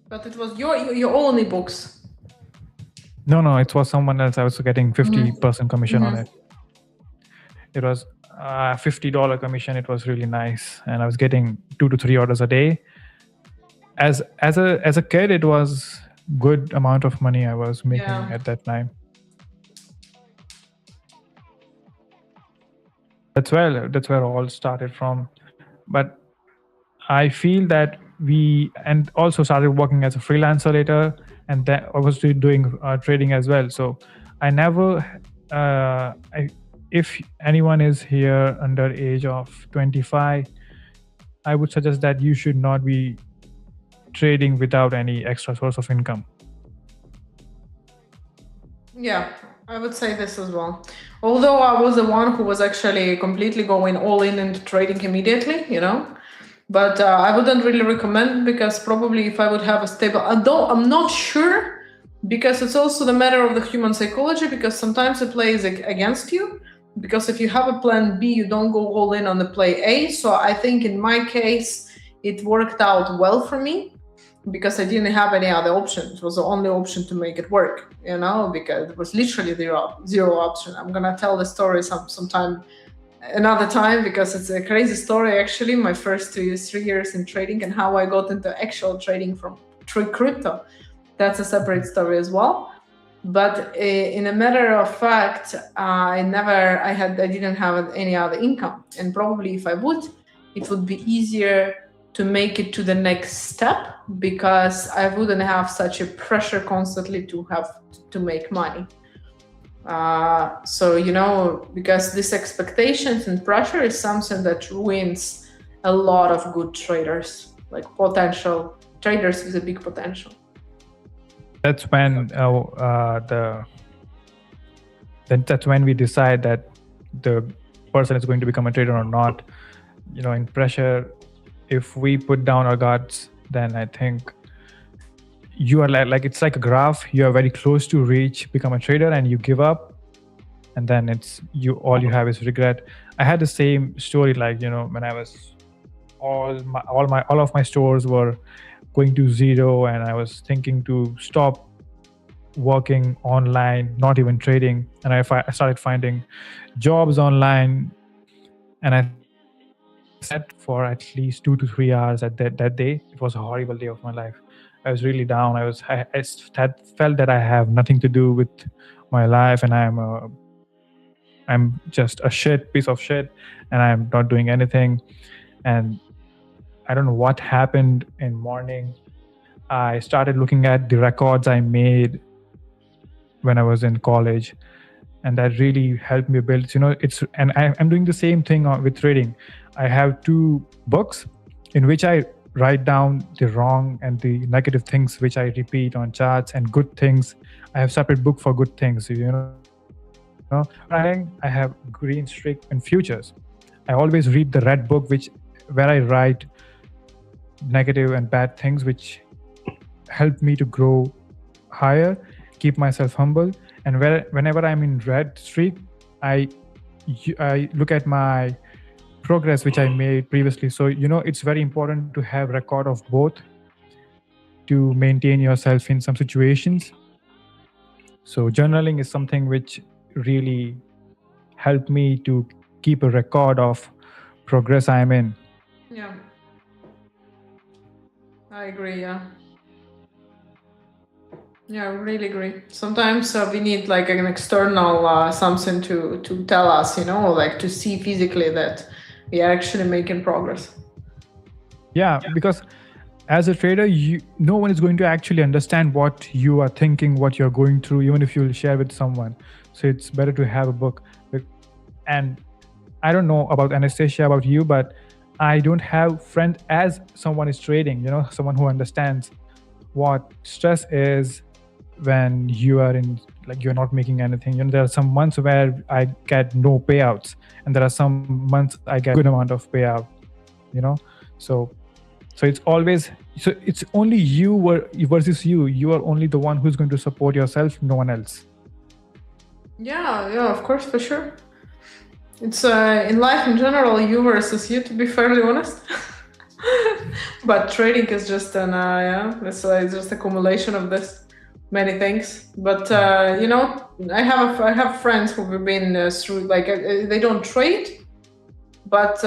But it was your own ebooks. No, it was someone else. I was getting 50% commission on it. It was $50 commission. It was really nice, and I was getting 2 to 3 orders a day. As a kid, it was good amount of money I was making at that time. That's where all started from. But I feel that and also started working as a freelancer later, and then I was doing trading as well. So I never, if anyone is here under age of 25, I would suggest that you should not be trading without any extra source of income. Yeah, I would say this as well. Although I was the one who was actually completely going all in into trading immediately, you know. But I wouldn't really recommend, because probably if I would have a stable, although I'm not sure, because it's also the matter of the human psychology, because sometimes it plays against you. Because if you have a plan B, you don't go all in on the play A. So I think in my case, it worked out well for me because I didn't have any other option. It was the only option to make it work, you know, because it was literally zero option. I'm going to tell the story sometime another time, because it's a crazy story actually, my first 3 years in trading and how I got into actual trading from crypto. That's a separate story as well. But in a matter of fact, I didn't have any other income, and probably if I would, it would be easier to make it to the next step, because I wouldn't have such a pressure constantly to have to make money. So, you know, because these expectations and pressure is something that ruins a lot of good traders, like potential traders with a big potential. That's when that's when we decide that the person is going to become a trader or not. You know, in pressure, if we put down our guards, then I think you are like it's like a graph. You are very close to become a trader, and you give up, and then all you have is regret. I had the same story, like, you know, when I was all of my stores were going to zero, and I was thinking to stop working online, not even trading, and I started finding jobs online, and I sat for at least 2 to 3 hours at that day. It was a horrible day of my life. I was really down. I felt that I have nothing to do with my life, and I'm just a piece of shit, and I'm not doing anything. And I don't know what happened in morning. I started looking at the records I made when I was in college, and that really helped me build, you know, I'm doing the same thing with trading. I have 2 books in which I write down the wrong and the negative things which I repeat on charts, and good things. I have separate book for good things. I have green streak in futures. I always read the red book, where I write negative and bad things, which help me to grow higher, keep myself humble. And whenever I'm in red streak, I look at my progress which I made previously. So it's very important to have record of both to maintain yourself in some situations. So journaling is something which really helped me to keep a record of progress I'm in. Yeah, I agree. Yeah, I really agree. Sometimes we need like an external something to tell us, like to see physically that we are actually making progress. Yeah, because as a trader, no one is going to actually understand what you are thinking, what you're going through, even if you'll share with someone. So it's better to have a book. And I don't know about Anastasia, about you, but I don't have friends as someone is trading, someone who understands what stress is when you are in, like, you're not making anything. There are some months where I get no payouts, and there are some months I get a good amount of payout, So it's always, so it's only you versus you. You are only the one who's going to support yourself, no one else. Yeah, of course, for sure. It's in life in general, you versus you, to be fairly honest. But trading is just it's just accumulation of this many things. But I have friends who have been through, like, they don't trade, but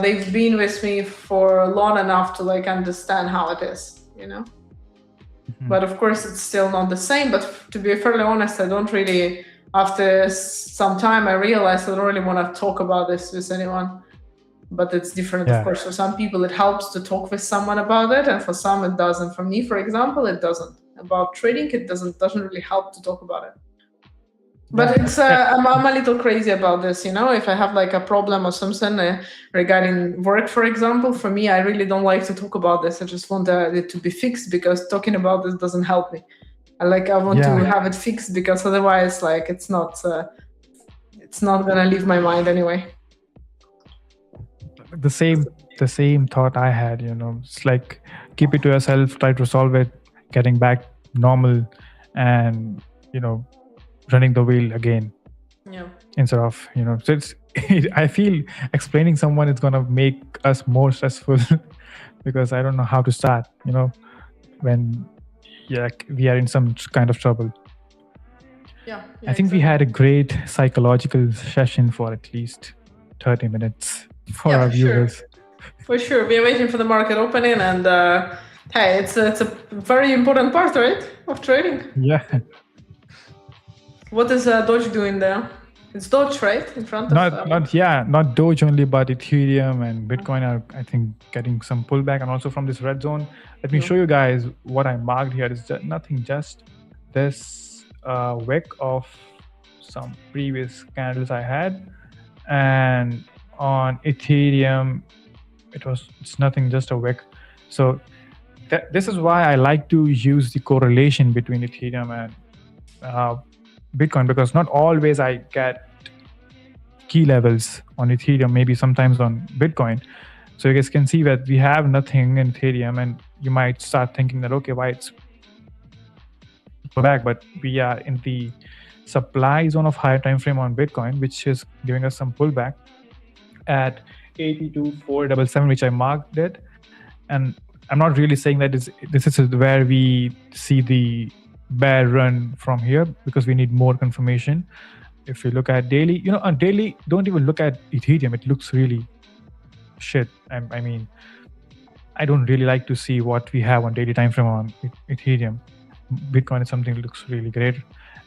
they've been with me for long enough to like understand how it is, Mm-hmm. But of course, it's still not the same. But to be fairly honest, I don't really. After some time, I realized I don't really want to talk about this with anyone. But it's different, of course. For some people, it helps to talk with someone about it, and for some, it doesn't. For me, for example, it doesn't. About trading, it doesn't really help to talk about it. But it's I'm a little crazy about this, If I have like a problem or something regarding work, for example, for me, I really don't like to talk about this. I just want it to be fixed, because talking about this doesn't help me. I want to have it fixed, because otherwise, like, it's not gonna leave my mind anyway. The same thought I had. It's like, keep it to yourself, try to solve it, getting back normal, and running the wheel again. Yeah. Instead of so it's I feel explaining someone is gonna make us more stressful because I don't know how to start. When we are in some kind of trouble. Yeah, I think we had a great psychological session for at least 30 minutes for our viewers. For sure. We are waiting for the market opening, and hey, it's a very important part, right, of trading. Yeah. What is Doge doing there? It's Doge, right, in front of... Not Doge only, but Ethereum and Bitcoin are, I think, getting some pullback, and also from this red zone. Let me show you guys what I marked here. It's nothing, just this wick of some previous candles I had, and on Ethereum, it's nothing, just a wick. So this is why I like to use the correlation between Ethereum and Bitcoin, because not always I get key levels on Ethereum, maybe sometimes on Bitcoin. So you guys can see that we have nothing in Ethereum, and you might start thinking that, okay, why it's back? But we are in the supply zone of higher time frame on Bitcoin, which is giving us some pullback at 82,477, which I marked it. And I'm not really saying that this is where we see the bear run from here, because we need more confirmation. If you look at daily, on daily, don't even look at Ethereum. It looks really shit. I mean, I don't really like to see what we have on daily time frame on Ethereum. Bitcoin is something that looks really great,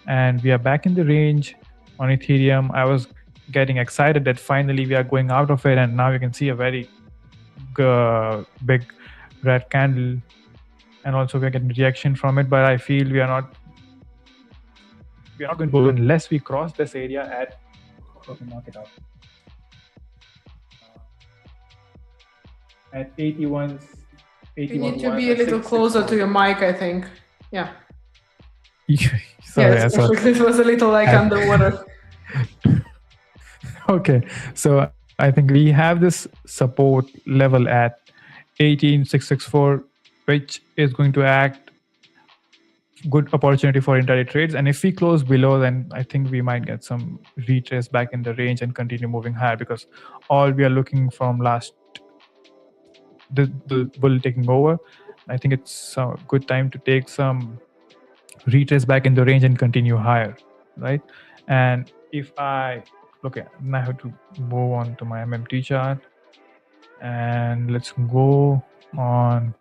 and we are back in the range on Ethereum. I was getting excited that finally we are going out of it, and now you can see a very big red candle, and also we're getting reaction from it. But I feel we are not going to go unless we cross this area at, mark it out, at 81 You need to be a little closer to your mic, I think. Yeah. Sorry, yes, it was a little like underwater. Okay, so I think we have this support level at 18664, which is going to act good opportunity for intraday trades. And if we close below, then I think we might get some retrace back in the range and continue moving higher, because all we are looking from the bull taking over. I think it's a good time to take some retrace back in the range and continue higher, right? And if I now I have to move on to my MMT chart, and let's go on.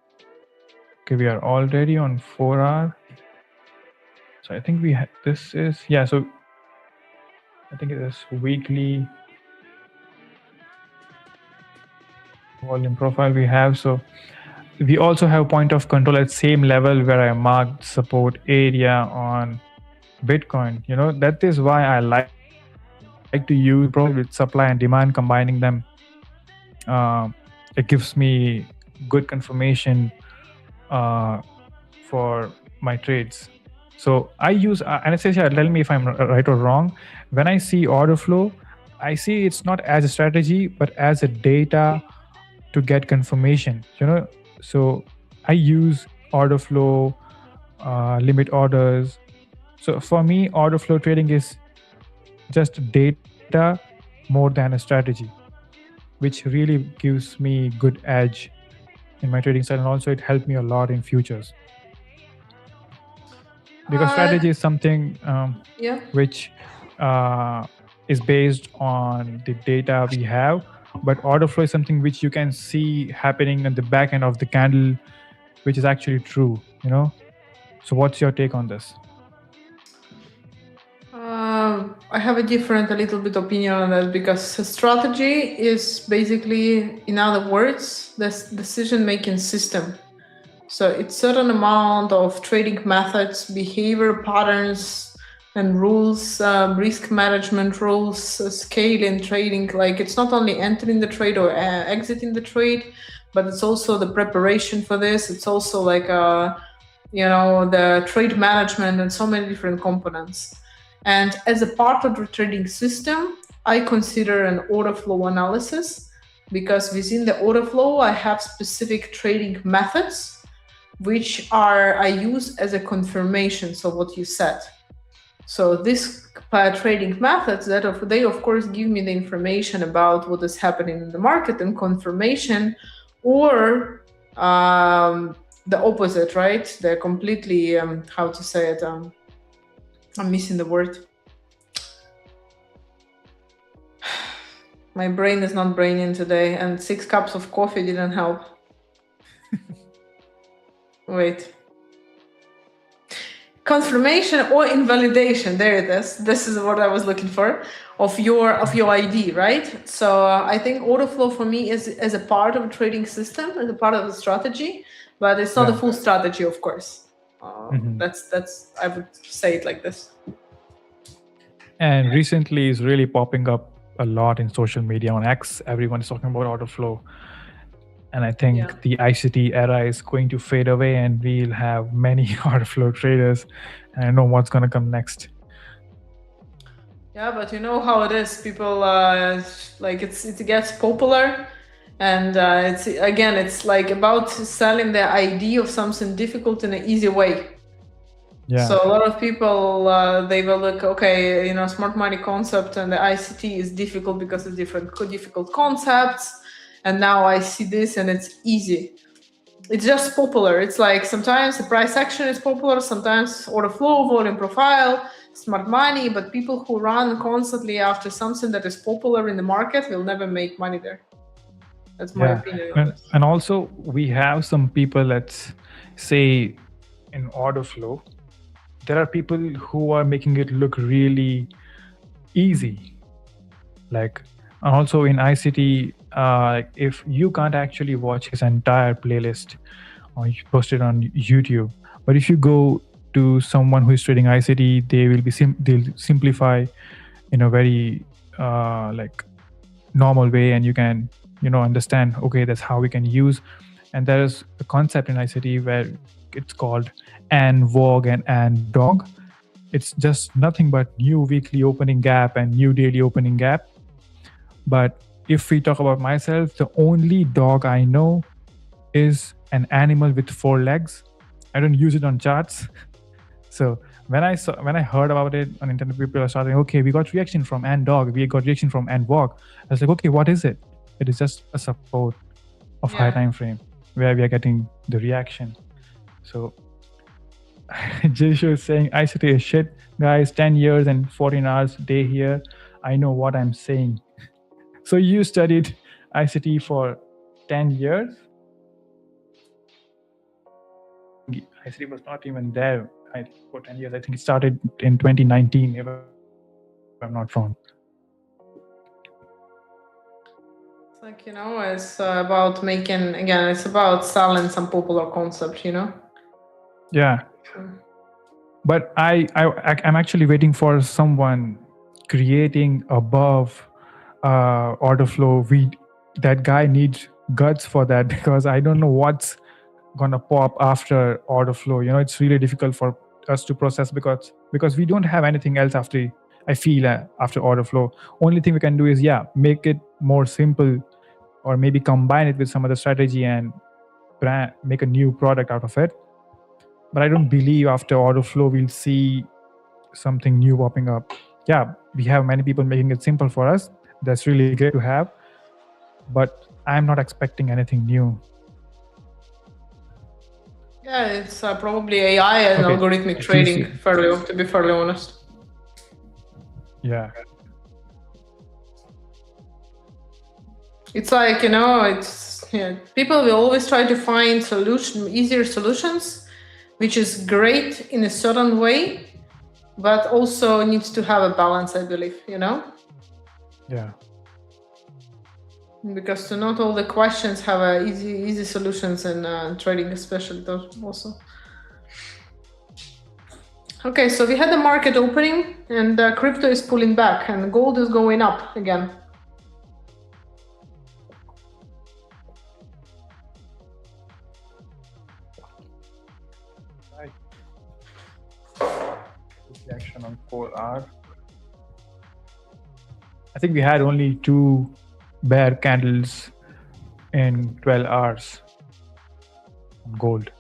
Okay, we are already on 4-hour. So I think this is, so I think it is weekly volume profile we have. So we also have point of control at same level where I marked support area on Bitcoin. That is why I like to use probably with supply and demand, combining them. It gives me good confirmation for my trades. So I use Anastasia, tell me if I'm right or wrong. When I see order flow, I see it's not as a strategy, but as a data to get confirmation. So I use order flow, limit orders. So for me, order flow trading is just data more than a strategy, which really gives me good edge in my trading style, and also it helped me a lot in futures. Because strategy is something which is based on the data we have, but order flow is something which you can see happening at the back end of the candle, which is actually true. So what's your take on this? I have a little bit opinion on that, because strategy is basically, in other words, this decision-making system. So it's certain amount of trading methods, behavior patterns and rules, risk management rules, scaling trading. Like, it's not only entering the trade or exiting the trade, but it's also the preparation for this. It's also like, the trade management and so many different components. And as a part of the trading system, I consider an order flow analysis, because within the order flow, I have specific trading methods, which I use as a confirmation. So what you said. So these trading methods, they of course give me the information about what is happening in the market and confirmation, or the opposite, right? They're completely, how to say it? I'm missing the word. My brain is not braining today, and 6 cups of coffee didn't help. Wait. Confirmation or invalidation. There it is. This is what I was looking for of your ID, right? So I think order flow for me is as a part of a trading system, as a part of the strategy, but it's not a full strategy, of course. That's I would say it like this. And recently is really popping up a lot in social media. On X, everyone is talking about order flow. And I think the ICT era is going to fade away, and we'll have many order flow traders. And I know what's going to come next. Yeah, but you know how it is. People like it gets popular, and it's like about selling the idea of something difficult in an easy way. Yeah. So a lot of people they will look, okay, smart money concept and the ICT is difficult because it's difficult concepts. And now I see this and it's easy. It's just popular. It's like sometimes the price action is popular, sometimes order flow, volume profile, smart money, but people who run constantly after something that is popular in the market will never make money there. That's my opinion. And also we have some people, let's say in order flow, there are people who are making it look really easy. Like, and also in ICT, if you can't actually watch his entire playlist or you post it on YouTube, but if you go to someone who is trading ICT, they will be they'll simplify in a very like normal way, and you can understand, okay, that's how we can use. And there is a concept in ICT where it's called and VOG and dog. It's just nothing but new weekly opening gap and new daily opening gap. But if we talk about myself, the only dog I know is an animal with 4 legs. I don't use it on charts. So when I heard about it on internet, people are starting, okay, we got reaction from and dog, we got reaction from and walk. I was like, okay, what is it? It is just a support of high time frame where we are getting the reaction. So Jishu is saying ICT is shit, guys. 10 years and 14 hours day here. I know what I'm saying. So you studied ICT for 10 years? ICT was not even there for 10 years. I think it started in 2019, if I'm not wrong. It's like, it's about it's about selling some popular concept, Yeah. But I'm actually waiting for someone creating above order flow. That guy needs guts for that, because I don't know what's gonna pop after order flow. It's really difficult for us to process because we don't have anything else after order flow. Only thing we can do is make it more simple, or maybe combine it with some other strategy and make a new product out of it. But I don't believe after order flow we'll see something new popping up. We have many people making it simple for us. That's really great to have, but I'm not expecting anything new. It's probably AI and algorithmic trading, to be fairly honest. Yeah. It's like, people will always try to find easier solutions, which is great in a certain way, but also needs to have a balance, I believe, Yeah. Because not all the questions have easy solutions in trading, especially those also. Okay, so we had the market opening, and crypto is pulling back, and gold is going up again. Right. Reaction on 4R. I think we had only 2 bear candles in 12 hours on gold.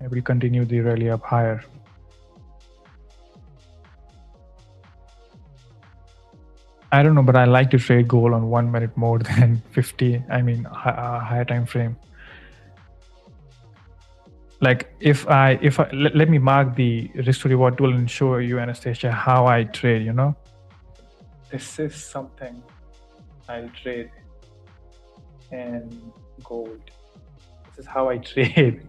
And we continue the rally up higher. I don't know, but I like to trade gold on 1 minute more than 50. I mean, higher time frame. Like let me mark the risk to reward tool and show you, Anastasia, how I trade. This is something I'll trade in gold. This is how I trade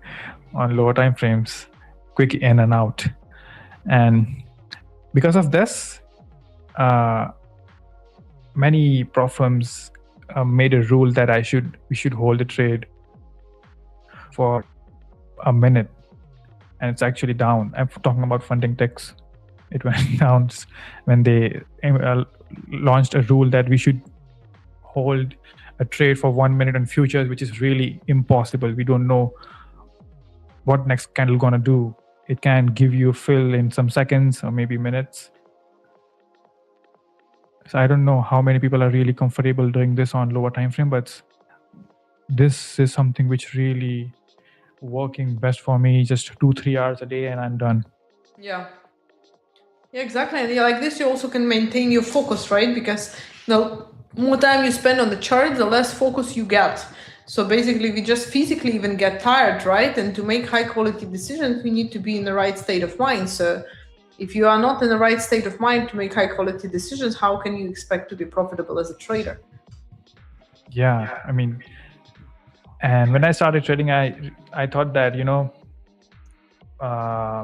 on lower time frames, quick in and out. And because of this, many prop firms made a rule that we should hold the trade for a minute, and it's actually down. I'm talking about funding ticks. It went down when they launched a rule that we should hold a trade for 1 minute on futures, which is really impossible. We don't know what next candle gonna do. It can give you a fill in some seconds or maybe minutes. So I don't know how many people are really comfortable doing this on lower time frame, but this is something which really working best for me. Just 2-3 hours a day and I'm done. Yeah, exactly. And like this, you also can maintain your focus, right? Because the more time you spend on the chart, the less focus you get. So basically, we just physically even get tired, right? And to make high quality decisions, we need to be in the right state of mind. So if you are not in the right state of mind to make high quality decisions, how can you expect to be profitable as a trader? Yeah, I mean, and when I started trading, I thought that,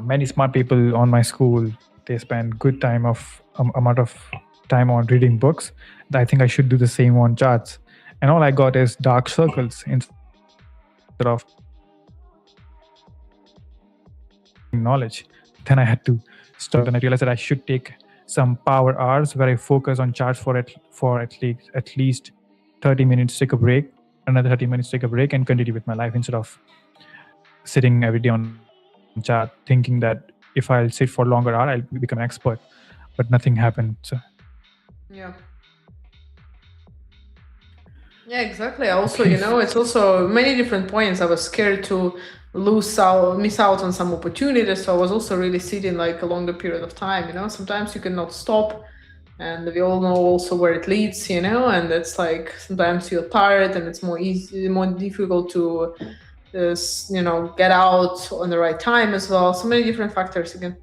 many smart people on my school, they spend good amount of time on reading books. I think I should do the same on charts. And all I got is dark circles instead of knowledge. Then I had to stop, and I realized that I should take some power hours where I focus on charts for at least 30 minutes, take a break, another 30 minutes, take a break, and continue with my life instead of sitting every day on chat thinking that if I'll sit for a longer hour, I'll become an expert. But nothing happened. So. Yeah. Yeah, exactly. Also, it's also many different points. I was scared to miss out on some opportunities. So I was also really sitting like a longer period of time. Sometimes you cannot stop, and we all know also where it leads. And it's like sometimes you're tired, and it's more difficult to, get out on the right time as well. So many different factors again.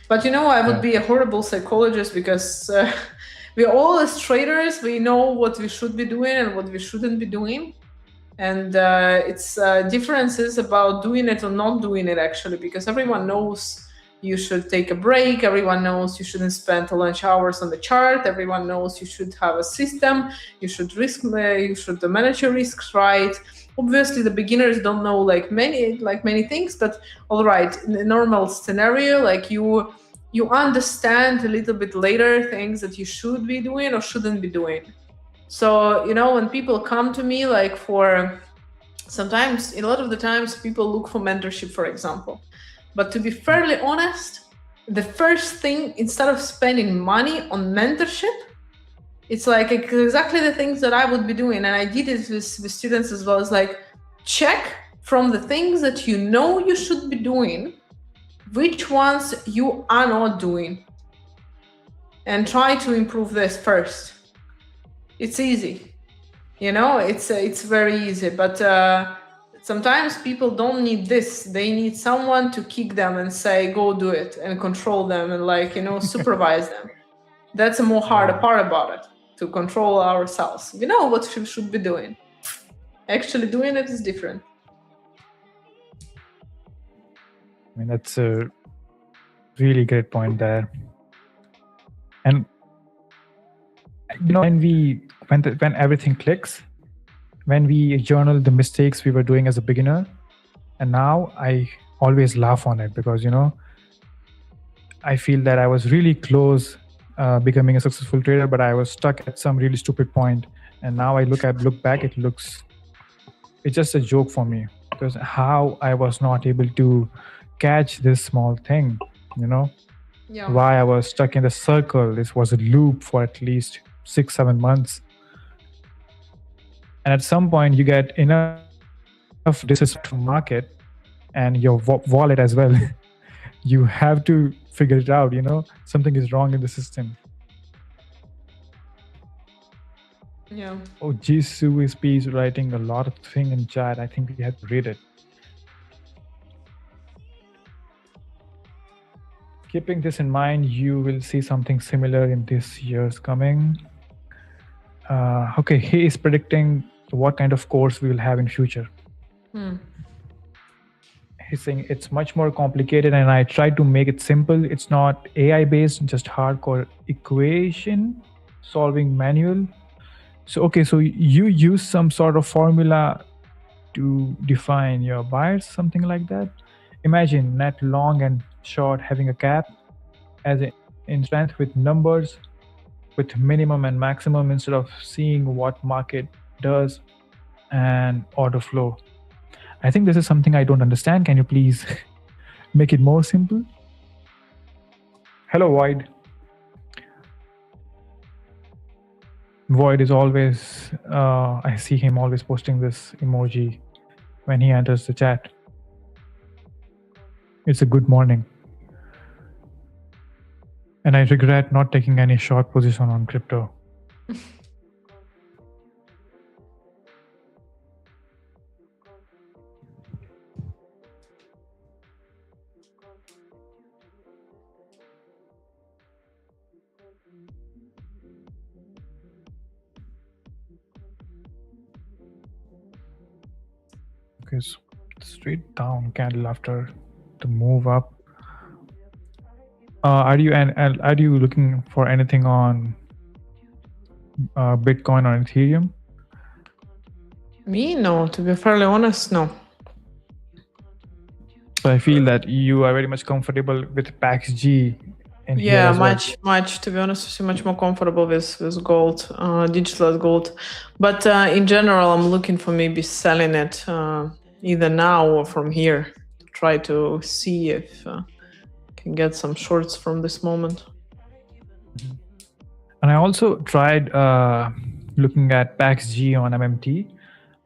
But I would be a horrible psychologist because. We all as traders, we know what we should be doing and what we shouldn't be doing. And it's differences about doing it or not doing it, actually, because everyone knows you should take a break. Everyone knows you shouldn't spend lunch hours on the chart. Everyone knows you should have a system. You should manage your risks right. Obviously, the beginners don't know many things, but all right, in a normal scenario, like you understand a little bit later things that you should be doing or shouldn't be doing. So, when people come to me, sometimes, a lot of the times people look for mentorship, for example. But to be fairly honest, the first thing, instead of spending money on mentorship, it's like exactly the things that I would be doing. And I did it with students as well. It's like, check from the things that you should be doing, which ones you are not doing, and try to improve this first. It's easy, it's very easy, but sometimes people don't need this. They need someone to kick them and say, go do it, and control them and supervise them. That's a more harder part about it, to control ourselves. We know what we should be doing. Actually doing it is different. I mean, that's a really great point there. And when everything clicks, when we journal the mistakes we were doing as a beginner, and now I always laugh on it because I feel that I was really close becoming a successful trader, but I was stuck at some really stupid point. And now I look back, it's just a joke for me, because how I was not able to catch this small thing, why I was stuck in the circle. This was a loop for at least 6-7 months. And at some point you get enough disrespect from market and your wallet as well. You have to figure it out, something is wrong in the system. Yeah. Oh, GSUSP is writing a lot of thing in chat. I think we have to read it. Keeping this in mind, you will see something similar in this year's coming. Okay, he is predicting what kind of course we will have in future. He's saying it's much more complicated, and I tried to make it simple. It's not AI based, just hardcore equation solving manual. So you use some sort of formula to define your buyers, something like that. Imagine net long and short having a cap as in strength with numbers, with minimum and maximum, instead of seeing what market does and order flow. I think this is something I don't understand. Can you please make it more simple? Hello, Void. Void is always, I see him always posting this emoji when he enters the chat. It's a good morning. And I regret not taking any short position on crypto. Okay, so straight down candle after the move up. Are you looking for anything on Bitcoin or Ethereum? Me? No, to be fairly honest, no. So I feel that you are very much comfortable with PAXG in here as well. much. To be honest with you, much more comfortable with gold, digital as gold. But in general, I'm looking for maybe selling it either now or from here. Try to see if I can get some shorts from this moment. And I also tried looking at PAXG on MMT.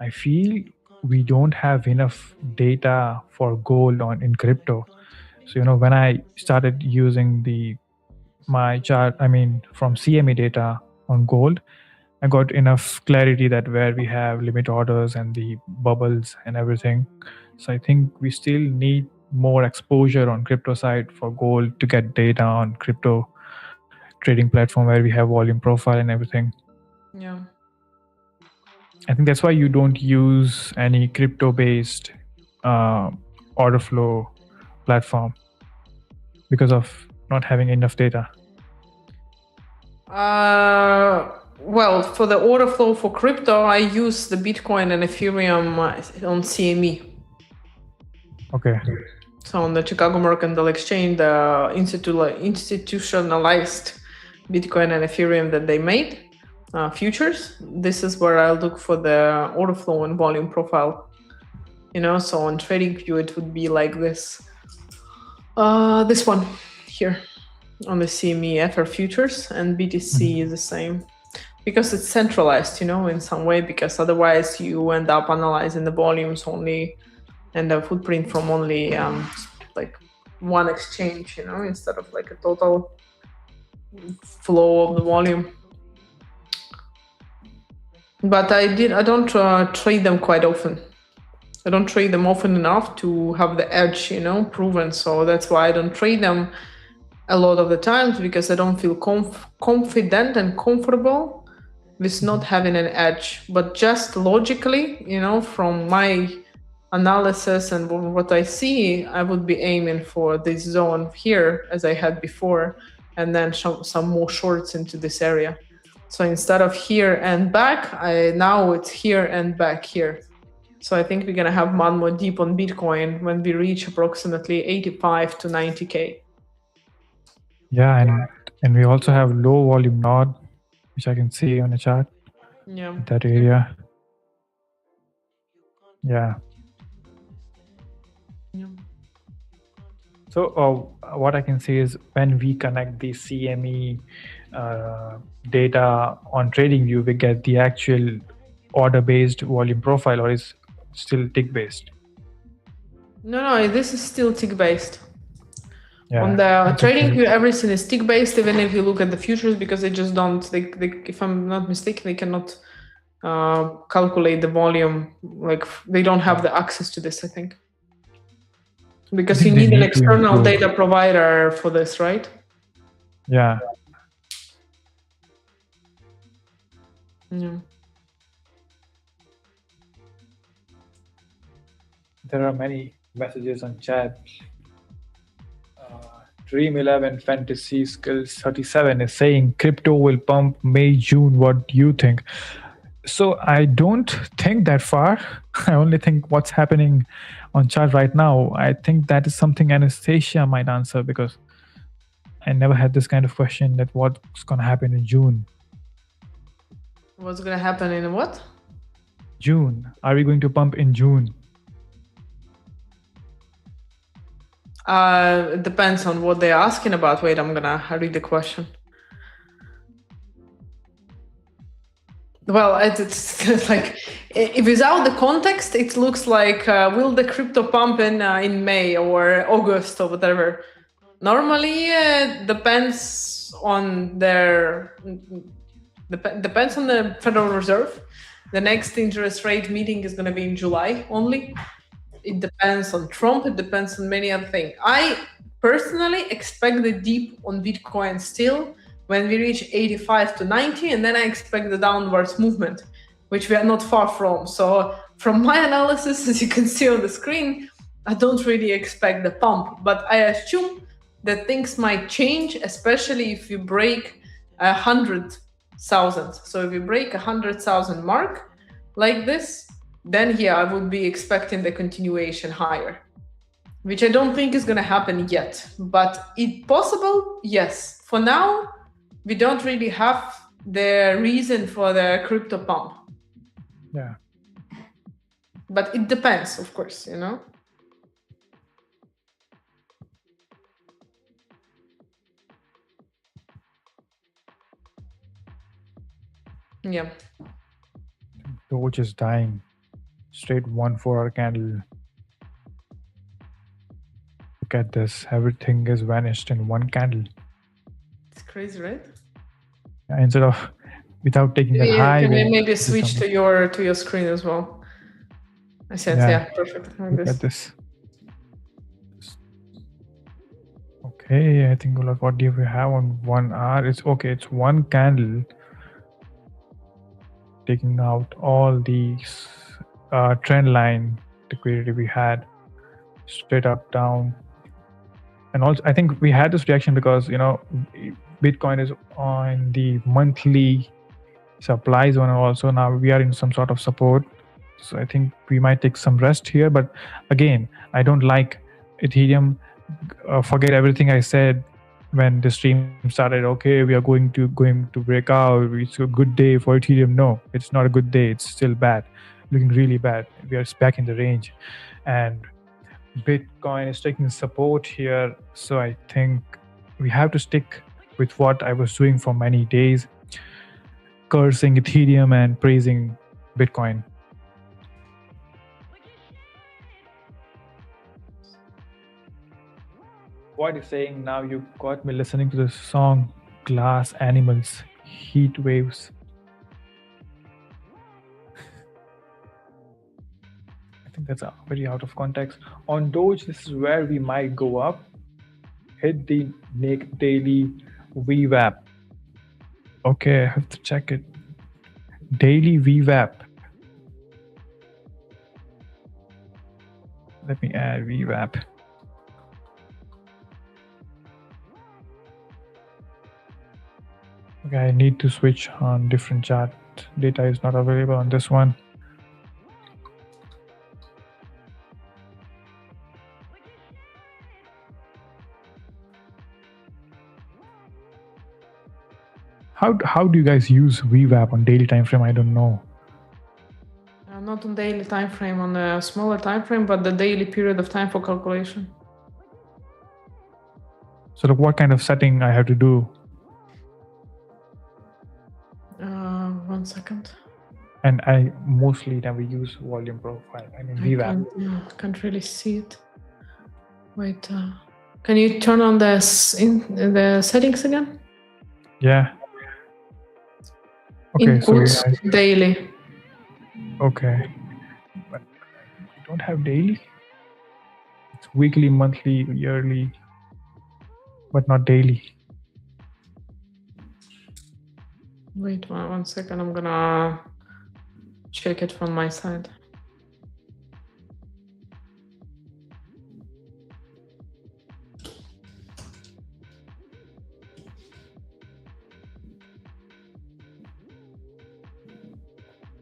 I feel we don't have enough data for gold in crypto. So, when I started using my chart, from CME data on gold, I got enough clarity that where we have limit orders and the bubbles and everything. So I think we still need more exposure on crypto side for gold to get data on crypto trading platform where we have volume profile and everything. Yeah. I think that's why you don't use any crypto-based order flow platform, because of not having enough data. Well, for the order flow for crypto, I use the Bitcoin and Ethereum on CME. Okay. So on the Chicago Mercantile Exchange, the institutionalized Bitcoin and Ethereum that they made, futures, this is where I look for the order flow and volume profile. So on TradingView, it would be like this. This one here on the CME Ether futures, and BTC is the same. Because it's centralized, in some way, because otherwise you end up analyzing the volumes only and the footprint from only like one exchange, instead of like a total flow of the volume. But I don't trade them quite often. I don't trade them often enough to have the edge, proven. So that's why I don't trade them a lot of the times, because I don't feel confident and comfortable with not having an edge. But just logically, from my analysis and what I see, I would be aiming for this zone here as I had before, and then some more shorts into this area. So instead of here and back, now it's here and back here. So I think we're going to have one more deep on Bitcoin when we reach approximately 85 to 90K. Yeah, and we also have low volume node, which I can see on the chart. Yeah. That area. Yeah. So what I can say is when we connect the CME data on TradingView, we get the actual order-based volume profile, or is still tick-based? No, this is still tick-based. Yeah. On the TradingView, everything is tick-based, even if you look at the futures, because they just don't, if I'm not mistaken, they cannot calculate the volume. Like they don't have the access to this, I think. Because you need an external data provider for this, right? Yeah. Yeah. There are many messages on chat. Dream 11 Fantasy Skills 37 is saying crypto will pump May, June. What do you think? So I don't think that far. I only think what's happening on chart right now. I think that is something Anastasia might answer, because I never had this kind of question that what's going to happen in June. What's going to happen in what? June. Are we going to pump in June? It depends on what they're asking about. Wait, I'm gonna read the question. Well, it's like, without the context, it looks like will the crypto pump in May or August or whatever. Normally, depends on the Federal Reserve. The next interest rate meeting is going to be in July only. It depends on Trump. It depends on many other things. I personally expect the dip on Bitcoin still when we reach 85 to 90, and then I expect the downwards movement, which we are not far from. So from my analysis, as you can see on the screen, I don't really expect the pump, but I assume that things might change, especially if we break 100,000. So if we break 100,000 mark like this, then yeah, I would be expecting the continuation higher. which I don't think is going to happen yet. But it's possible, yes. For now, we don't really have the reason for the crypto pump. Yeah. But it depends, of course, you know? Yeah. Doge is dying. Straight 1 4-hour candle. Look at this. Everything is vanished in one candle. It's crazy, right? Instead of without taking that high. Can we maybe switch to your screen as well? I said, yeah perfect. Look at this. Okay, I think like what do we have on 1 hour? It's okay. It's one candle taking out all these trend line liquidity we had straight up down. And also, I think we had this reaction because, you know, Bitcoin is on the monthly supply zone, and also now we are in some sort of support. So I think we might take some rest here. But again, I don't like Ethereum. Forget everything I said when the stream started. Okay, we are going to break out. It's a good day for Ethereum. No, it's not a good day. It's still bad, looking really bad. We are back in the range, and Bitcoin is taking support here. So I think we have to stick with what I was doing for many days, cursing Ethereum and praising Bitcoin. What is saying now? You got me listening to the song Glass Animals, Heat Waves. I think that's very out of context. On Doge, this is where we might go up. Hit the naked daily VWAP. Okay, I have to check it. Daily VWAP. Let me add VWAP. Okay, I need to switch on different chart. Data is not available on this one. How do you guys use VWAP on daily time frame? I don't know. Not on daily time frame, on a smaller time frame, but the daily period of time for calculation. So look, what kind of setting I have to do? 1 second. And I mostly never use volume profile. I mean VWAP. Can't really see it. Wait, can you turn on the settings again? Yeah. Okay, Inputs so daily. Okay, but we don't have daily. It's weekly, monthly, yearly, but not daily. Wait 1 second. I'm gonna check it from my side.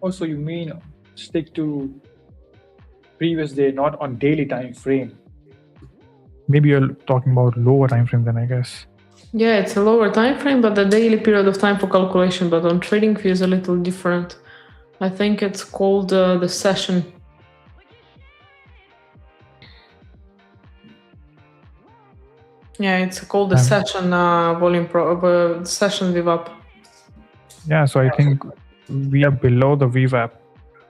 Also, you mean stick to previous day, not on daily time frame? Maybe you're talking about lower time frame then, I guess. Yeah, it's a lower time frame, but the daily period of time for calculation. But on TradingView is a little different. I think it's called the session. Yeah, it's called the session session VWAP. Yeah, so I think we are below the VWAP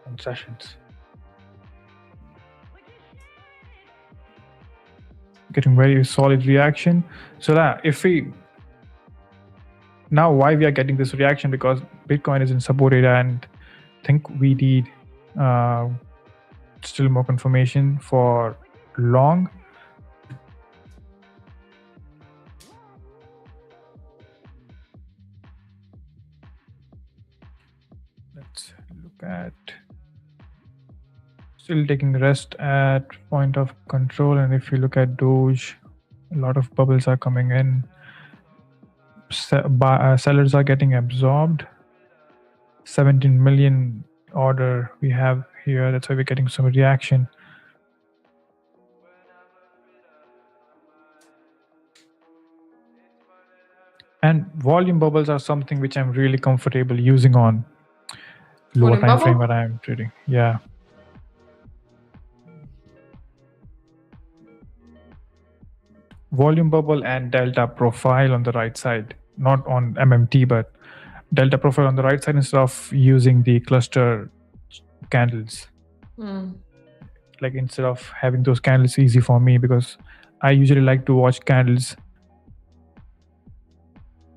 on sessions. Getting very solid reaction. So that if we now why we are getting this reaction, because Bitcoin is in support area, and I think we need still more confirmation for long. Let's look at still taking rest at point of control. And if you look at Doge, a lot of bubbles are coming in. Sellers are getting absorbed. 17 million order we have here. That's why we're getting some reaction. And volume bubbles are something which I'm really comfortable using on lower Volume time frame bubble? when I'm trading. Yeah. Volume bubble and delta profile on the right side, not on MMT, but delta profile on the right side instead of using the cluster candles. Like instead of having those candles easy for me, because I usually like to watch candles.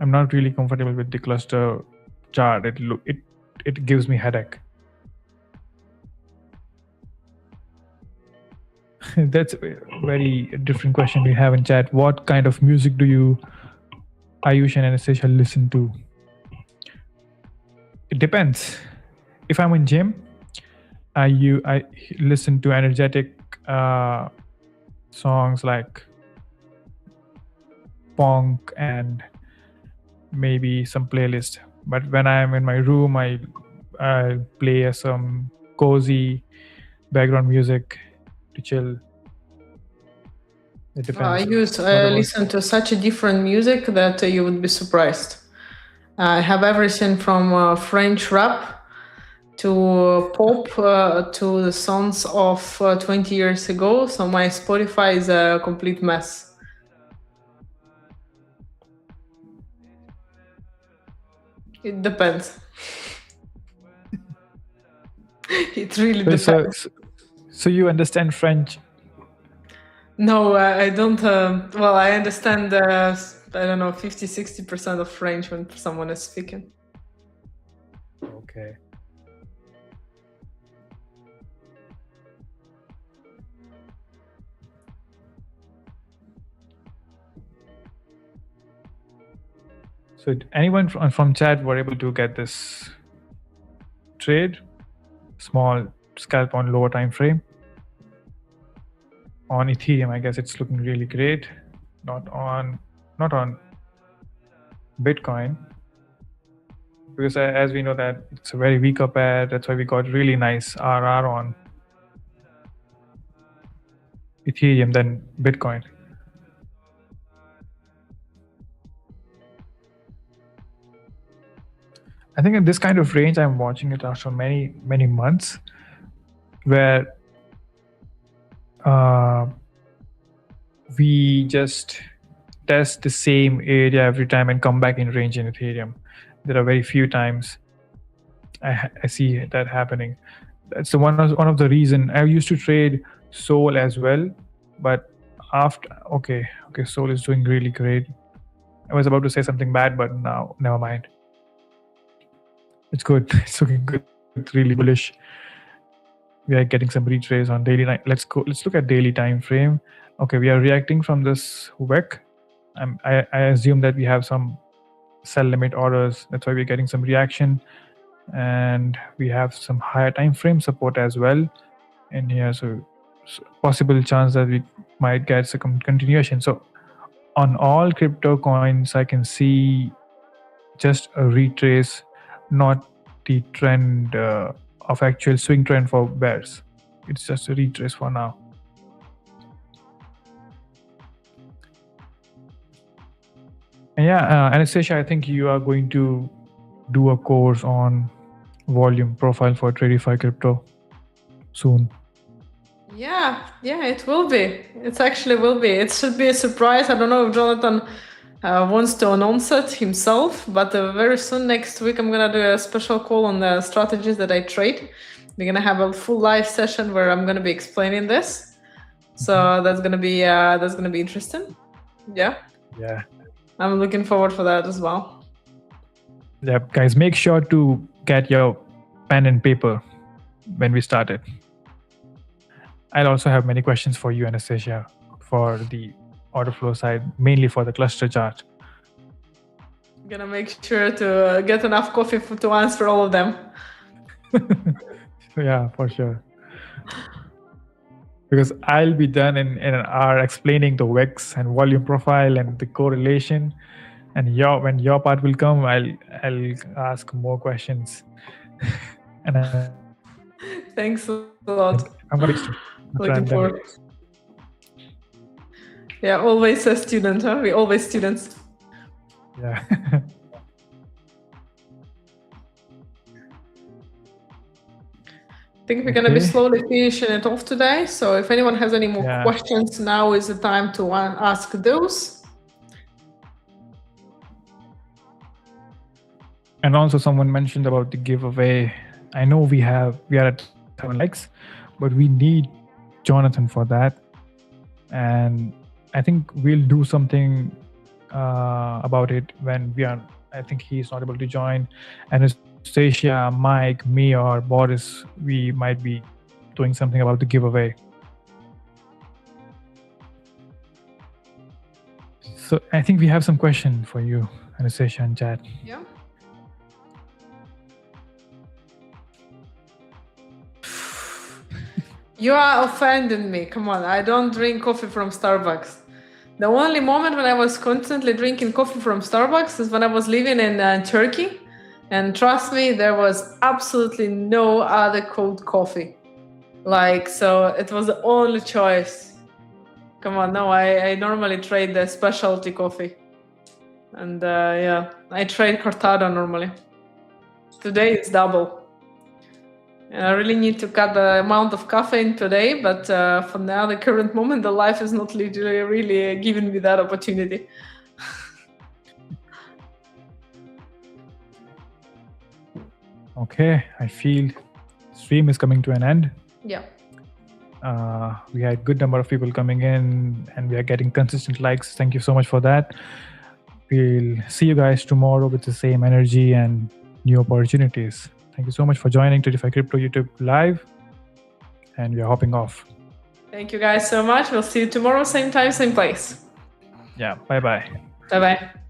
I'm not really comfortable with the cluster chart. It gives me headache. That's a very different question we have in chat. What kind of music do you, Ayush and Anastasia, listen to? It depends. If I'm in gym, I listen to energetic songs like punk and maybe some playlist. But when I'm in my room, I play some cozy background music to chill. It depends. I listen to such a different music that you would be surprised. I have everything from French rap to pop to the songs of 20 years ago. So my Spotify is a complete mess. It depends. It really depends. So you understand French? No, I don't. Well, I understand, I don't know, 50-60% of French when someone is speaking. Okay. So anyone from chat were able to get this trade? Small scalp on lower time frame. On Ethereum, I guess it's looking really great. Not on Bitcoin, because as we know that it's a very weaker pair. That's why we got really nice RR on Ethereum than Bitcoin. I think in this kind of range, I'm watching it after many months, where we just test the same area every time and come back in range in Ethereum. There are very few times I see that happening. That's one of the reason I used to trade Sol as well, but after okay, Sol is doing really great. I was about to say something bad, but now never mind. It's good. It's looking good. It's really bullish. We are getting some retrace on daily. Let's look at daily time frame. Okay, we are reacting from this wick. I assume that we have some sell limit orders. That's why we're getting some reaction, and we have some higher time frame support as well in here. So possible chance that we might get some continuation. So on all crypto coins, I can see just a retrace, not the trend of actual swing trend for bears. It's just a retrace for now. And yeah, Anastasia, I think you are going to do a course on volume profile for Tradeify crypto soon. Yeah, it will be. It actually will be. It should be a surprise. I don't know if Jonathan wants to announce it himself, but very soon next week I'm gonna do a special call on the strategies that I trade. We're gonna have a full live session where I'm gonna be explaining this. So that's gonna be interesting. Yeah. I'm looking forward for that as well. Yeah, guys, make sure to get your pen and paper when we start it. I'll also have many questions for you, Anastasia, for the order flow side, mainly for the cluster chart. I'm gonna make sure to get enough coffee to answer all of them. Yeah, for sure. Because I'll be done in an hour explaining the wicks and volume profile and the correlation. And when your part will come, I'll ask more questions. And thanks a lot. I'm going looking forward. Yeah, always a student, huh? We always students. Yeah. I think we're going to be slowly finishing it off today. So if anyone has any more questions, now is the time to ask those. And also someone mentioned about the giveaway. I know we are at 7 likes, but we need Jonathan for that. And I think we'll do something about it when I think he's not able to join. And Stacia, Mike, me, or Boris, we might be doing something about the giveaway. So I think we have some question for you, Anastasia and chat. Yeah. You are offending me. Come on, I don't drink coffee from Starbucks. The only moment when I was constantly drinking coffee from Starbucks is when I was living in Turkey. And trust me, there was absolutely no other cold coffee. So it was the only choice. Come on, no, I normally trade the specialty coffee. And I trade cortado normally. Today it's double. And I really need to cut the amount of caffeine today, but for now, the current moment, the life is not literally really giving me that opportunity. Okay, I feel stream is coming to an end. Yeah. We had a good number of people coming in and we are getting consistent likes. Thank you so much for that. We'll see you guys tomorrow with the same energy and new opportunities. Thank you so much for joining Tradeify Crypto YouTube Live. And we are hopping off. Thank you guys so much. We'll see you tomorrow, same time, same place. Yeah, bye-bye. Bye-bye.